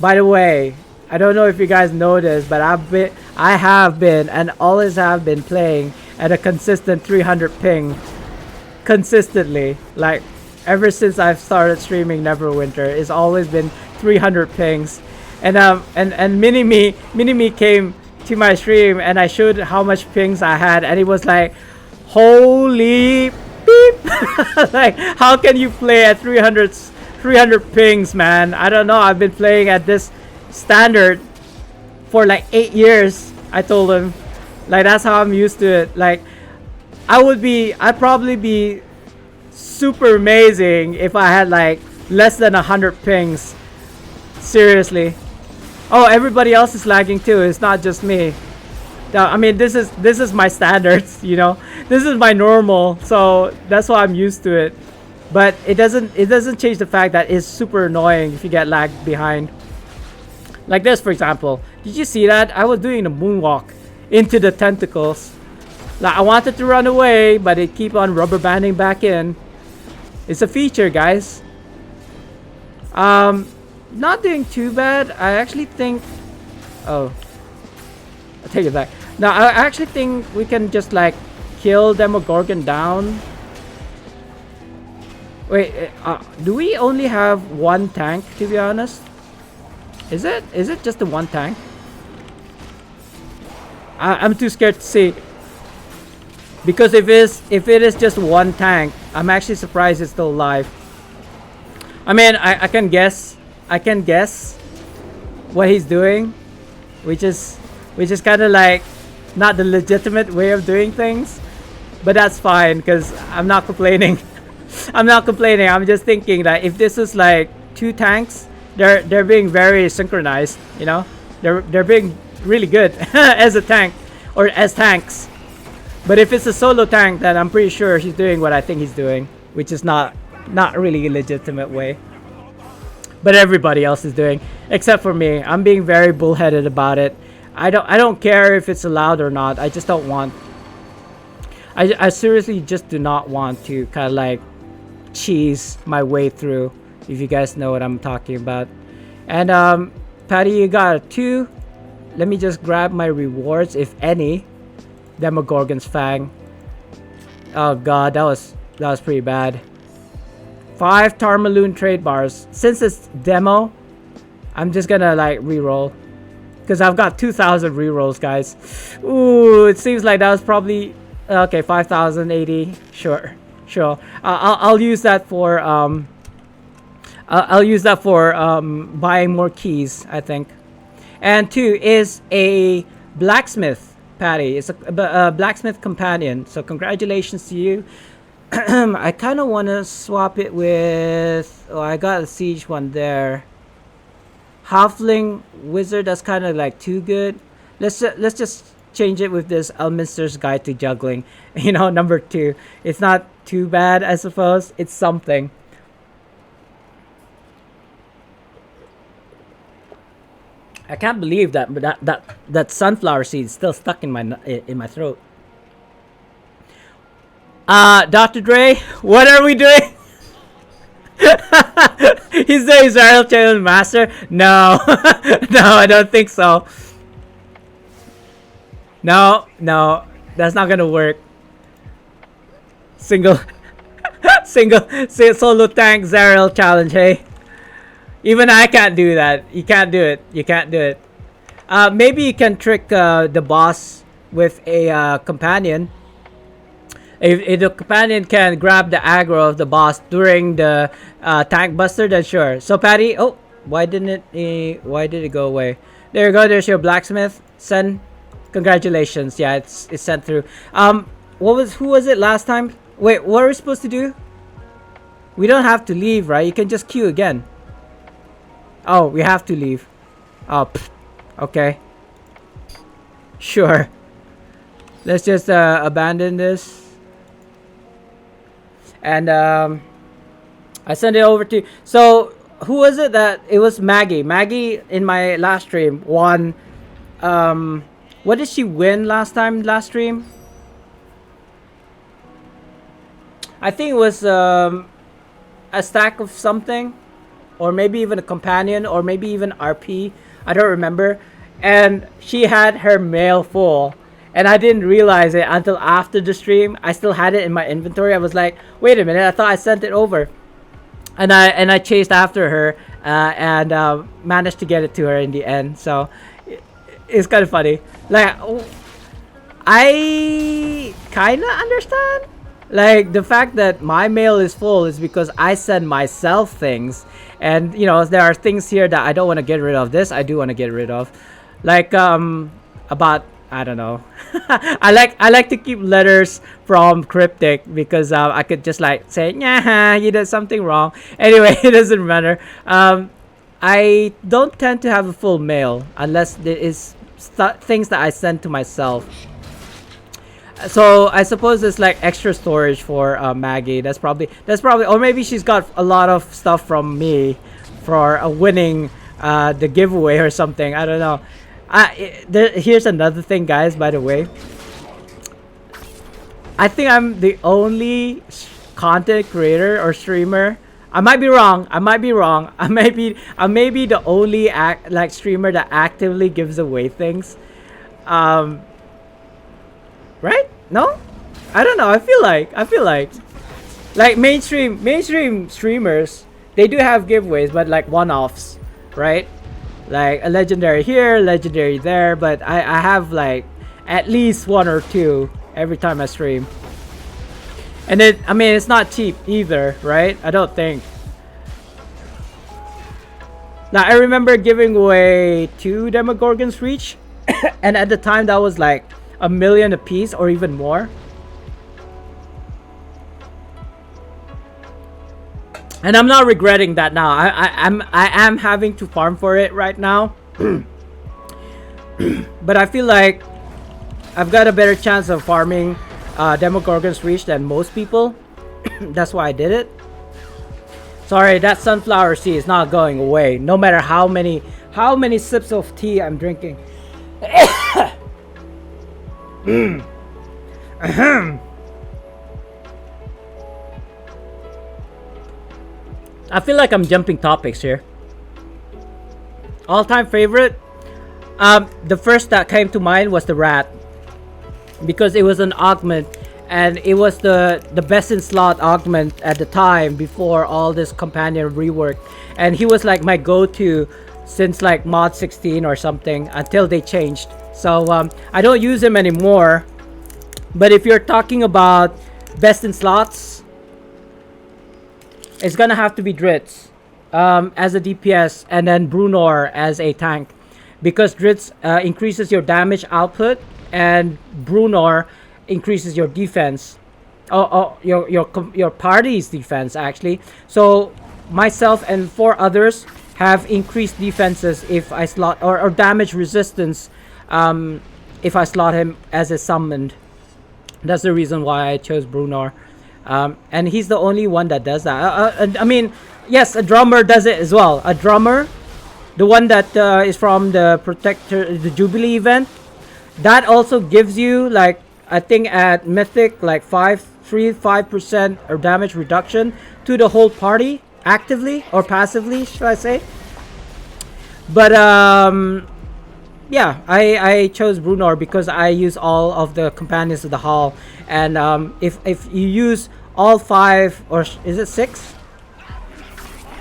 By the way, I don't know if you guys noticed, but I have been and always have been playing at a consistent 300 ping, consistently. Like ever since I've started streaming Neverwinter, it's always been 300 pings. And Mini-Me came to my stream and I showed how much pings I had, and it was like, holy beep. Like, how can you play at 300 pings, man? I don't know. I've been playing at this standard for like 8 years. I told him, like, that's how I'm used to it. Like, I'd probably be super amazing if I had like less than 100 pings. Seriously. Oh, everybody else is lagging too. It's not just me. I mean, this is my standards, you know. This is my normal, so that's why I'm used to it. But it doesn't change the fact that it's super annoying if you get lagged behind. Like this, for example. Did you see that? I was doing a moonwalk into the tentacles. Like, I wanted to run away, but it keep on rubber banding back in. It's a feature, guys. Not doing too bad. I actually think. Oh, I take it back. No, I actually think we can just like kill Demogorgon down. Wait, do we only have one tank, to be honest? Is it just the one tank? I'm too scared to see. Because if it is just one tank, I'm actually surprised it's still alive. I mean, I can guess what he's doing, which is kind of like not the legitimate way of doing things, but that's fine because I'm not complaining. I'm not complaining. I'm just thinking that if this is like 2 tanks, they're being very synchronized. You know, they're being really good as a tank or as tanks. But if it's a solo tank, then I'm pretty sure he's doing what I think he's doing, which is not really a legitimate way. But everybody else is doing, except for me. I'm being very bullheaded about it. I don't care if it's allowed or not. I just don't want. I seriously just do not want to kind of like cheese my way through, if you guys know what I'm talking about. And Patty, you got a 2. Let me just grab my rewards, if any. Demogorgon's Fang. Oh god, that was pretty bad. 5 Tarmaloon trade bars. Since it's demo, I'm just gonna like reroll, because I've got 2,000 rerolls, guys. Ooh, it seems like that was probably okay. 5,080. Sure. I'll use that for buying more keys, I think. And 2 is a blacksmith, Patty. It's a blacksmith companion. So congratulations to you. I kind of want to swap it with... Oh, I got a siege one there. Halfling wizard, that's kind of like too good. Let's just change it with this Elminster's Guide to Juggling. You know, number 2. It's not too bad, I suppose. It's something. I can't believe that sunflower seed is still stuck in my throat. Dr. Dre, what are we doing? He's the Israel Channel Master? No. No, I don't think so. No, that's not gonna work. Single solo tank Zariel challenge, hey? Even I can't do that. You can't do it. Maybe you can trick the boss with a companion. If the companion can grab the aggro of the boss during the tank buster, then sure. So Patty, oh, why did it go away? There you go. There's your blacksmith. Send. Congratulations. Yeah, it's sent through. Who was it last time? Wait, what are we supposed to do? We don't have to leave, right? You can just queue again. Oh, we have to leave. Oh, okay. Sure. Let's just abandon this. And I sent it over to... So, who was it that... It was Maggie. Maggie, in my last stream, won... what did she win last stream? I think it was a stack of something. Or maybe even a companion. Or maybe even RP. I don't remember. And she had her mail full. And I didn't realize it until after the stream. I still had it in my inventory. I was like, wait a minute, I thought I sent it over. And I chased after her and managed to get it to her in the end. So it's kind of funny. Like, I kind of understand. Like, the fact that my mail is full is because I send myself things. And, you know, there are things here that I don't want to get rid of. This I do want to get rid of. Like, about... I don't know. I like to keep letters from Cryptic because I could just like say, yeah, you did something wrong. Anyway, it doesn't matter. I don't tend to have a full mail unless there is things that I send to myself. So I suppose it's like extra storage for Maggie. That's probably, or maybe she's got a lot of stuff from me for winning the giveaway or something. I don't know. Here's another thing, guys, by the way. I think I'm the only content creator or streamer. I might be wrong. I may be the only streamer that actively gives away things. Right? No? I don't know. I feel like mainstream streamers, they do have giveaways, but like one-offs, right? Like a legendary here, legendary there, but I have like at least 1 or 2 every time I stream. And it, I mean, it's not cheap either, right? I don't think. Now I remember giving away 2 Demogorgon's Reach, and at the time that was like 1 million a piece or even more. And I'm not regretting that now. I am having to farm for it right now. But I feel like I've got a better chance of farming Demogorgon's Reach than most people. That's why I did it. Sorry, that sunflower seed is not going away. No matter how many sips of tea I'm drinking. I feel like I'm jumping topics here. All-time favorite. The first that came to mind was the rat, because it was an augment, and it was the best in slot augment at the time before all this companion rework, and he was like my go-to since like mod 16 or something until they changed. So I don't use him anymore. But if you're talking about best in slots, it's gonna have to be Dritz as a DPS, and then Brunor as a tank, because Dritz increases your damage output and Brunor increases your defense. Your party's defense actually. So myself and 4 others have increased defenses if I slot, or damage resistance if I slot him as a summoned. That's the reason why I chose Brunor. And he's the only one that does that. I mean, yes, a drummer does it as well. A drummer, the one that is from the Protector, the Jubilee event, that also gives you, like, I think at Mythic, like 5% or damage reduction to the whole party, actively or passively, should I say. But yeah, I chose Brunor because I use all of the companions of the hall, and if you use all 5, or is it 6?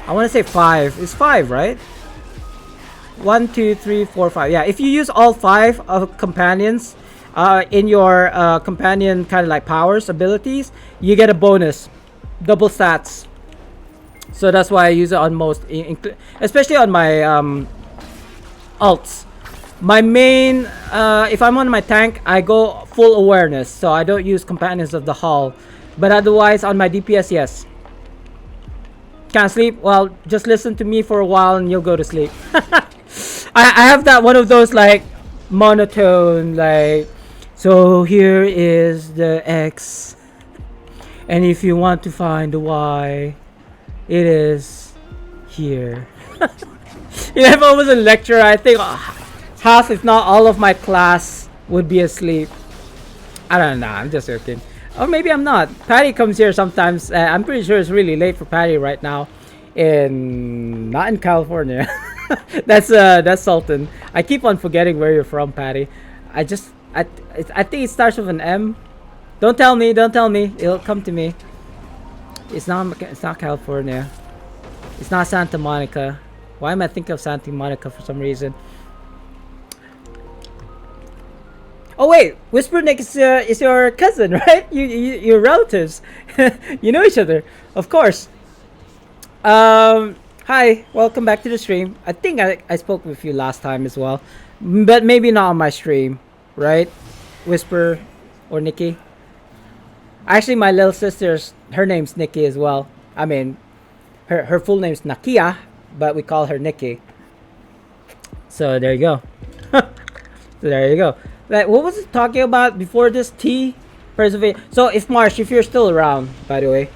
I want to say 5. It's 5, right? 1, 2, 3, 4, 5. Yeah, if you use all 5 of companions in your companion kind of like powers abilities, you get a bonus, double stats. So that's why I use it on most, especially on my alts. My main, if I'm on my tank, I go full awareness, so I don't use companions of the hall. But otherwise, on my DPS, yes. Can't sleep? Well, just listen to me for a while and you'll go to sleep. I have that one of those like monotone, like, so here is the X, and if you want to find the Y, it is here. You know, if I was a lecturer, I think half, if not all of my class would be asleep. I don't know, I'm just joking. Or maybe I'm not. Patty comes here sometimes. I'm pretty sure it's really late for Patty right now. Not in California. That's Sultan. I keep on forgetting where you're from, Patty. I think it starts with an M. Don't tell me. It'll come to me. It's not California. It's not Santa Monica. Why am I thinking of Santa Monica for some reason? Oh wait, Whisper Nick is your cousin, right? You're relatives. You know each other, of course. Hi, welcome back to the stream. I think I spoke with you last time as well, but maybe not on my stream, right? Whisper or Nikki. Actually, my little sister's, her name's Nikki as well. I mean, her full name's Nakia, but we call her Nikki. So there you go. Like, what was it talking about before this? T preservation. So if Marsh, if you're still around, by the way,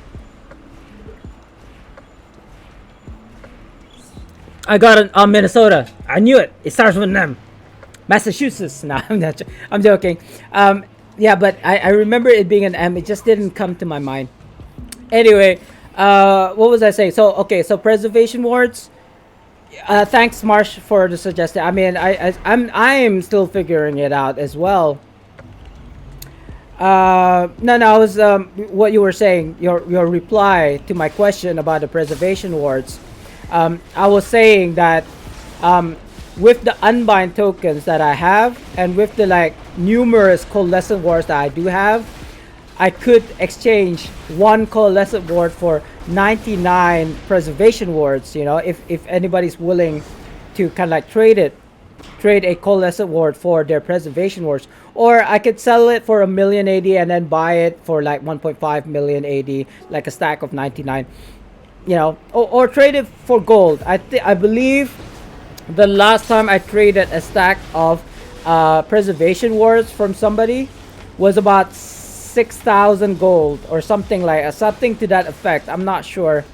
I got it on Minnesota. I knew it. It starts with an M. Massachusetts. No, I'm joking. Yeah, but I remember it being an M. It just didn't come to my mind. Anyway, what was I saying? So okay, so preservation wards. Thanks, Marsh, for the suggestion. I mean, I'm still figuring it out as well. No, I was what you were saying. Your reply to my question about the preservation wards. I was saying that with the unbind tokens that I have, and with the like numerous coalescent wards that I do have, I could exchange one coalescent ward for 99 preservation wards. You know, if anybody's willing to kind of like trade a coalescent ward for their preservation wards, or I could sell it for 1,000,000 AD and then buy it for like 1.5 million AD, like a stack of 99. You know, or trade it for gold. I believe the last time I traded a stack of preservation wards from somebody was about 6,000 gold or something something to that effect. I'm not sure.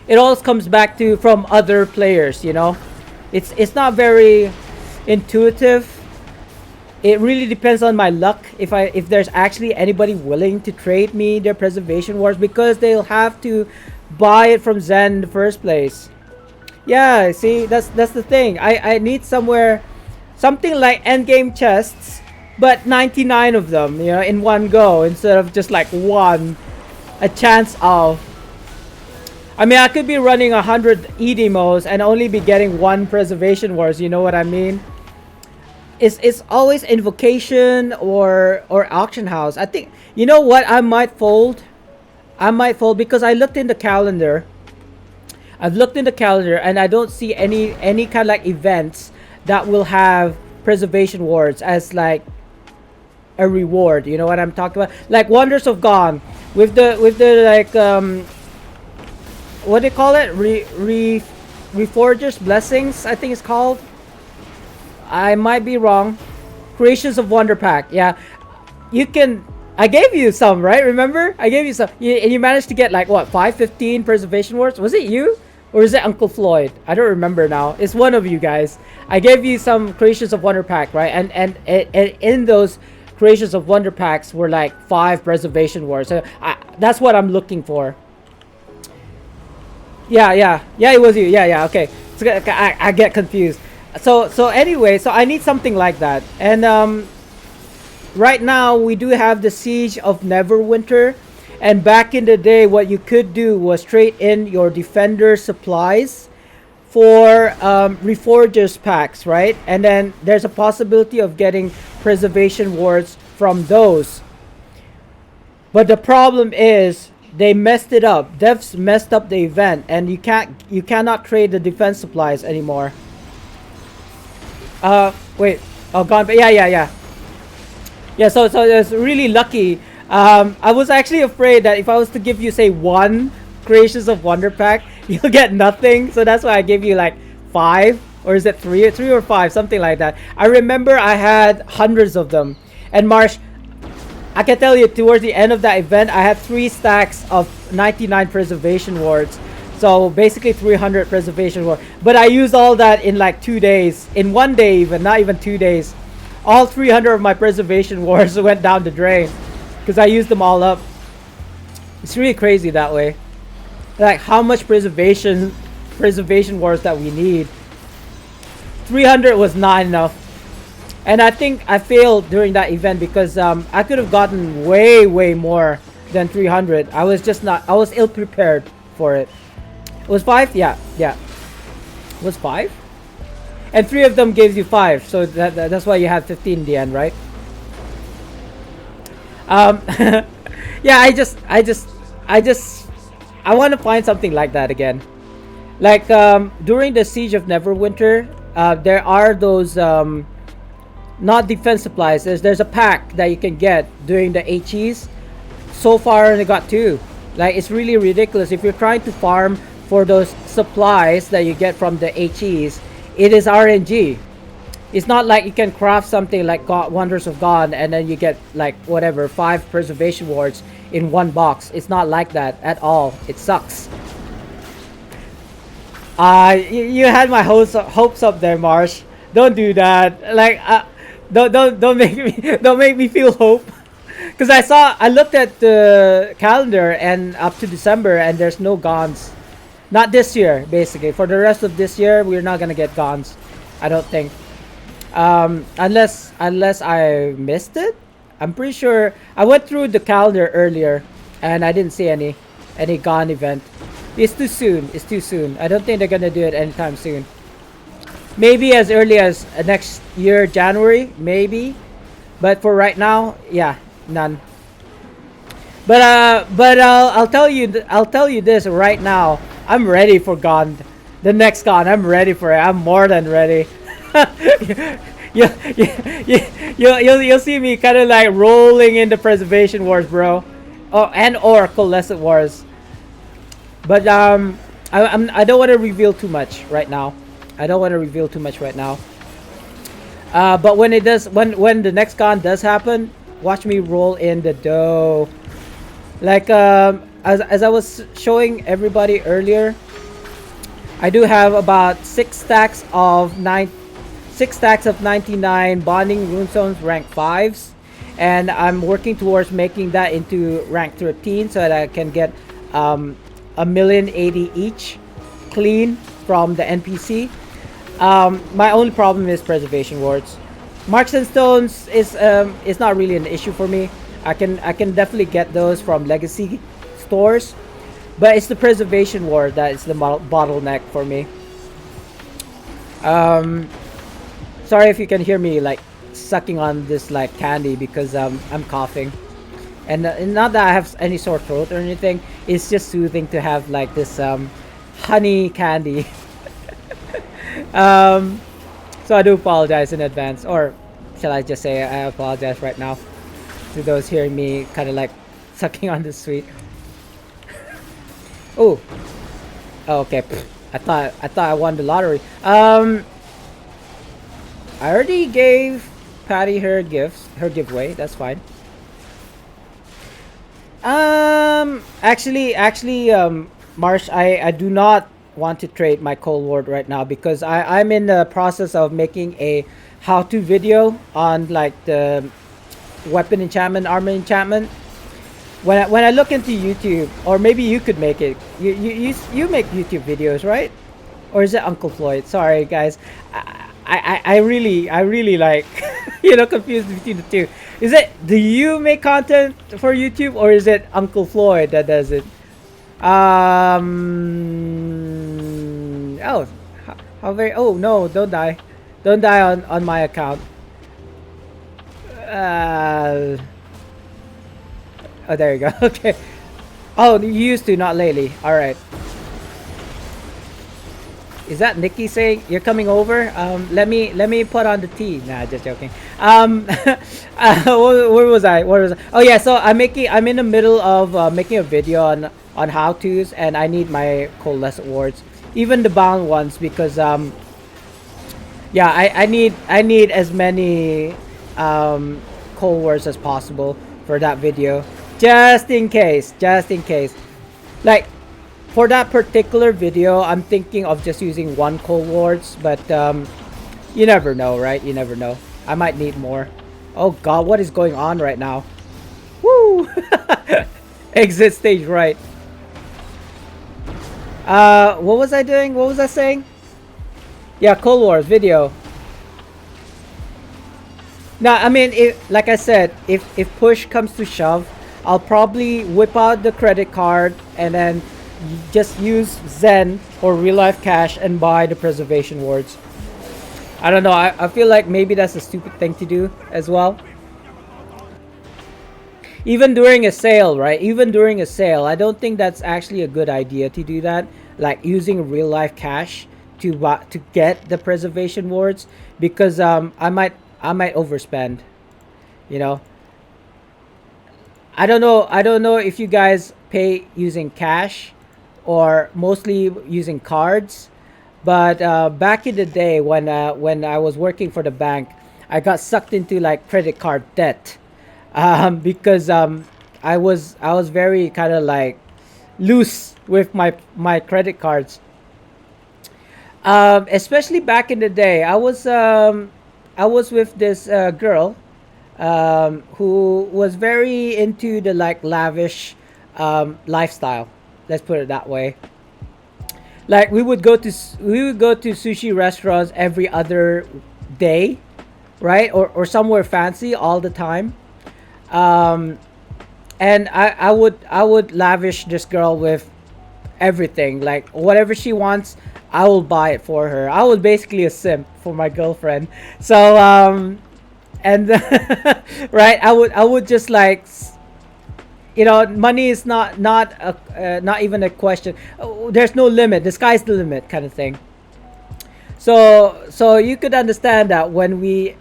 It all comes back to from other players, you know. It's not very intuitive. It really depends on my luck if there's actually anybody willing to trade me their preservation wards, because they'll have to buy it from Zen in the first place. Yeah, see, that's the thing. I need somewhere, something like endgame chests, but 99 of them, you know, in one go instead of just like one, a chance of. I mean, I could be running 100 EDMOs and only be getting one Preservation Wars. You know what I mean? It's always Invocation or Auction House. I think, you know what, I might fold. I might fold because I looked in the calendar. I've looked in the calendar and I don't see any kind of like events that will have Preservation Wards as like a reward. You know what I'm talking about? Like Wonders of Gone with the like what do you call it? Reforger's Blessings, I think it's called. I might be wrong. Creations of Wonder Pack. Yeah, you can. I gave you some, right? Remember? I gave you some. And you managed to get like what, 515 Preservation Wards? Was it you? Or is it Uncle Floyd? I don't remember now. It's one of you guys. I gave you some Creations of Wonder Pack, right? And in those Creations of Wonder Packs were like 5 Preservation Wards. So that's what I'm looking for. Yeah, it was you. Yeah, okay. So I get confused. So anyway, so I need something like that. And right now we do have the Siege of Neverwinter. And back in the day, what you could do was trade in your Defender supplies for Reforgers packs, right? And then there's a possibility of getting Preservation Wards from those. But the problem is they messed it up. Devs messed up the event, and you cannot trade the defense supplies anymore. Wait. Oh, gone. But yeah. Yeah, so it's really lucky. I was actually afraid that if I was to give you, say, 1 Creations of Wonder Pack, you'll get nothing. So that's why I gave you like 5, or is it 3 or 5, something like that. I remember I had hundreds of them. And Marsh, I can tell you, towards the end of that event, I had 3 stacks of 99 Preservation Wards. So basically 300 Preservation Wards. But I used all that in like 2 days. In 1 day even, not even 2 days. All 300 of my Preservation Wards went down the drain. Because I used them all up. It's really crazy that way. Like how much Preservation Wards that we need. 300 was not enough. And I think I failed during that event because I could have gotten way more than 300. I was ill prepared for it. It was 5? Yeah. It was 5? And 3 of them gives you 5. So that's why you had 15 in the end, right? Yeah, I want to find something like that again. Like during the Siege of Neverwinter, there are those not defense supplies. There's a pack that you can get during the HEs. So far, I only got 2. Like, it's really ridiculous. If you're trying to farm for those supplies that you get from the HEs, it is RNG. It's not like you can craft something like Wonders of God and then you get like whatever 5 Preservation Wards in 1 box. It's not like that at all. It sucks. You had my hopes up there, Marsh. Don't do that. Like, don't make me feel hope. Because I looked at the calendar and up to December and there's no Gons. Not this year, basically. For the rest of this year, we're not gonna get Gons. I don't think. Unless I missed it. I'm pretty sure I went through the calendar earlier and I didn't see any Gon event. It's too soon. I don't think they're gonna do it anytime soon. Maybe as early as next year, January, maybe. But for right now, yeah, none. But I'll tell you this right now. I'm ready for Gon. The next Gon, I'm ready for it. I'm more than ready. You'll see me kind of like rolling into Preservation Wars, bro. Oh, and or Coalescent Wars. But I don't want to reveal too much right now. But when it does, when the next Gon does happen, watch me roll in the dough. Like as I was showing everybody earlier, I do have about 6 stacks of 99 bonding runestones rank 5s, and I'm working towards making that into rank 13 so that I can get 1,080,000 each, clean from the NPC. My only problem is preservation wards. Marks and stones is not really an issue for me. I can definitely get those from legacy stores, but it's the preservation ward that is the bottleneck for me. Sorry if you can hear me like sucking on this like candy because I'm coughing, and not that I have any sore throat or anything. It's just soothing to have like this honey candy. um, so I do apologize in advance, or shall I just say I apologize right now to those hearing me kind of like sucking on this sweet. Oh, okay. Pfft. I thought I won the lottery. I already gave Patty her gifts, her giveaway. That's fine. Marsh, I do not want to trade my Cold Ward right now because I'm in the process of making a how-to video on like the weapon enchantment, armor enchantment. When I look into YouTube, or maybe you could make it. You make YouTube videos, right? Or is it Uncle Floyd? Sorry, guys. I really like confused between the two. Is it, do you make content for YouTube, or is it Uncle Floyd that does it? Oh, how very, oh no, don't die on my account. Uh oh, there you go. Okay. Oh, you used to, not lately. All right. Is that Nikki saying you're coming over? Let me put on the tea. Nah, just joking. Where was I? Oh yeah, so I'm in the middle of making a video on how tos, and I need my coalescent wards, even the bound ones, because yeah, I need as many coal wards as possible for that video, just in case. Like, for that particular video, I'm thinking of just using one cold wards, but you never know, right? You never know. I might need more. Oh god, what is going on right now? Woo! Exit stage right. What was I doing? What was I saying? Yeah, Cold Wars video. Now, I mean, like I said, if push comes to shove, I'll probably whip out the credit card and then just use Zen or real life cash and buy the preservation wards. I don't know. I feel like maybe that's a stupid thing to do as well. Even during a sale, right? Even during a sale, I don't think that's actually a good idea to do that. Like using real life cash to get the preservation wards, because I might overspend. You know. I don't know if you guys pay using cash or mostly using cards. But back in the day when I was working for the bank, I got sucked into like credit card debt, because I was very kind of like loose with my credit cards. Especially back in the day, I was with this girl, who was very into the like lavish lifestyle. Let's put it that way. Like we would go to sushi restaurants every other day, right? Or somewhere fancy all the time. Um, and I would lavish this girl with everything. Like whatever she wants, I will buy it for her. I was basically a simp for my girlfriend. So and right, I would just like, money is not even a question. Oh, there's no limit. The sky's the limit, kind of thing. So you could understand that when we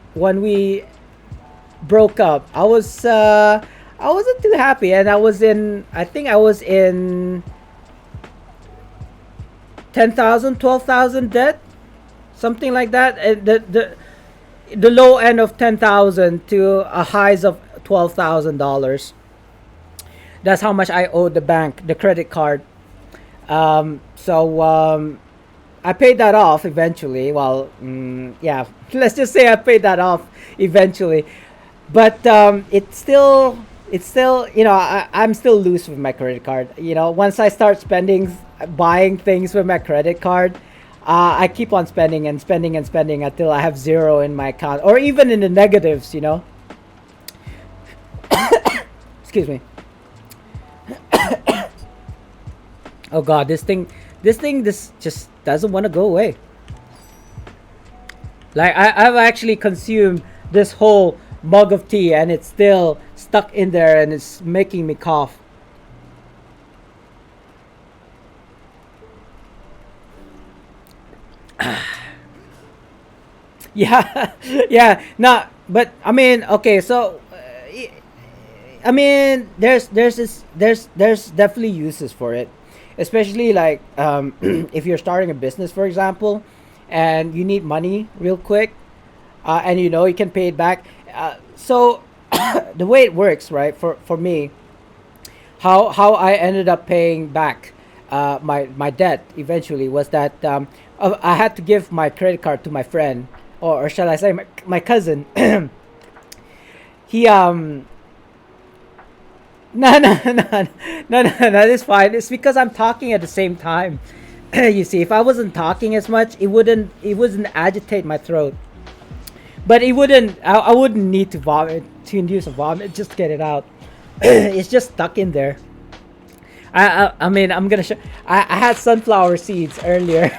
broke up, I wasn't too happy, and I think I was in 10,000, 12,000 debt, something like that. And the low end of 10,000 to a highs of $12,000. That's how much I owed the bank, the credit card. So I paid that off eventually. Well, yeah, let's just say I paid that off eventually. But it still it's still, I'm still loose with my credit card. Once I start buying things with my credit card, I keep on spending and spending and spending until I have zero in my account, or even in the negatives. Excuse me. Oh God, this just doesn't want to go away. Like I've actually consumed this whole mug of tea and it's still stuck in there and it's making me cough. Yeah, yeah. Not, but I mean, okay. So, I mean, there's definitely uses for it, especially like if you're starting a business, for example, and you need money real quick, and you can pay it back. So the way it works, right? For me, how I ended up paying back my debt eventually was that I had to give my credit card to my friend, or shall I say my cousin. He No, no, no, no, no, no, it's fine. It's because I'm talking at the same time. You see, if I wasn't talking as much, it wouldn't agitate my throat. But I wouldn't need to vomit, to induce a vomit, just to get it out. It's just stuck in there. I mean, I'm gonna show. I had sunflower seeds earlier,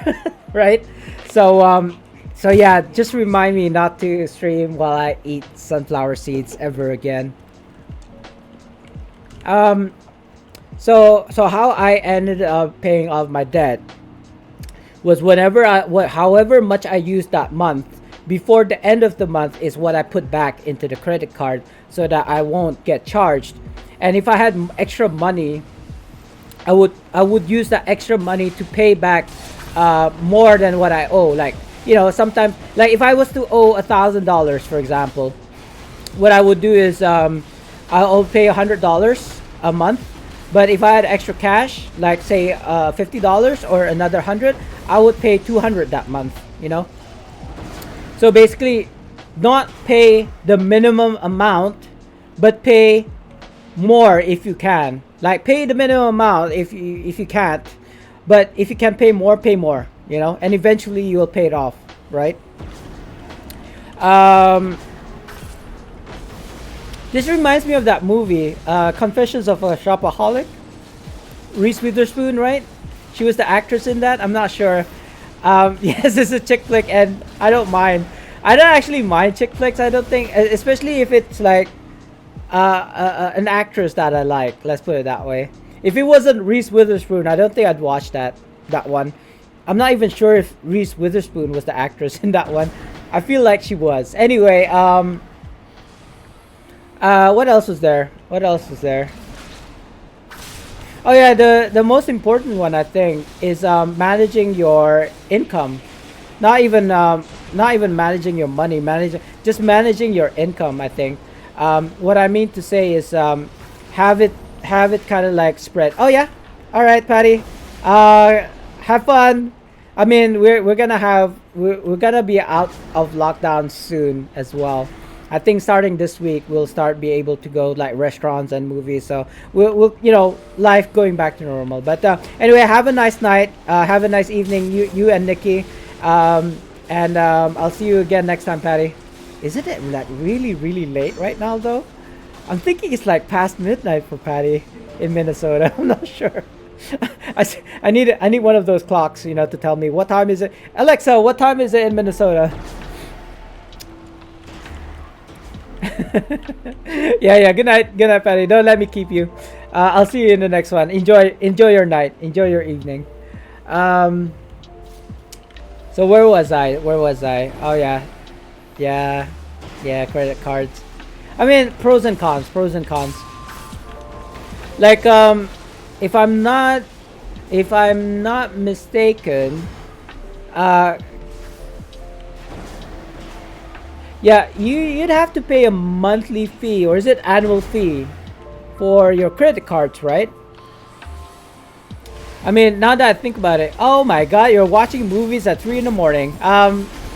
right? So yeah, just remind me not to stream while I eat sunflower seeds ever again. Um, so how I ended up paying off my debt was however much I used that month, before the end of the month is what I put back into the credit card so that I won't get charged. And if I had extra money, I would use that extra money to pay back more than what I owe. Like, sometimes, like if I was to owe $1,000, for example, what I would do is I'll pay $100 a month. But if I had extra cash, like say $50 or another 100, I would pay 200 that month. So basically, not pay the minimum amount, but pay more if you can. Like, pay the minimum amount if you can't, but if you can pay more, pay more. And eventually you will pay it off, right? This reminds me of that movie, Confessions of a Shopaholic. Reese Witherspoon, right? She was the actress in that. I'm not sure. Yes, it's a chick flick, and I don't mind. I don't actually mind chick flicks. I don't think, especially if it's like an actress that I like. Let's put it that way. If it wasn't Reese Witherspoon, I don't think I'd watch that one. I'm not even sure if Reese Witherspoon was the actress in that one. I feel like she was. Anyway, what else was there? What else was there? Oh yeah, the most important one, I think, is managing your income. Not even managing your money, just managing your income, I think. What I mean to say is have it kind of like spread. Oh yeah, all right, Patty. Have fun. I mean, we're gonna be out of lockdown soon as well. I think starting this week we'll start be able to go like restaurants and movies. So we'll life going back to normal. But anyway, have a nice night. Have a nice evening, you and Nikki. And I'll see you again next time, Patty. Isn't it like really really late right now though? I'm thinking it's like past midnight for Patty in Minnesota. I'm not sure. I need one of those clocks, to tell me what time is it. Alexa, what time is it in Minnesota? Yeah. Good night, Patty. Don't let me keep you. I'll see you in the next one. Enjoy your night. Enjoy your evening. So where was I? Oh yeah. Credit cards. I mean, pros and cons. Like if I'm not mistaken, yeah, you'd have to pay a monthly fee, or is it annual fee, for your credit cards, right? I mean, now that I think about it, oh my God, you're watching movies at 3 in the morning.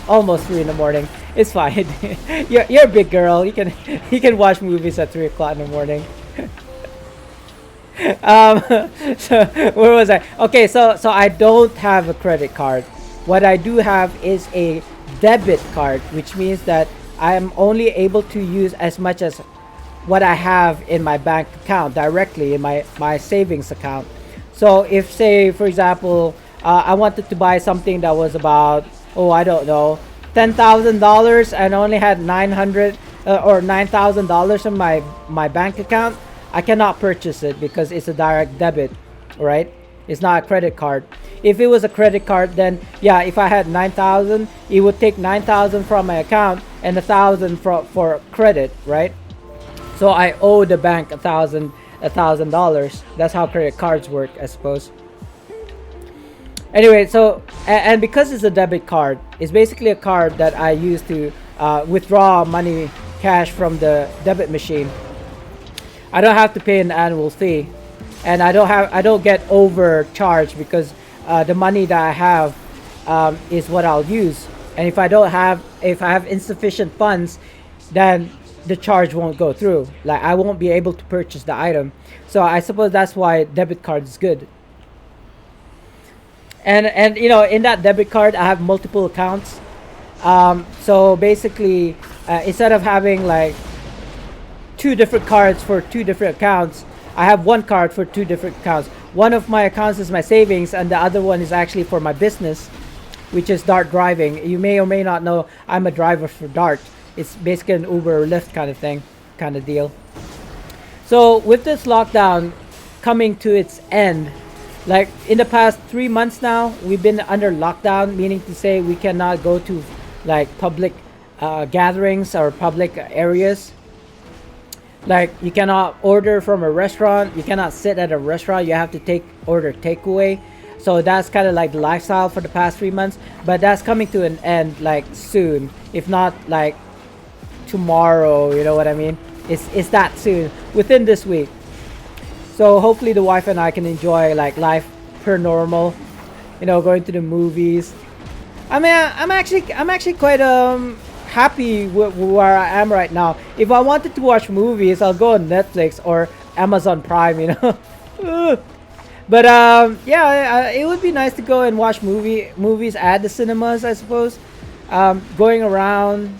Almost 3 in the morning. It's fine. You're a big girl. You can watch movies at 3 o'clock in the morning. um, so where was I? Okay, so I don't have a credit card. What I do have is a debit card, which means that I am only able to use as much as what I have in my bank account directly in my savings account. So if, say for example, I wanted to buy something that was about, oh, I don't know, $10,000, and only had 900 or $9,000 in my bank account, I cannot purchase it because it's a direct debit, right? It's not a credit card. If it was a credit card, then yeah, if I had 9,000, it would take 9,000 from my account and 1,000 for credit, right? So I owe the bank $1,000. That's how credit cards work, I suppose. Anyway, so and because it's a debit card, it's basically a card that I use to withdraw money, cash from the debit machine. I don't have to pay an annual fee, and I don't get overcharged because the money that I have is what I'll use. And if I have insufficient funds, then the charge won't go through. Like I won't be able to purchase the item. So I suppose that's why debit card is good. And in that debit card I have multiple accounts. So basically, instead of having like two different cards for two different accounts, I have one card for two different accounts. One of my accounts is my savings, and the other one is actually for my business, which is Dart driving. You may or may not know I'm a driver for Dart. It's basically an Uber or Lyft kind of thing, kind of deal. So with this lockdown coming to its end, like in the past 3 months now, we've been under lockdown, meaning to say we cannot go to like public gatherings or public areas. Like you cannot order from a restaurant, you cannot sit at a restaurant, you have to order takeaway. So that's kind of like the lifestyle for the past 3 months, but that's coming to an end like soon, if not like tomorrow. You know what I mean? It's that soon, within this week. So hopefully the wife and I can enjoy like life per normal, going to the movies. I mean, I'm actually quite happy with where I am right now. If I wanted to watch movies, I'll go on Netflix or Amazon Prime. But yeah, it would be nice to go and watch movies at the cinemas, I suppose. Going around,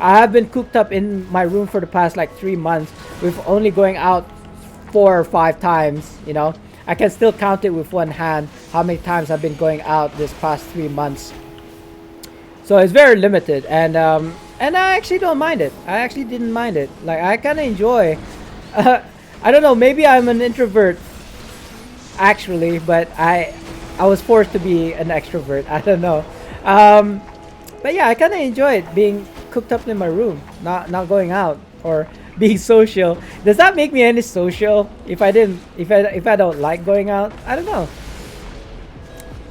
I have been cooped up in my room for the past like 3 months with only going out 4 or 5 times. I can still count it with one hand how many times I've been going out this past 3 months. So it's very limited, and I actually don't mind it. I actually didn't mind it. Like I kind of enjoy. I don't know. Maybe I'm an introvert, actually, but I was forced to be an extrovert. I don't know. But yeah, I kind of enjoy it being cooped up in my room, not going out or being social. Does that make me any social if I don't like going out? I don't know.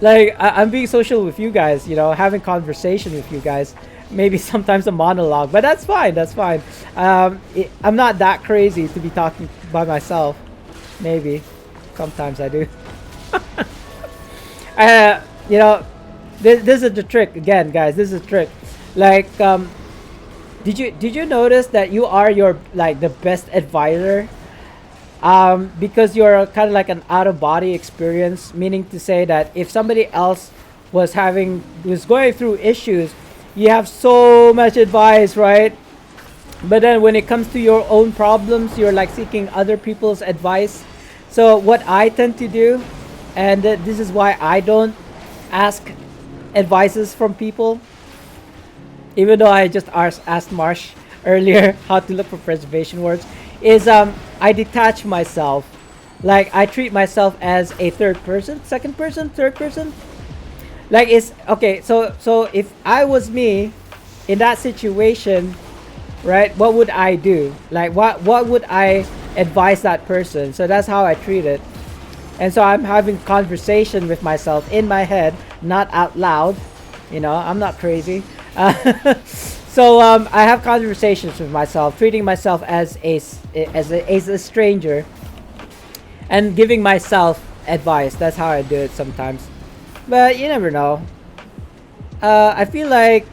Like I'm being social with you guys, having conversation with you guys. Maybe sometimes a monologue, but that's fine. That's fine. I'm not that crazy to be talking by myself. Maybe sometimes I do. uh, you know, this is the trick again, guys. This is a trick. Like, did you notice that you are your like the best advisor? Because you're kind of like an out of body experience, meaning to say that if somebody else was going through issues, you have so much advice, right? But then when it comes to your own problems, you're like seeking other people's advice. So what I tend to do, and this is why I don't ask advices from people, even though I just asked Marsh earlier how to look for preservation words, is I detach myself. Like I treat myself as a third person, second person, third person. Like it's okay. So if I was me in that situation, right? What would I do? Like what would I advise that person? So that's how I treat it. And so I'm having conversation with myself in my head, not out loud. I'm not crazy. So I have conversations with myself, treating myself as a stranger, and giving myself advice. That's how I do it sometimes. But you never know. I feel like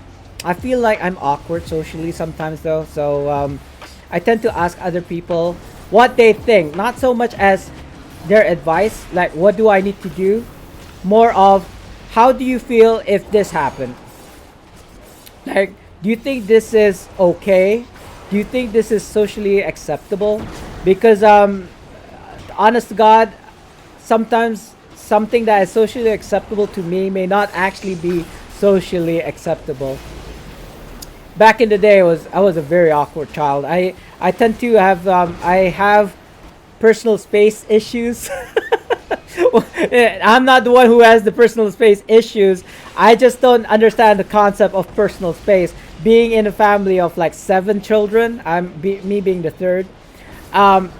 I'm awkward socially sometimes though. So I tend to ask other people what they think, not so much as their advice, like what do I need to do, more of how do you feel if this happened. Like, do you think this is okay? Do you think this is socially acceptable? Because honest to God, sometimes something that is socially acceptable to me may not actually be socially acceptable. Back in the day, I was a very awkward child. I tend to have I have personal space issues. I'm not the one who has the personal space issues. I just don't understand the concept of personal space. Being in a family of like seven children, me being the third. Um,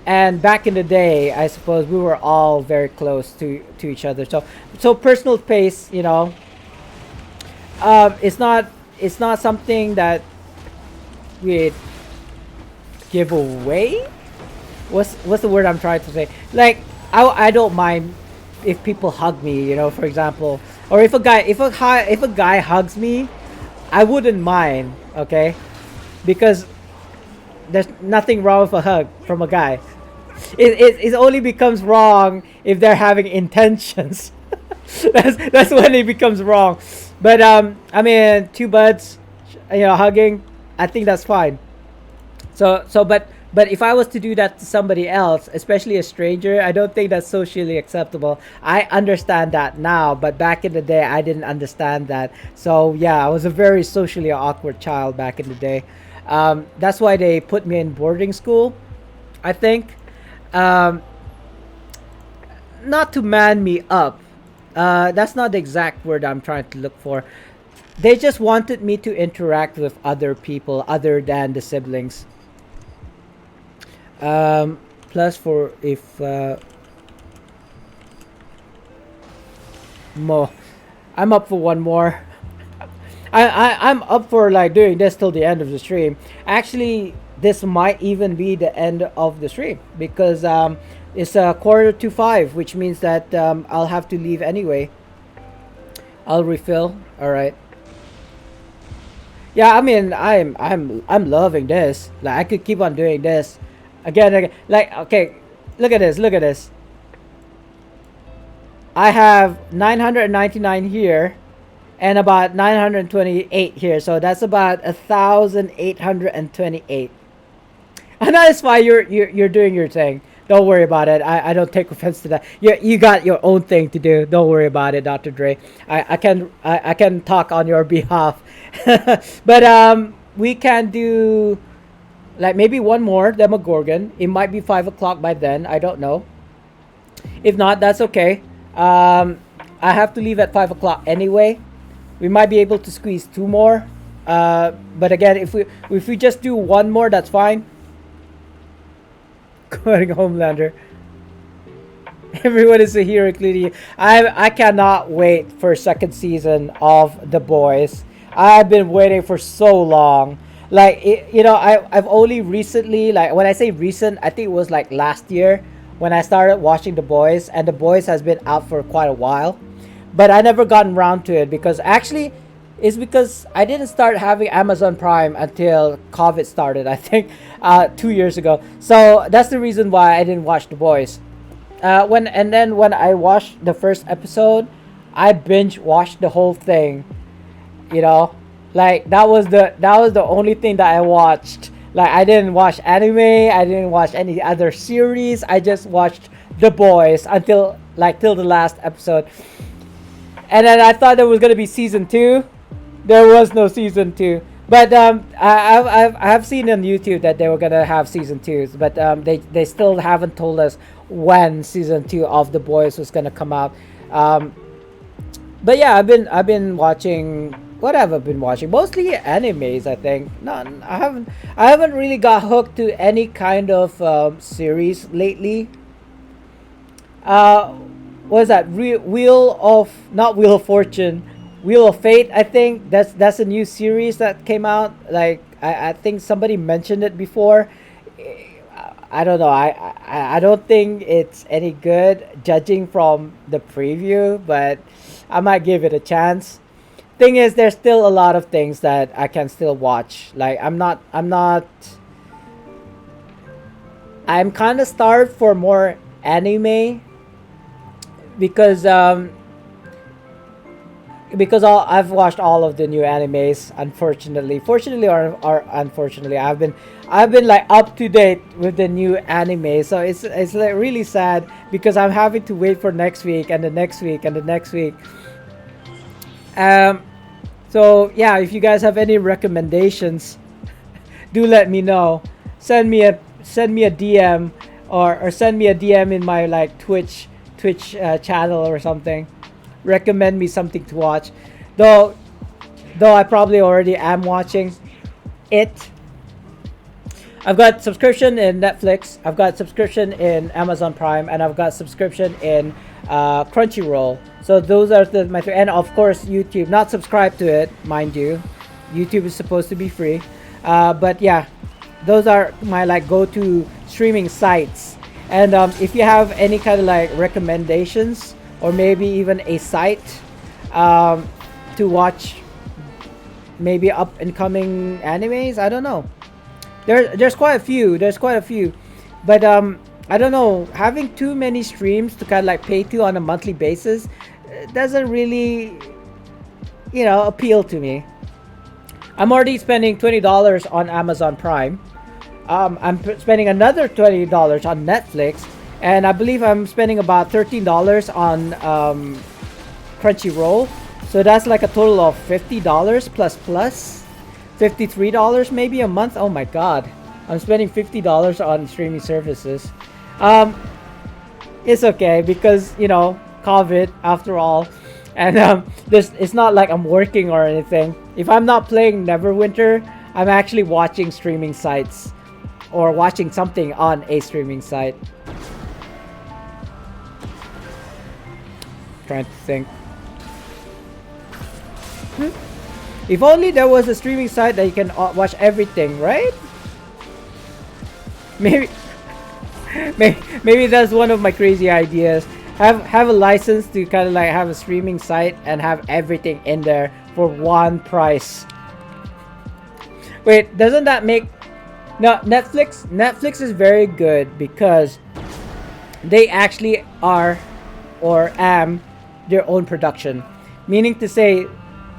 and back in the day, I suppose we were all very close to each other. So personal space, it's not something that we give away. What's the word I'm trying to say? Like, I don't mind if people hug me, for example, or if a guy hugs me, I wouldn't mind, okay, because there's nothing wrong with a hug from a guy. It only becomes wrong if they're having intentions. That's when it becomes wrong. But I mean, two buds, hugging, I think that's fine. But if I was to do that to somebody else, especially a stranger, I don't think that's socially acceptable. I understand that now, but back in the day, I didn't understand that. So yeah, I was a very socially awkward child back in the day. That's why they put me in boarding school, I think. Um, Not to man me up. That's not the exact word I'm trying to look for. They just wanted me to interact with other people other than the siblings. Plus for if mo, I'm up for one more. I'm up for like doing this till the end of the stream. Actually, this might even be the end of the stream because it's a quarter to five, which means that I'll have to leave anyway. I'll refill. All right. Yeah, I mean, I'm loving this. Like, I could keep on doing this again. Like, okay, look at this. Look at this. I have 999 here, and about 928 here. So that's about 1,828. And that is why you're doing your thing. Don't worry about it. I don't take offense to that. You got your own thing to do. Don't worry about it, Dr. Dre. I can talk on your behalf. But we can do like maybe one more Demogorgon. It might be 5 o'clock by then. I don't know. If not, that's okay. I have to leave at 5 o'clock anyway. We might be able to squeeze two more. But again, if we just do one more, that's fine. Going Homelander. Everyone is a hero, including you. I cannot wait for second season of The Boys. I've been waiting for so long. Like I've only recently, like when I say recent, I think it was like last year when I started watching The Boys, and The Boys has been out for quite a while. But I never gotten around to it because actually it's because I didn't start having Amazon Prime until COVID started, I think 2 years ago. So that's the reason why I didn't watch The Boys. When I watched the first episode, I binge watched the whole thing. You know, like that was the only thing that I watched. Like, I didn't watch anime, I didn't watch any other series. I just watched The Boys until till the last episode. And then I thought there was gonna be season two. There was no season two. But I've seen on YouTube that they were gonna have season twos, but they still haven't told us when season two of The Boys was gonna come out. But yeah, I've been watching. What have I been watching? Mostly animes, I think. No, I haven't really got hooked to any kind of series lately. What is that? Wheel of Fortune, Wheel of Fate. I think that's a new series that came out. Like, I think somebody mentioned it before. I don't know. I don't think it's any good judging from the preview, but I might give it a chance. Thing is, there's still a lot of things that I can still watch. Like, I'm kind of starved for more anime because I've watched all of the new animes. Unfortunately, fortunately or unfortunately, I've been like up to date with the new anime. So it's like really sad because I'm having to wait for next week and the next week and the next week. Um, so yeah, if you guys have any recommendations, do let me know. Send me a DM or send me a DM in my like Twitch channel or something. Recommend me something to watch. Though though I probably already am watching it. I've got subscription in Netflix. I've got subscription in Amazon Prime, and I've got subscription in Crunchyroll. So those are my three, and of course YouTube. Not subscribed to it, mind you. YouTube is supposed to be free, but yeah, those are my like go-to streaming sites. And if you have any kind of like recommendations, or maybe even a site um, to watch, maybe up and coming animes, I don't know. There's quite a few. There's quite a few, but I don't know. Having too many streams to kind of like pay to on a monthly basis doesn't really, appeal to me. I'm already spending $20 on Amazon Prime. Spending another $20 on Netflix, and I believe I'm spending about $13 on Crunchyroll. So that's like a total of $50 plus $53 maybe a month. Oh my god, I'm spending $50 on streaming services. Um, it's okay because COVID after all, and this it's not like I'm working or anything. If I'm not playing Neverwinter, I'm actually watching streaming sites or watching something on a streaming site. Trying to think. If only there was a streaming site that you can watch everything, right? Maybe, maybe that's one of my crazy ideas. Have a license to kind of like have a streaming site and have everything in there for one price. Wait, doesn't that make no Netflix? Netflix is very good because they actually are or am their own production, meaning to say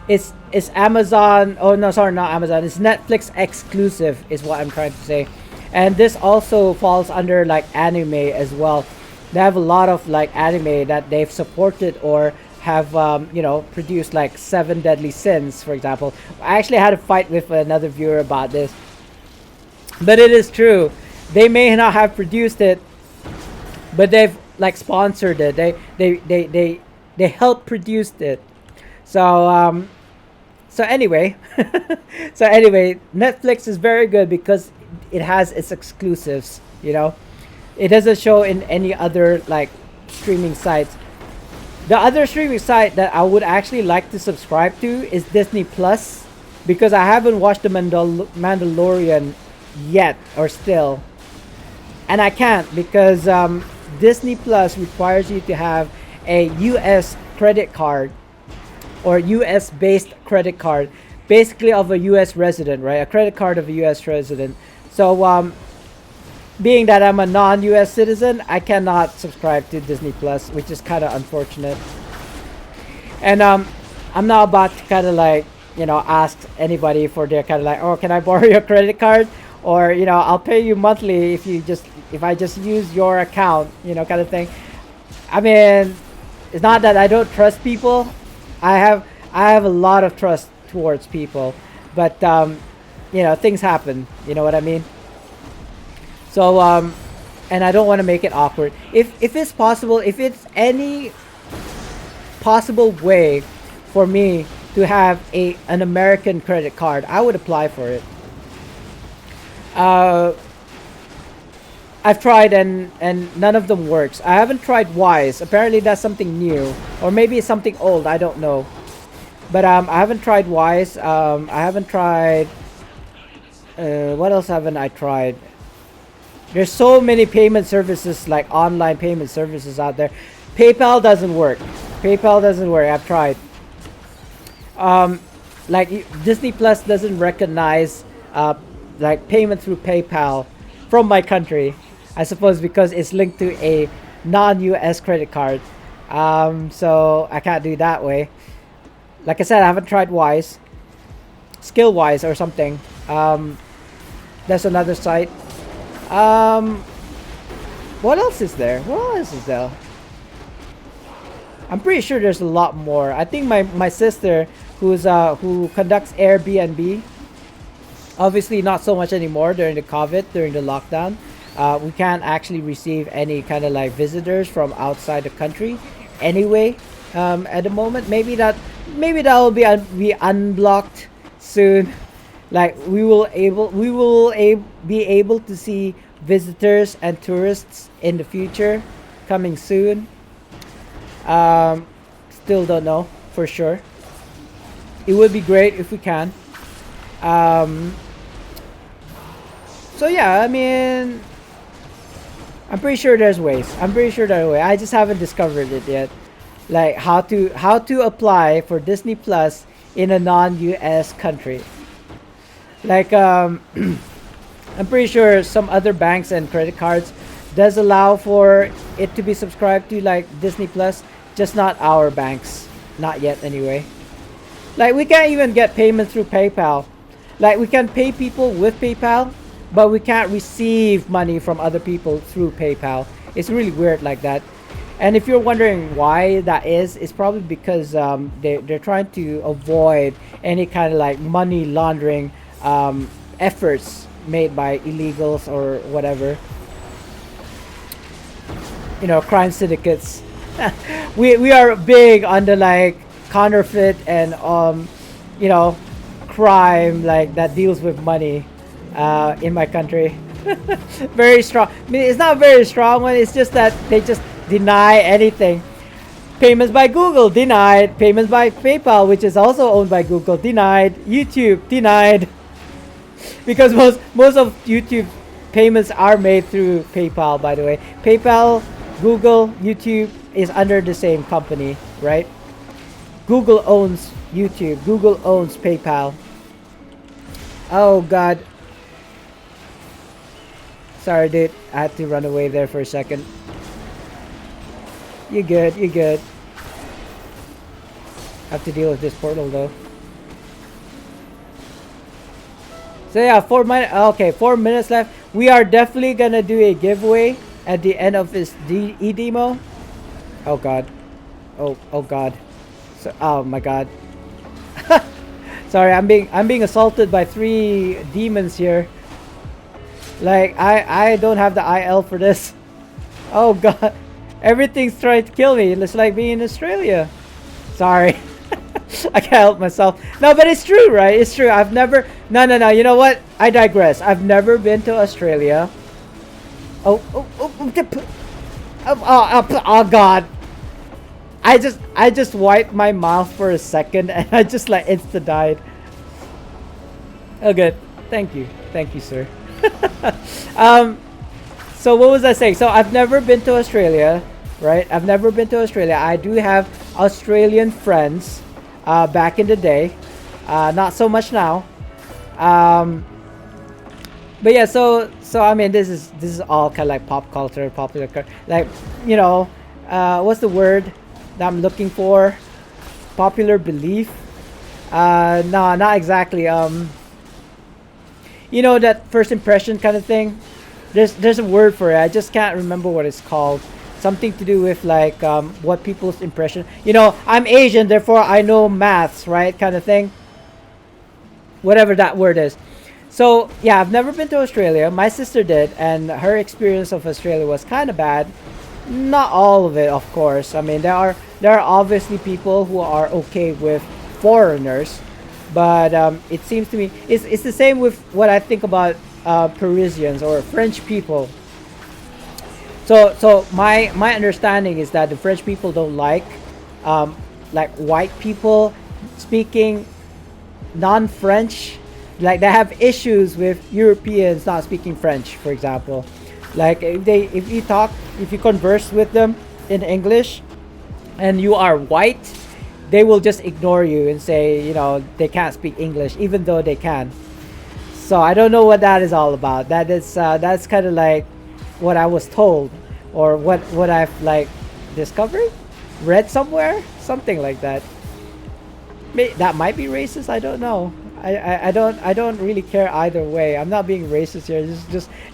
it's Amazon. Oh no, sorry, not Amazon. It's Netflix exclusive, is what I'm trying to say. And this also falls under like anime as well. They have a lot of like anime that they've supported or have produced, like Seven Deadly Sins, for example. I actually had a fight with another viewer about this, but it is true. They may not have produced it, but they've like sponsored it. They helped produce it. So so anyway, Netflix is very good because it has its exclusives. It doesn't show in any other like streaming sites. The other streaming site that I would actually like to subscribe to is Disney Plus, because I haven't watched the Mandalorian yet or still, and I can't because Disney Plus requires you to have a U.S. credit card or U.S. based credit card, basically of a U.S. resident, right? A credit card of a U.S. resident. So being that I'm a non-U.S. citizen, I cannot subscribe to Disney Plus, which is kind of unfortunate. And I'm not about to kind of like ask anybody for their kind of like, oh, can I borrow your credit card, or I'll pay you monthly if I just use your account, kind of thing. I mean, it's not that I don't trust people. I have a lot of trust towards people, but things happen. You know what I mean? So and I don't want to make it awkward. If it's possible, if it's any possible way for me to have an American credit card, I would apply for it. I've tried and none of them works. I haven't tried Wise. Apparently that's something new, or maybe it's something old. I don't know. But I haven't tried Wise. I haven't tried. What else haven't I tried? There's so many payment services, like online payment services out there. PayPal doesn't work. PayPal doesn't work. I've tried. Like Disney Plus doesn't recognize like payment through PayPal from my country. I suppose because it's linked to a non-US credit card. So I can't do that way. Like I said, I haven't tried Wise, Skillwise or something. That's another site. Um, what else is there? What else is there? I'm pretty sure there's a lot more. I think my sister, who conducts Airbnb, obviously not so much anymore during the COVID, during the lockdown. We can't actually receive any kind of like visitors from outside the country. Anyway, at the moment, maybe that will be unblocked soon. Like be able to see visitors and tourists in the future, coming soon. Um, Still don't know for sure. It would be great if we can. Um, so yeah, I mean, I'm pretty sure there's ways. I'm pretty sure there's a way. I just haven't discovered it yet. Like how to apply for Disney Plus in a non-US country. Like I'm pretty sure some other banks and credit cards does allow for it to be subscribed to like Disney Plus, just not our banks. Not yet anyway. Like we can't even get payments through PayPal. Like we can pay people with PayPal, but we can't receive money from other people through PayPal. It's really weird like that. And if you're wondering why that is, it's probably because they're trying to avoid any kind of like money laundering efforts made by illegals or whatever. You know, crime syndicates. We are big on the like counterfeit and you know, crime like that deals with money in my country. Very strong. I mean, it's not a very strong one. It's just that they just deny anything. Payments by Google denied. Payments by PayPal, which is also owned by Google, denied. YouTube denied. Because most of YouTube payments are made through PayPal, by the way. PayPal, Google, YouTube is under the same company, right? Google owns YouTube. Google owns PayPal. Oh god. Sorry dude, I had to run away there for a second. You good, you good. Have to deal with this portal though. So yeah, 4 minutes left. We are definitely gonna do a giveaway at the end of this e-demo. Oh god. Oh god. So, oh my god. Sorry, I'm being assaulted by 3 demons here. Like I don't have the IL for this. Oh god. Everything's trying to kill me. It's like being in Australia. Sorry. I can't help myself. No, but it's true, right? It's true. I've never... No. You know what? I digress. I've never been to Australia. Oh God. I just wiped my mouth for a second and I just like insta died. Oh, good. Thank you, sir. So what was I saying? So I've never been to Australia, right? I've never been to Australia. I do have Australian friends back in the day. Not so much now. But yeah, so I mean, this is all kind of like pop culture, popular, like, you know, what's the word that I'm looking for? Popular belief? No, not exactly. You know, that first impression kind of thing. There's a word for it. I just can't remember what it's called. Something to do with like what people's impression. You know, I'm Asian, therefore I know maths, right? Kind of thing. Whatever that word is. So yeah, I've never been to Australia. My sister did, and her experience of Australia was kind of bad. Not all of it, of course. I mean, there are obviously people who are okay with foreigners, but it seems to me it's the same with what I think about Parisians or French people. So my understanding is that the French people don't like white people speaking non-French. Like they have issues with Europeans not speaking French, for example. Like if you converse with them in English and you are white, they will just ignore you and say, you know, they can't speak English even though they can. So I don't know what that is all about. That's kind of like what I was told. or what I've like discovered, read somewhere, something like that. That might be racist. I don't know. I don't really care either way. I'm not being racist here.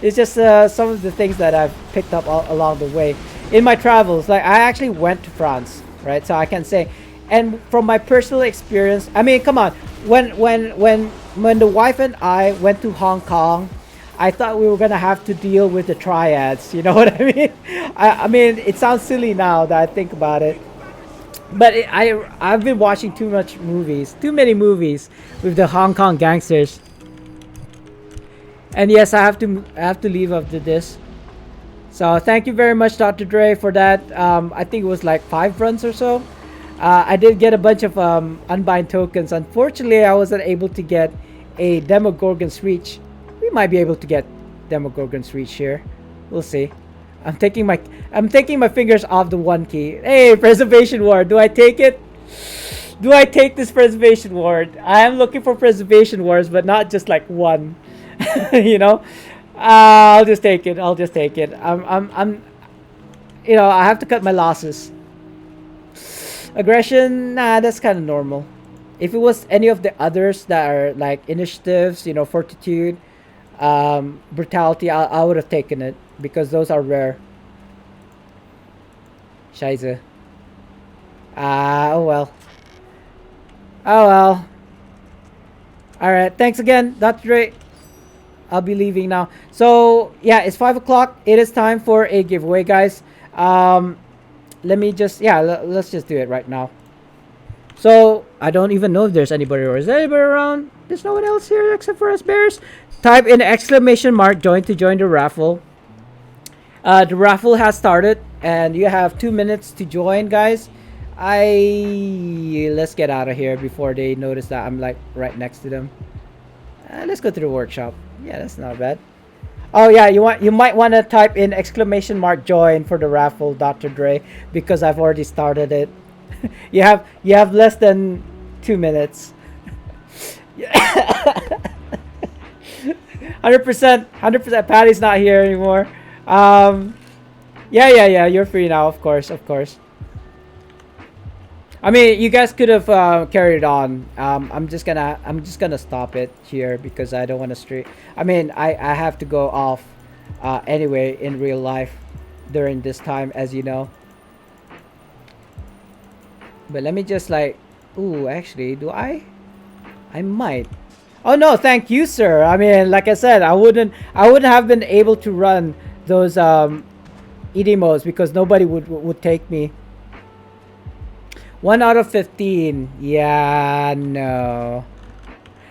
It's just some of the things that I've picked up along the way in my travels. Like I actually went to France, right? So I can say, and from my personal experience, I mean, come on, when the wife and I went to Hong Kong, I thought we were gonna have to deal with the triads. You know what I mean? I mean, it sounds silly now that I think about it, but I've been watching too many movies with the Hong Kong gangsters. And yes, I have to leave after this. So thank you very much, Dr. Dre, for that. I think it was like 5 runs or so. I did get a bunch of unbind tokens. Unfortunately, I wasn't able to get a Demogorgon's Reach. We might be able to get Demogorgon's Reach here. We'll see. I'm taking my fingers off the one key. Hey, Preservation Ward. Do I take it? Do I take this Preservation Ward? I am looking for Preservation Wards, but not just like one. You know? I'll just take it. I'll just take it. I'm you know, I have to cut my losses. Aggression, nah, that's kind of normal. If it was any of the others that are like initiatives, you know, fortitude, brutality, I would have taken it because those are rare. Scheiße. Oh well. Oh well. Alright, thanks again, Dr. Dre. I'll be leaving now. So, yeah, it's 5 o'clock. It is time for a giveaway, guys. Let me just, yeah, let's just do it right now. So, I don't even know if there's anybody, or is there anybody around? There's no one else here except for us bears. Type in exclamation mark join to join the raffle. The raffle has started, and you have 2 minutes to join, guys. Let's get out of here before they notice that I'm like right next to them. Let's go to the workshop. Yeah, that's not bad. Oh yeah, you might want to type in exclamation mark join for the raffle, Dr. Dre, because I've already started it. you have less than 2 minutes. 100%. Patty's not here anymore. Yeah. You're free now, of course. I mean, you guys could have carried on. I'm just gonna stop it here because I don't want to stray. I mean, I have to go off anyway in real life during this time, as you know. But let me just like, ooh, actually, do I? I might. Oh no, thank you, sir. I mean, like I said, I wouldn't have been able to run those ED modes because nobody would take me. 1 out of 15. Yeah, no.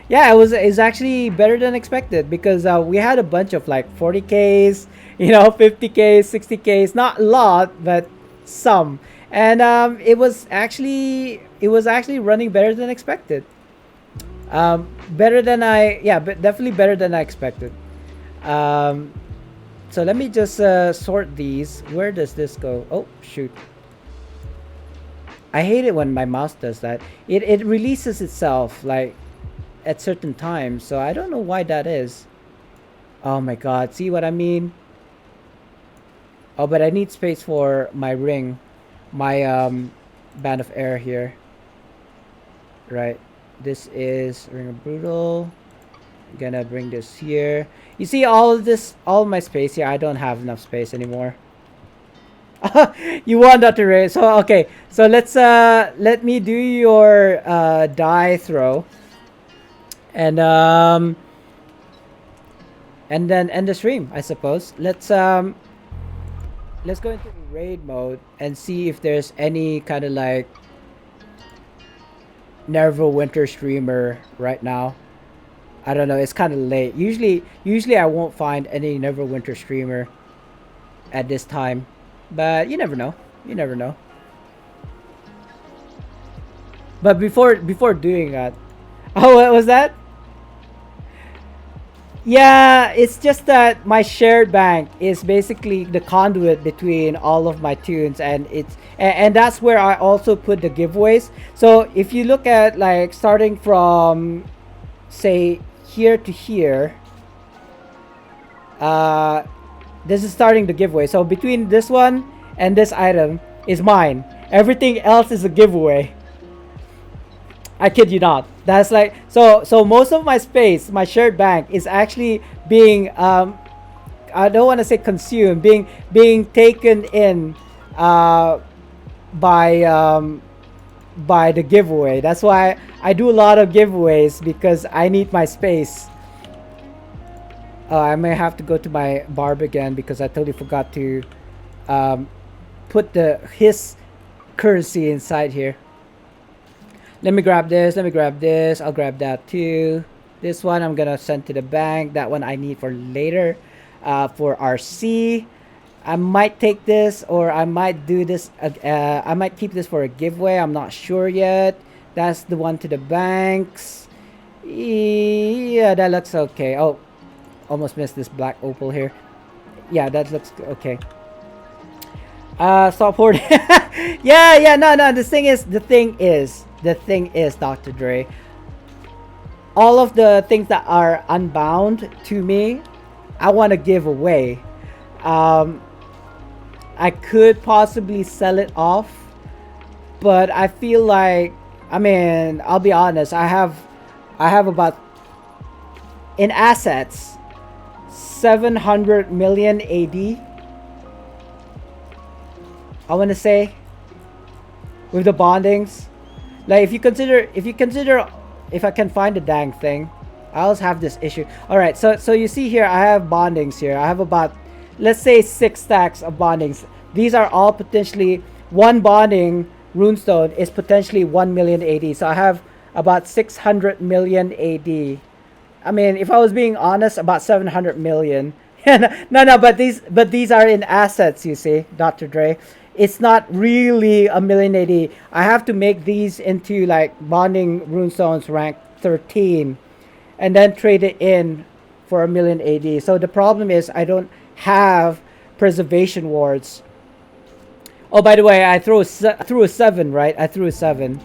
Yeah, it's actually better than expected because we had a bunch of like 40Ks, you know, 50Ks, 60Ks, not a lot, but some. And it was actually running better than expected. Better than but definitely better than I expected. So let me just sort these. Where does this go? Oh, shoot. I hate it when my mouse does that. It releases itself like at certain times, so I don't know why that is. Oh my god, see what I mean? Oh, but I need space for my ring, my band of air here. Right, this is Ring of Brutal. I'm gonna bring this here. You see all of this, all of my space here. I don't have enough space anymore. You won, Dr. Ray. So okay, so let's let me do your die throw, and then end the stream, I suppose. Let's go into raid mode and see if there's any kind of like Nervo Winter streamer right now. I don't know, it's kind of late. Usually I won't find any Neverwinter streamer at this time, but you never know. But before doing that, oh, what was that? Yeah, it's just that my shared bank is basically the conduit between all of my tunes, and that's where I also put the giveaways. So if you look at like starting from say here to here, This is starting the giveaway. So between this one and this item is mine. Everything else is a giveaway. I kid you not. That's like so most of my space, my shared bank is actually being I don't want to say consumed, being taken in by by the giveaway. That's why I do a lot of giveaways, because I need my space. I may have to go to my barb again because I totally forgot to put his currency inside here. Let me grab this. Let me grab this. I'll grab that too. This one I'm gonna send to the bank. That one I need for later, for RC. I might take this, or I might do this. I might keep this for a giveaway. I'm not sure yet. That's the one to the banks. Yeah, that looks okay. Oh, almost missed this black opal here. Yeah, that looks okay. Stop hoarding. yeah. No. The thing is, Dr. Dre. All of the things that are unbound to me, I want to give away. I could possibly sell it off, but I feel like, I mean, I'll be honest, I have about, in assets, 700 million AD. I want to say, with the bondings. Like, if I can find the dang thing, I always have this issue. All right, so you see here, I have bondings here. I have about, let's say, 6 stacks of bondings. These are all potentially, one bonding runestone is potentially 1 million AD. So I have about 600 million AD. I mean, if I was being honest, about 700 million. no, but these are in assets, you see, Dr. Dre. It's not really a million AD. I have to make these into like bonding runestones rank 13 and then trade it in for a million AD. So the problem is I don't have preservation wards. Oh, by the way, I threw a 7, right? I threw a 7.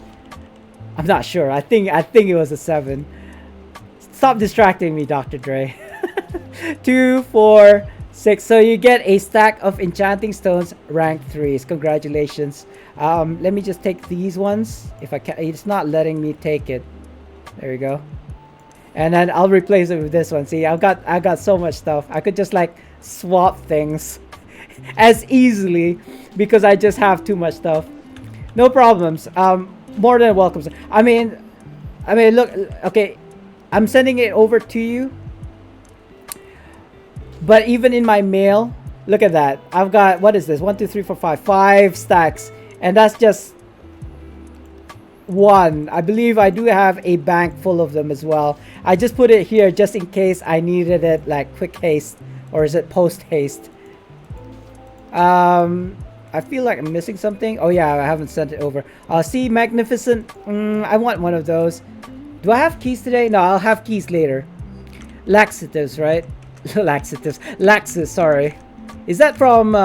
I'm not sure. I think it was a 7. Stop distracting me, Dr. Dre. 2, 4, 6. So you get a stack of enchanting stones, rank 3s. Congratulations. Let me just take these ones. If I can, it's not letting me take it. There we go. And then I'll replace it with this one. See, I got so much stuff. I could just like swap things as easily because I just have too much stuff. No problems. More than welcome. I mean, look. Okay, I'm sending it over to you. But even in my mail, look at that. I've got, what is this? 1, 2, 3, 4, 5. 5 stacks. And that's just one. I believe I do have a bank full of them as well. I just put it here just in case I needed it like quick haste. Or is it post haste? I feel like I'm missing something. Oh yeah, I haven't sent it over. See, magnificent. I want one of those. Do I have keys today? No, I'll have keys later. Laxatives, right? Laxus, sorry. Is that from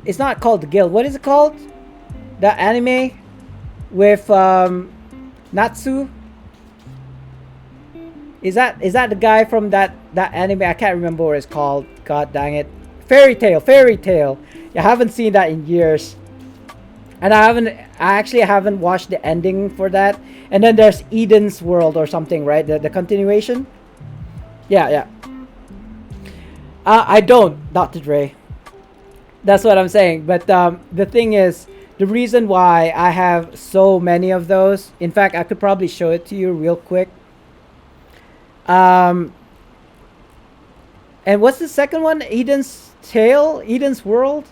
it's not called the guild. What is it called? That anime with Natsu? Is that the guy from that anime? I can't remember what it's called. God dang it. Fairy Tail. I haven't seen that in years. And I actually haven't watched the ending for that. And then there's Eden's World or something, right? The continuation? Yeah. I don't, Dr. Dre. That's what I'm saying. But the thing is, the reason why I have so many of those, in fact, I could probably show it to you real quick. And what's the second one? Eden's Tale? Eden's World?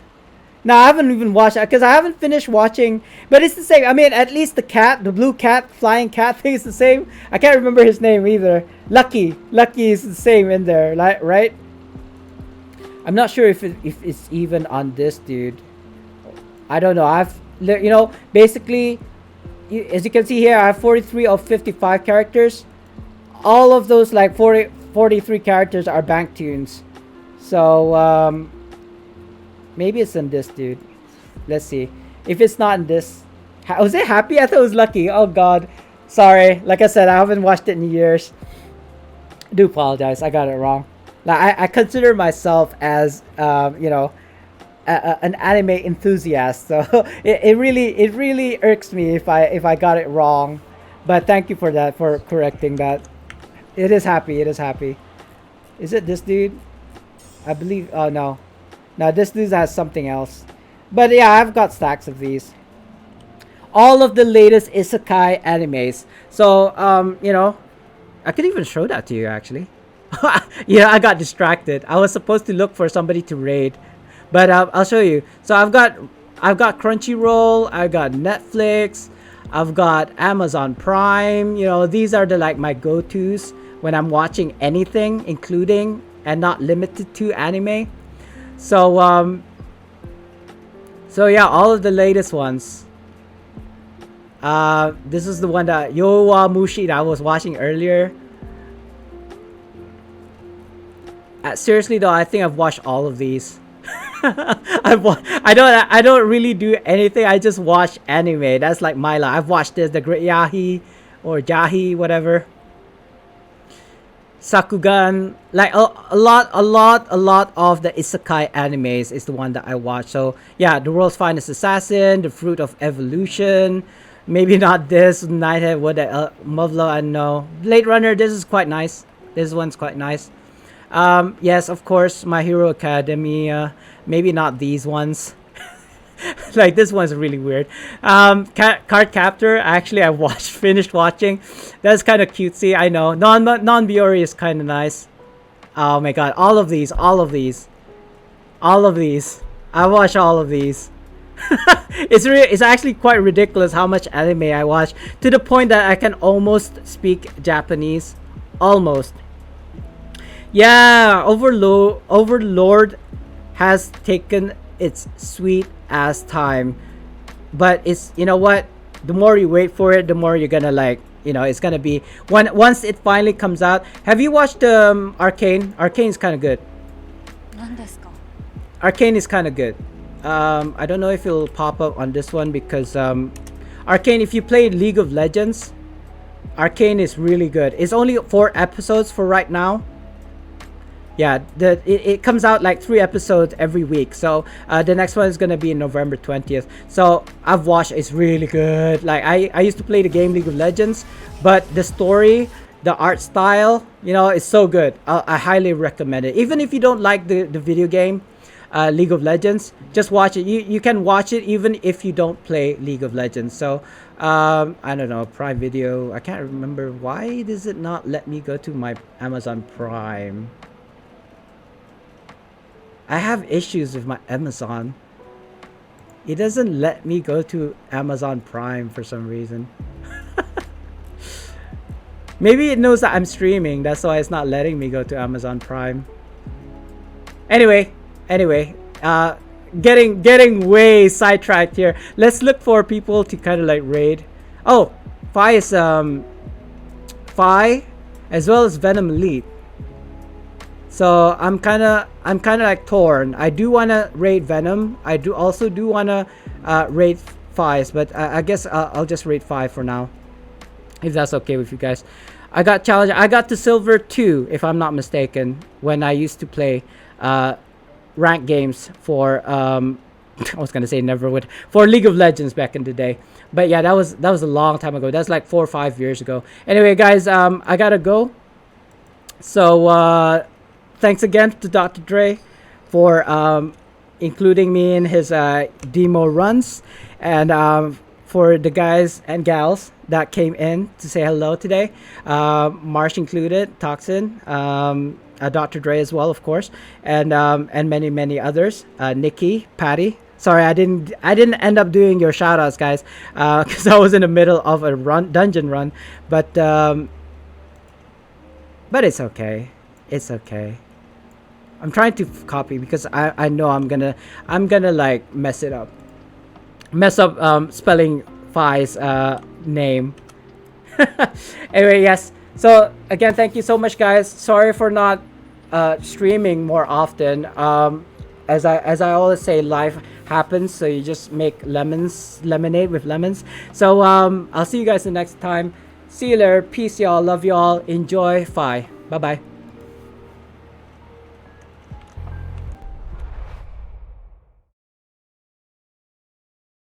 No, I haven't even watched it because I haven't finished watching. But it's the same. I mean, at least the cat, the blue cat, flying cat thing is the same. I can't remember his name either. Lucky is the same in there, right? I'm not sure if it's even on this dude. I don't know. Basically, as you can see here, I have 43 of 55 characters. All of those like 43 characters are bank tunes. So maybe it's in this dude. Let's see. If it's not in this, was it Happy? I thought it was Lucky. Oh god, sorry. Like I said, I haven't watched it in years. I do apologize. I got it wrong. Like I consider myself as you know, an anime enthusiast. So it really irks me if I got it wrong. But thank you for that, for correcting that. It is happy. It is happy. Is it this dude? I believe. Oh no, no. This dude has something else. But yeah, I've got stacks of these. All of the latest isekai animes. So you know, I could even show that to you actually. Yeah, I got distracted. I was supposed to look for somebody to raid, but I'll show you. So I've got Crunchyroll, I've got Netflix, I've got Amazon Prime. You know, these are the like my go-tos when I'm watching anything, including and not limited to anime. So so yeah, all of the latest ones. This is the one that Yowamushi that I was watching earlier. Seriously though, I think I've watched all of these. I don't really do anything. I just watch anime. That's like my life. I've watched this, the Great Yahi or Jahi, whatever. Sakugan, like a lot of the isekai animes is the one that I watch. So yeah, The World's Finest Assassin, The Fruit of Evolution, maybe not this Nighthead, what the Muvla, I know. Blade Runner, this is quite nice. This one's quite nice. Yes, of course, My Hero Academia. Maybe not these ones. Like this one's really weird. Card Captor. Actually, I watched, finished watching. That's kind of cutesy. I know. Non Biori is kind of nice. Oh my god, all of these, all of these, all of these. I watch all of these. It's actually quite ridiculous how much anime I watch, to the point that I can almost speak Japanese. Almost. Yeah, Overlord has taken its sweet ass time, but it's, you know what? The more you wait for it, the more you're gonna like. You know, it's gonna be once it finally comes out. Have you watched Arcane? Arcane is kind of good. 何ですか? Arcane is kind of good. I don't know if it'll pop up on this one because Arcane. If you play League of Legends, Arcane is really good. It's only 4 episodes for right now. Yeah, it comes out like 3 episodes every week. So the next one is gonna be in November 20th. So I've watched. It's really good. Like I used to play the game League of Legends, but the story, the art style, you know, it's so good. I highly recommend it. Even if you don't like the video game, League of Legends, just watch it. You can watch it even if you don't play League of Legends. So I don't know, Prime Video. I can't remember, why does it not let me go to my Amazon Prime? I have issues with my Amazon. It doesn't let me go to Amazon Prime for some reason. Maybe it knows that I'm streaming. That's why it's not letting me go to Amazon Prime. Anyway, getting way sidetracked here. Let's look for people to kind of like raid. Oh, Fi is Fi as well as Venom Elite. So I'm kind of like torn. I do want to raid Venom. I do also want to raid Fies, but I guess I'll just raid 5 for now, if that's okay with you guys. I got challenged. I got to silver 2, if I'm not mistaken, when I used to play rank games for I was gonna say Neverwood, for League of Legends back in the day. But yeah, that was a long time ago. That's like 4 or 5 years ago. Anyway, guys, I gotta go. So thanks again to Dr. Dre for including me in his demo runs, and for the guys and gals that came in to say hello today, Marsh included, Toxin, Dr. Dre as well, of course, and many others, Nikki, Patty. Sorry, I didn't end up doing your shout outs, guys, because I was in the middle of a dungeon run, but it's okay. It's okay. I'm trying to copy because I know I'm gonna like mess up spelling Fi's name. Anyway, yes. So again, thank you so much, guys. Sorry for not streaming more often. As I always say, life happens, so you just make lemonade with lemons. So I'll see you guys the next time. See you later. Peace, y'all. Love y'all. Enjoy Fi. Bye bye.